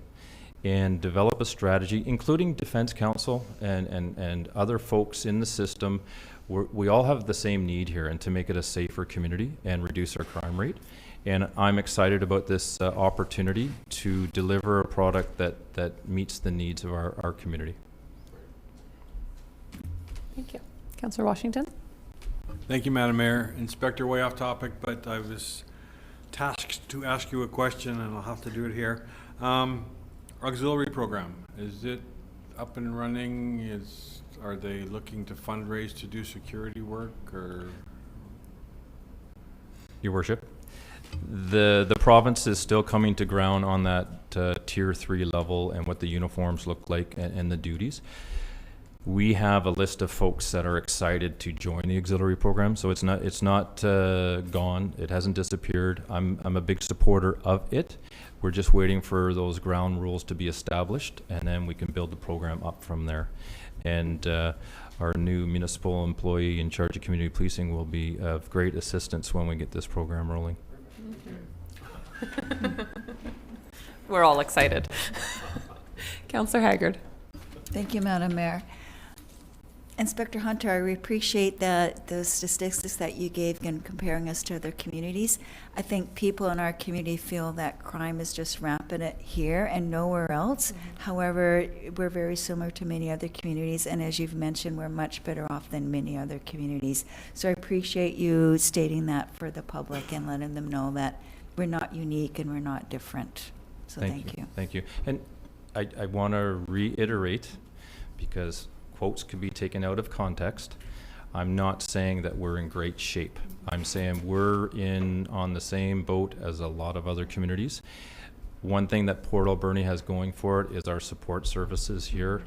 and develop a strategy, including Defense Counsel and other folks in the system. We all have the same need here, and to make it a safer community and reduce our crime rate. And I'm excited about this opportunity to deliver a product that meets the needs of our community. Thank you. Councillor Washington. Thank you, Madam Mayor. Inspector, way off topic, but I was tasked to ask you a question, and I'll have to do it here. Auxiliary program, is it up and running? Are they looking to fundraise to do security work, or? Your Worship, the province is still coming to ground on that tier 3 level and what the uniforms look like and the duties. We have a list of folks that are excited to join the auxiliary program, so it's not gone. It hasn't disappeared. I'm a big supporter of it. We're just waiting for those ground rules to be established, and then we can build the program up from there. And our new municipal employee in charge of community policing will be of great assistance when we get this program rolling. We're all excited. Councillor Haggard. Thank you, Madam Mayor. Inspector Hunter, I appreciate the statistics that you gave in comparing us to other communities. I think people in our community feel that crime is just rampant here and nowhere else. However, we're very similar to many other communities, and as you've mentioned, we're much better off than many other communities. So I appreciate you stating that for the public and letting them know that we're not unique and we're not different. So thank you. Thank you. And I want to reiterate, because quotes can be taken out of context. I'm not saying that we're in great shape. I'm saying we're on the same boat as a lot of other communities. One thing that Port Alberni has going for it is our support services here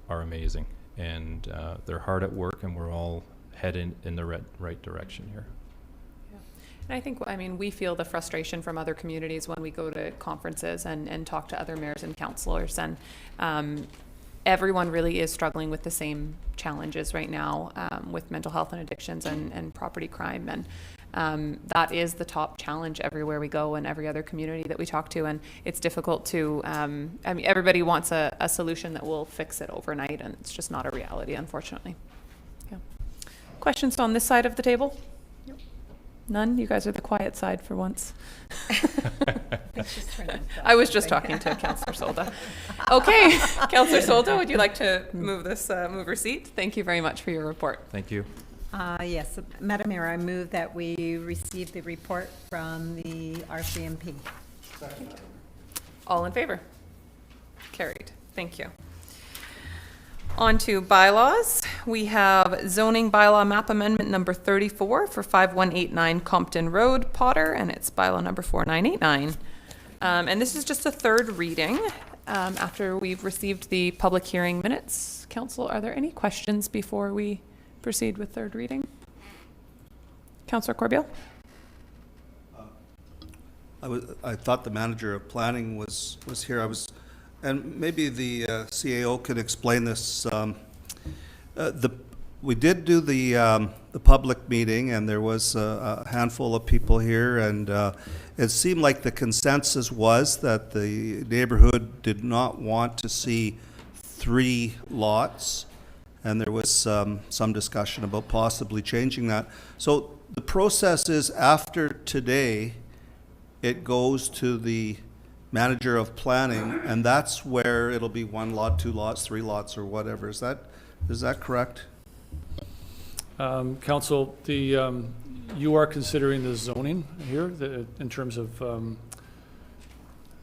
are amazing, and they're hard at work, and we're all heading in the right direction here. And I think, we feel the frustration from other communities when we go to conferences and talk to other mayors and councillors, and everyone really is struggling with the same challenges right now with mental health and addictions and property crime. And that is the top challenge everywhere we go and every other community that we talk to. And it's difficult to, everybody wants a solution that will fix it overnight, and it's just not a reality, unfortunately. Yeah. Questions on this side of the table? None? You guys are the quiet side for once. I was just talking to Councillor Solda. Okay, Councillor Solda, would you like to move your seat? Thank you very much for your report. Thank you. Yes, Madam Mayor, I move that we receive the report from the RCMP. All in favor? Carried. Thank you. On to bylaws. We have zoning bylaw map amendment number 34 for 5189 Compton Road, Potter, and it's bylaw number 4989. And this is just a third reading after we've received the public hearing minutes. Council, are there any questions before we proceed with third reading? Councillor Corbeil? I thought the manager of planning was here. And maybe the CAO could explain this. We did do the public meeting, and there was a handful of people here, and it seemed like the consensus was that the neighborhood did not want to see 3 lots, and there was some discussion about possibly changing that. So the process is, after today, it goes to the manager of planning, and that's where it'll be 1 lot, 2 lots, 3 lots, or whatever. Is that correct? Council, you are considering the zoning here in terms of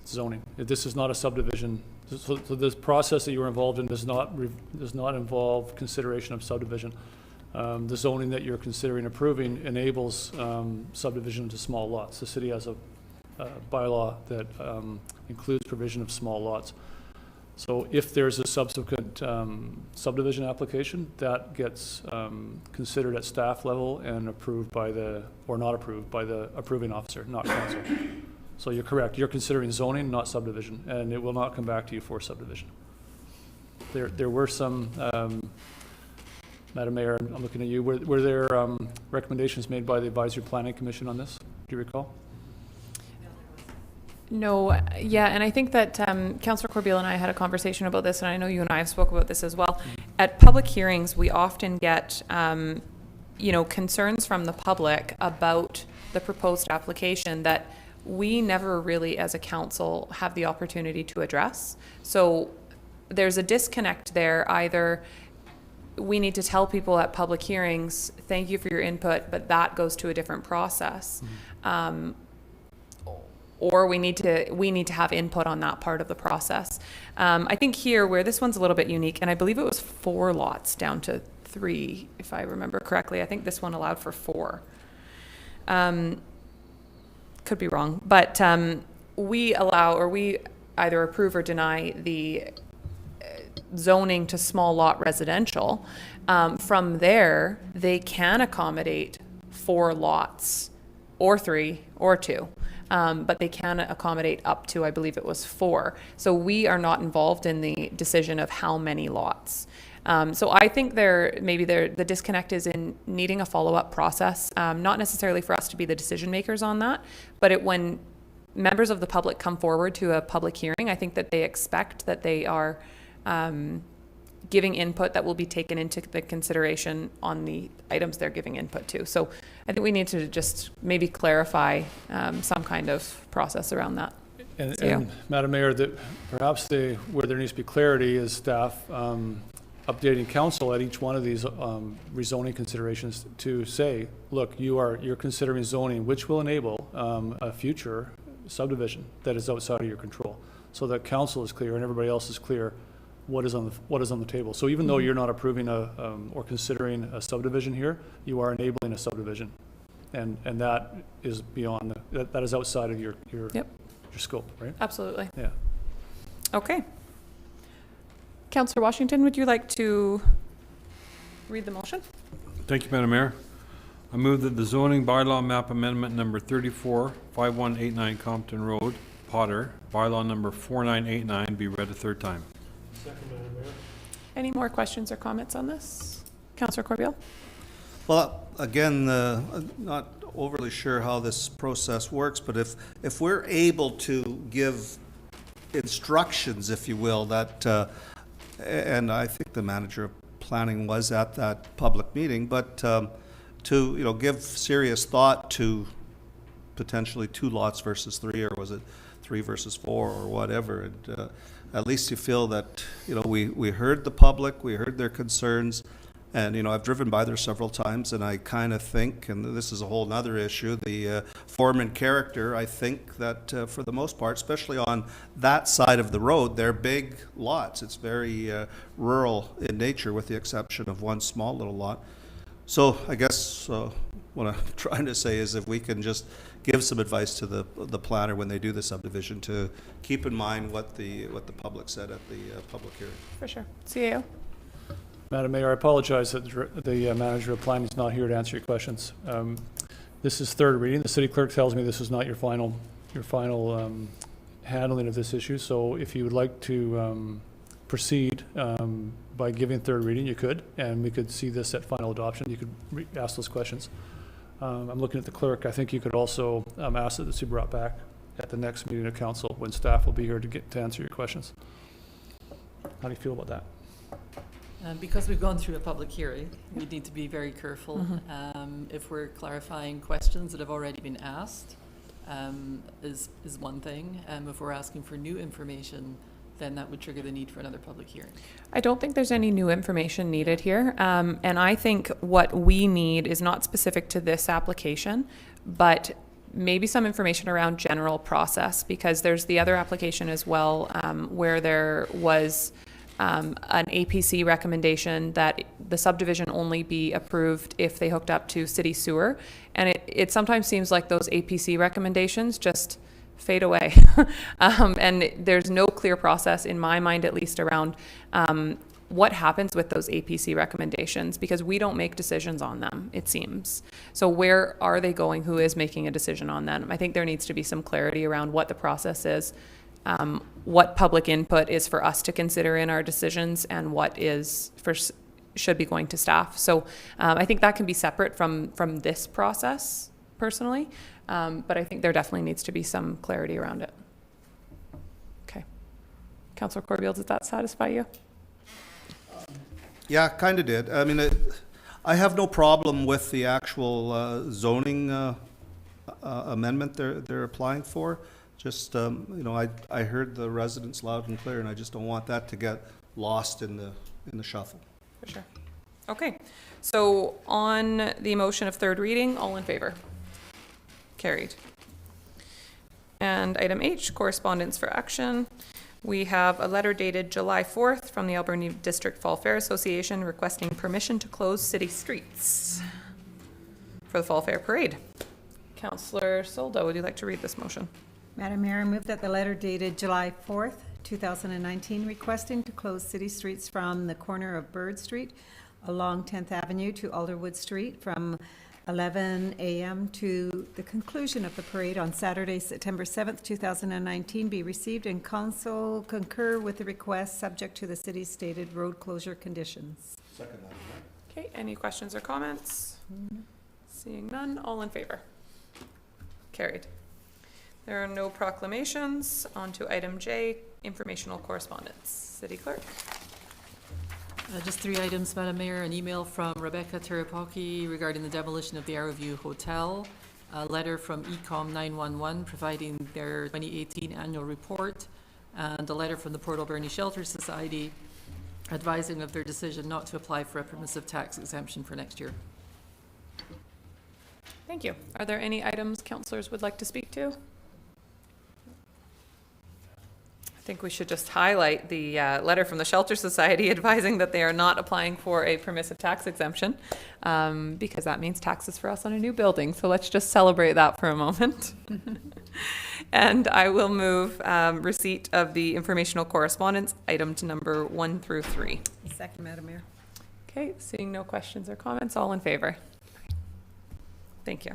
zoning. This is not a subdivision. So this process that you were involved in does not involve consideration of subdivision. The zoning that you're considering approving enables subdivision into small lots. The city has a bylaw that includes provision of small lots. So if there's a subsequent subdivision application, that gets considered at staff level and approved by or not approved by the approving officer, not council. So you're correct. You're considering zoning, not subdivision, and it will not come back to you for subdivision. There were some, Madam Mayor, I'm looking at you, were there recommendations made by the Advisory Planning Commission on this? Do you recall? No, yeah, and I think that Councillor Corbeil and I had a conversation about this, and I know you and I have spoke about this as well. At public hearings, we often get, concerns from the public about the proposed application that we never really, as a council, have the opportunity to address. So there's a disconnect there. Either we need to tell people at public hearings, thank you for your input, but that goes to a different process. Or we need to have input on that part of the process. I think here, where this one's a little bit unique, and I believe it was 4 lots down to 3, if I remember correctly. I think this one allowed for 4. Could be wrong, but we allow, or we either approve or deny the zoning to small lot residential. From there, they can accommodate 4 lots, or 3, or 2. But they can accommodate up to, I believe it was 4. So we are not involved in the decision of how many lots. So I think the disconnect is in needing a follow-up process, not necessarily for us to be the decision makers on that, but when members of the public come forward to a public hearing, I think that they expect that they are giving input that will be taken into the consideration on the items they're giving input to. So I think we need to just maybe clarify some kind of process around that. And Madam Mayor, perhaps where there needs to be clarity is staff updating council at each one of these rezoning considerations to say, look, you're considering zoning, which will enable a future subdivision that is outside of your control, so that council is clear and everybody else is clear what is on the table. So even though you're not approving or considering a subdivision here, you are enabling a subdivision, and that is beyond that is outside of your scope, right? Absolutely. Yeah. Okay. Councillor Washington, would you like to read the motion? Thank you, Madam Mayor. I move that the zoning bylaw map amendment number 34, 5189 Compton Road, Potter, bylaw number 4989 be read a third time. Second, Madam Mayor. Any more questions or comments on this? Councillor Corbeil? Well, again, not overly sure how this process works, but if we're able to give instructions, if you will, that, and I think the manager of planning was at that public meeting, but to give serious thought to potentially 2 lots versus 3, or was it 3 versus 4 or whatever? And at least you feel that, you know, we heard the public, we heard their concerns, and, you know, I've driven by there several times, and I kind of think, and this is a whole nother issue, the form and character, I think that for the most part, especially on that side of the road, they're big lots. It's very rural in nature, with the exception of one small little lot. So I guess what I'm trying to say is, if we can just give some advice to the planner when they do the subdivision, to keep in mind what the public said at the public hearing. For sure. CAO? Madam Mayor, I apologize that the manager of planning is not here to answer your questions. This is third reading. The city clerk tells me this is not your final handling of this issue. So if you would like to proceed by giving third reading, you could, and we could see this at final adoption. You could ask those questions. I'm looking at the clerk. I think you could also ask that this be brought back at the next meeting of council, when staff will be here to answer your questions. How do you feel about that? Because we've gone through a public hearing, we need to be very careful. If we're clarifying questions that have already been asked, is one thing. If we're asking for new information, then that would trigger the need for another public hearing. I don't think there's any new information needed here. And I think what we need is not specific to this application, but maybe some information around general process, because there's the other application as well, where there was an APC recommendation that the subdivision only be approved if they hooked up to city sewer. And it sometimes seems like those APC recommendations just fade away. And there's no clear process, in my mind at least, around what happens with those APC recommendations, because we don't make decisions on them, it seems. So where are they going? Who is making a decision on them? I think there needs to be some clarity around what the process is, what public input is for us to consider in our decisions, and what is should be going to staff. So I think that can be separate from this process, personally, but I think there definitely needs to be some clarity around it. Okay. Councillor Corbeil, does that satisfy you? Yeah, kind of did. I mean, I have no problem with the actual zoning amendment they're applying for. Just, you know, I heard the residents loud and clear, and I just don't want that to get lost in the shuffle. For sure. Okay. So on the motion of third reading, all in favor? Carried. And item H, correspondence for action. We have a letter dated July 4th from the Alberni District Fall Fair Association requesting permission to close city streets for the Fall Fair Parade. Councillor Soldo, would you like to read this motion? Madam Mayor, I move that the letter dated July 4th, 2019, requesting to close city streets from the corner of Bird Street along 10th Avenue to Alderwood Street from 11 a.m. to the conclusion of the parade on Saturday, September 7th, 2019, be received and council concur with the request subject to the city's stated road closure conditions. Second. Okay, any questions or comments? Seeing none, all in favor? Carried. There are no proclamations. On to item J, informational correspondence. City Clerk. Just 3 items, Madam Mayor. An email from Rebecca Terapaki regarding the demolition of the Arrowview Hotel. A letter from Ecom 911 providing their 2018 annual report. And a letter from the Port Alberni Shelter Society advising of their decision not to apply for a permissive tax exemption for next year. Thank you. Are there any items councillors would like to speak to? I think we should just highlight the letter from the Shelter Society advising that they are not applying for a permissive tax exemption, because that means taxes for us on a new building. So let's just celebrate that for a moment. And I will move receipt of the informational correspondence, item to number 1 through 3. Second, Madam Mayor. Okay, seeing no questions or comments, all in favor? Thank you.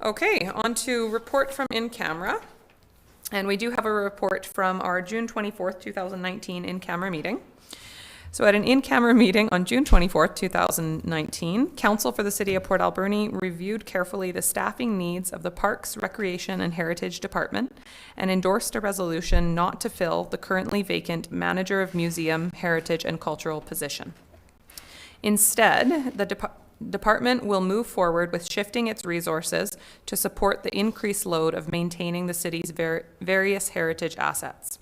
Okay, on to report from in camera. And we do have a report from our June 24th, 2019 in-camera meeting. So at an in-camera meeting on June 24th, 2019, Council for the City of Port Alberni reviewed carefully the staffing needs of the Parks, Recreation and Heritage Department and endorsed a resolution not to fill the currently vacant Manager of Museum, Heritage and Cultural position. Instead, department will move forward with shifting its resources to support the increased load of maintaining the city's various heritage assets.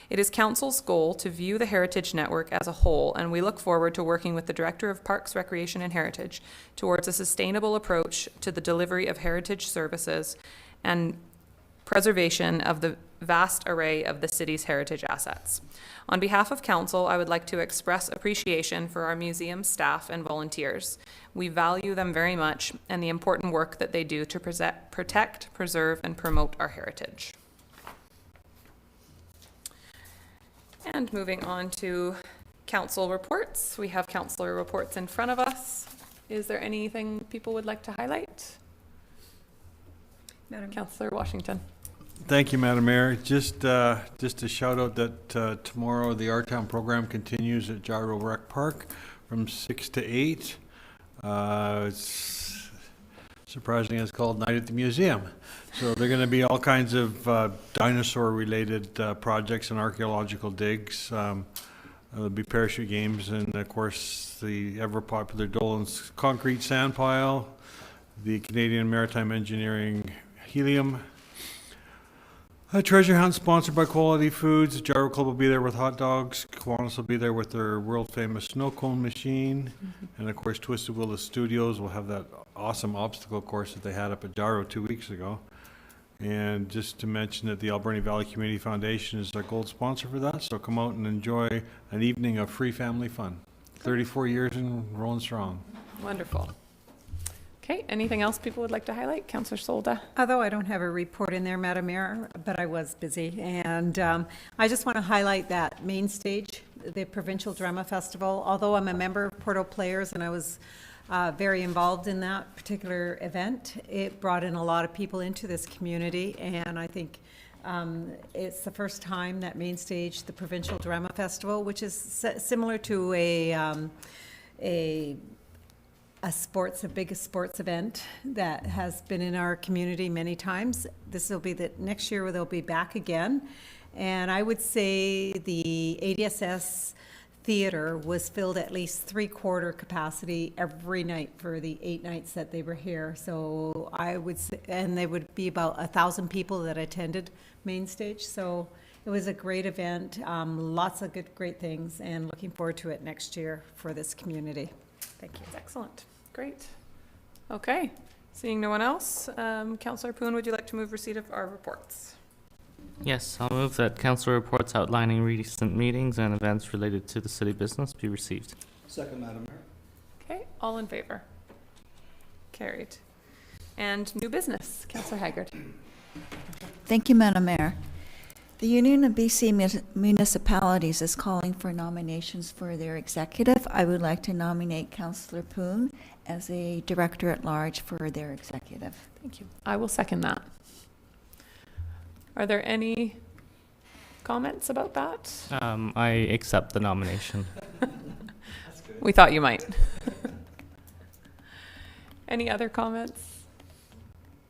It is Council's goal to view the heritage network as a whole, and we look forward to working with the Director of Parks, Recreation and Heritage towards a sustainable approach to the delivery of heritage services and preservation of the vast array of the city's heritage assets. On behalf of Council, I would like to express appreciation for our museum staff and volunteers. We value them very much and the important work that they do to protect, preserve, and promote our heritage. And moving on to council reports. We have councilor reports in front of us. Is there anything people would like to highlight? Madam Councilor Washington. Thank you, Madam Mayor. Just a shout out that tomorrow the Our Town program continues at Gyro Rec Park from 6 to 8. It's surprisingly, it's called Night at the Museum. So there are going to be all kinds of dinosaur-related projects and archaeological digs. There'll be parachute games and, of course, the ever-popular Dolan's concrete sand pile, the Canadian Maritime Engineering helium. A treasure hunt sponsored by Quality Foods. Gyro Club will be there with hot dogs. Kiwanis will be there with their world-famous snow cone machine. And, of course, Twisted Willow Studios will have that awesome obstacle course that they had up at Gyro 2 weeks ago. And just to mention that the Alberni Valley Community Foundation is our gold sponsor for that. So come out and enjoy an evening of free family fun. 34 years and rolling strong. Wonderful. Okay, anything else people would like to highlight? Councillor Solda. Although I don't have a report in there, Madam Mayor, but I was busy. And I just want to highlight that main stage, the Provincial Drama Festival. Although I'm a member of Porto Players and I was very involved in that particular event, it brought in a lot of people into this community. And I think it's the first time that main stage, the Provincial Drama Festival, which is similar to a big sports event that has been in our community many times. This will be the next year where they'll be back again. And I would say the ADSS theater was filled at least 3/4 capacity every night for the 8 nights that they were here. So I would say, and there would be about 1,000 people that attended main stage. So it was a great event, lots of great things, and looking forward to it next year for this community. Thank you. Excellent. Great. Okay. Seeing no one else, Councillor Poon, would you like to move receipt of our reports? Yes, I'll move that council reports outlining recent meetings and events related to the city business be received. Second, Madam Mayor. Okay, all in favor? Carried. And new business, Councillor Haggard. Thank you, Madam Mayor. The Union of BC Municipalities is calling for nominations for their executive. I would like to nominate Councillor Poon as a director-at-large for their executive. Thank you. I will second that. Are there any comments about that? I accept the nomination. We thought you might. Any other comments?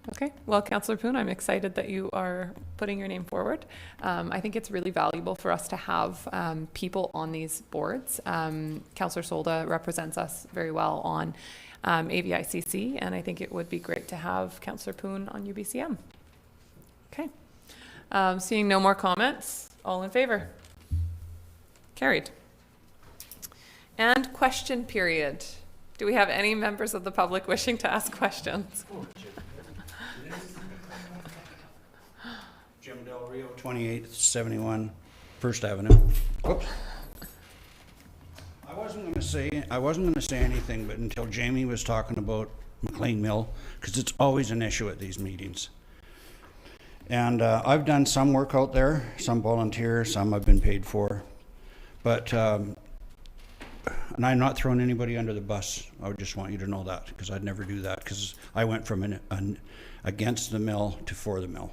Okay, well, Councillor Poon, I'm excited that you are putting your name forward. I think it's really valuable for us to have people on these boards. Councillor Solda represents us very well on AVICC, and I think it would be great to have Councillor Poon on UBCM. Okay, seeing no more comments, all in favor? Carried. And question period. Do we have any members of the public wishing to ask questions? Jim Del Rio, 2871 First Avenue. Whoops. I wasn't going to say anything, but until Jamie was talking about McLean Mill, because it's always an issue at these meetings. And I've done some work out there, some volunteer, some I've been paid for, but and I'm not throwing anybody under the bus. I would just want you to know that, because I'd never do that, because I went from an against the mill to for the mill,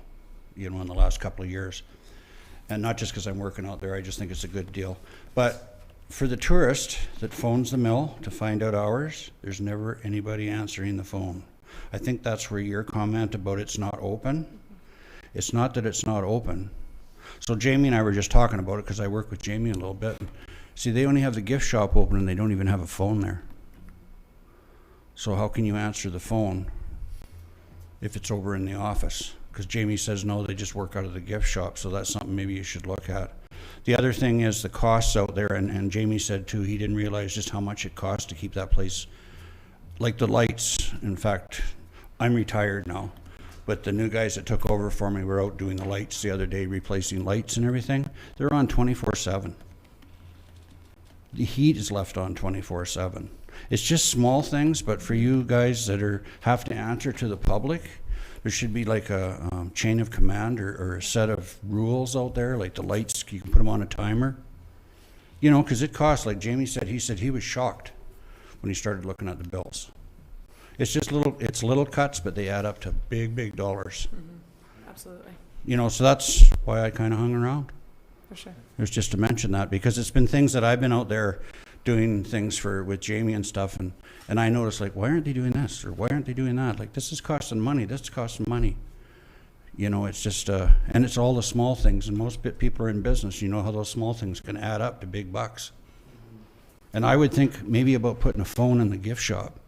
you know, in the last couple of years. And not just because I'm working out there, I just think it's a good deal. But for the tourist that phones the mill to find out hours, there's never anybody answering the phone. I think that's where your comment about it's not open. It's not that it's not open. So Jamie and I were just talking about it, because I work with Jamie a little bit. See, they only have the gift shop open and they don't even have a phone there. So how can you answer the phone if it's over in the office? Because Jamie says, no, they just work out of the gift shop, so that's something maybe you should look at. The other thing is the costs out there, and Jamie said too, he didn't realize just how much it costs to keep that place, like the lights. In fact, I'm retired now, but the new guys that took over for me were out doing the lights the other day, replacing lights and everything. They're on 24/7. The heat is left on 24/7. It's just small things, but for you guys that have to answer to the public, there should be like a chain of command or a set of rules out there, like the lights, you can put them on a timer. You know, because it costs, like Jamie said, he was shocked when he started looking at the bills. It's just little cuts, but they add up to big, big dollars. Mm-hmm. Absolutely. You know, so that's why I kind of hung around. For sure. It was just to mention that, because it's been things that I've been out there doing things with Jamie and stuff, and I noticed, like, why aren't they doing this, or why aren't they doing that? Like, this is costing money, this is costing money. You know, it's just, and it's all the small things, and most people are in business, you know how those small things can add up to big bucks. And I would think maybe about putting a phone in the gift shop.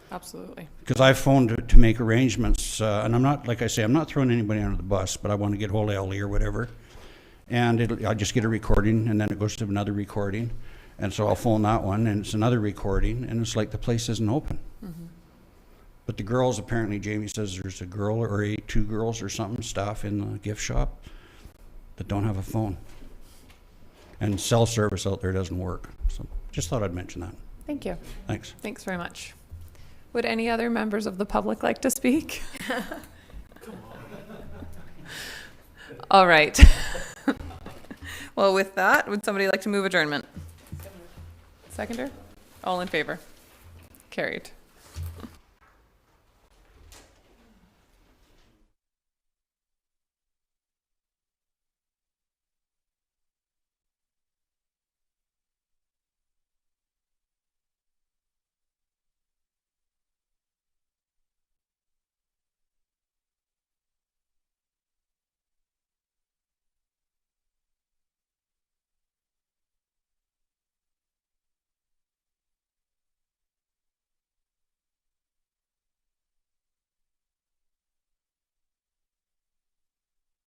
Absolutely. Because I've phoned to make arrangements, and I'm not, like I say, I'm not throwing anybody under the bus, but I want to get hold of Ellie or whatever. And I just get a recording, and then it goes to another recording. And so I'll phone that one, and it's another recording, and it's like the place isn't open. Mm-hmm. But the girls, apparently Jamie says there's a girl or two girls or something, staff in the gift shop that don't have a phone. And cell service out there doesn't work. So just thought I'd mention that. Thank you. Thanks. Thanks very much. Would any other members of the public like to speak? All right. Well, with that, would somebody like to move adjournment? Seconder? All in favor? Carried.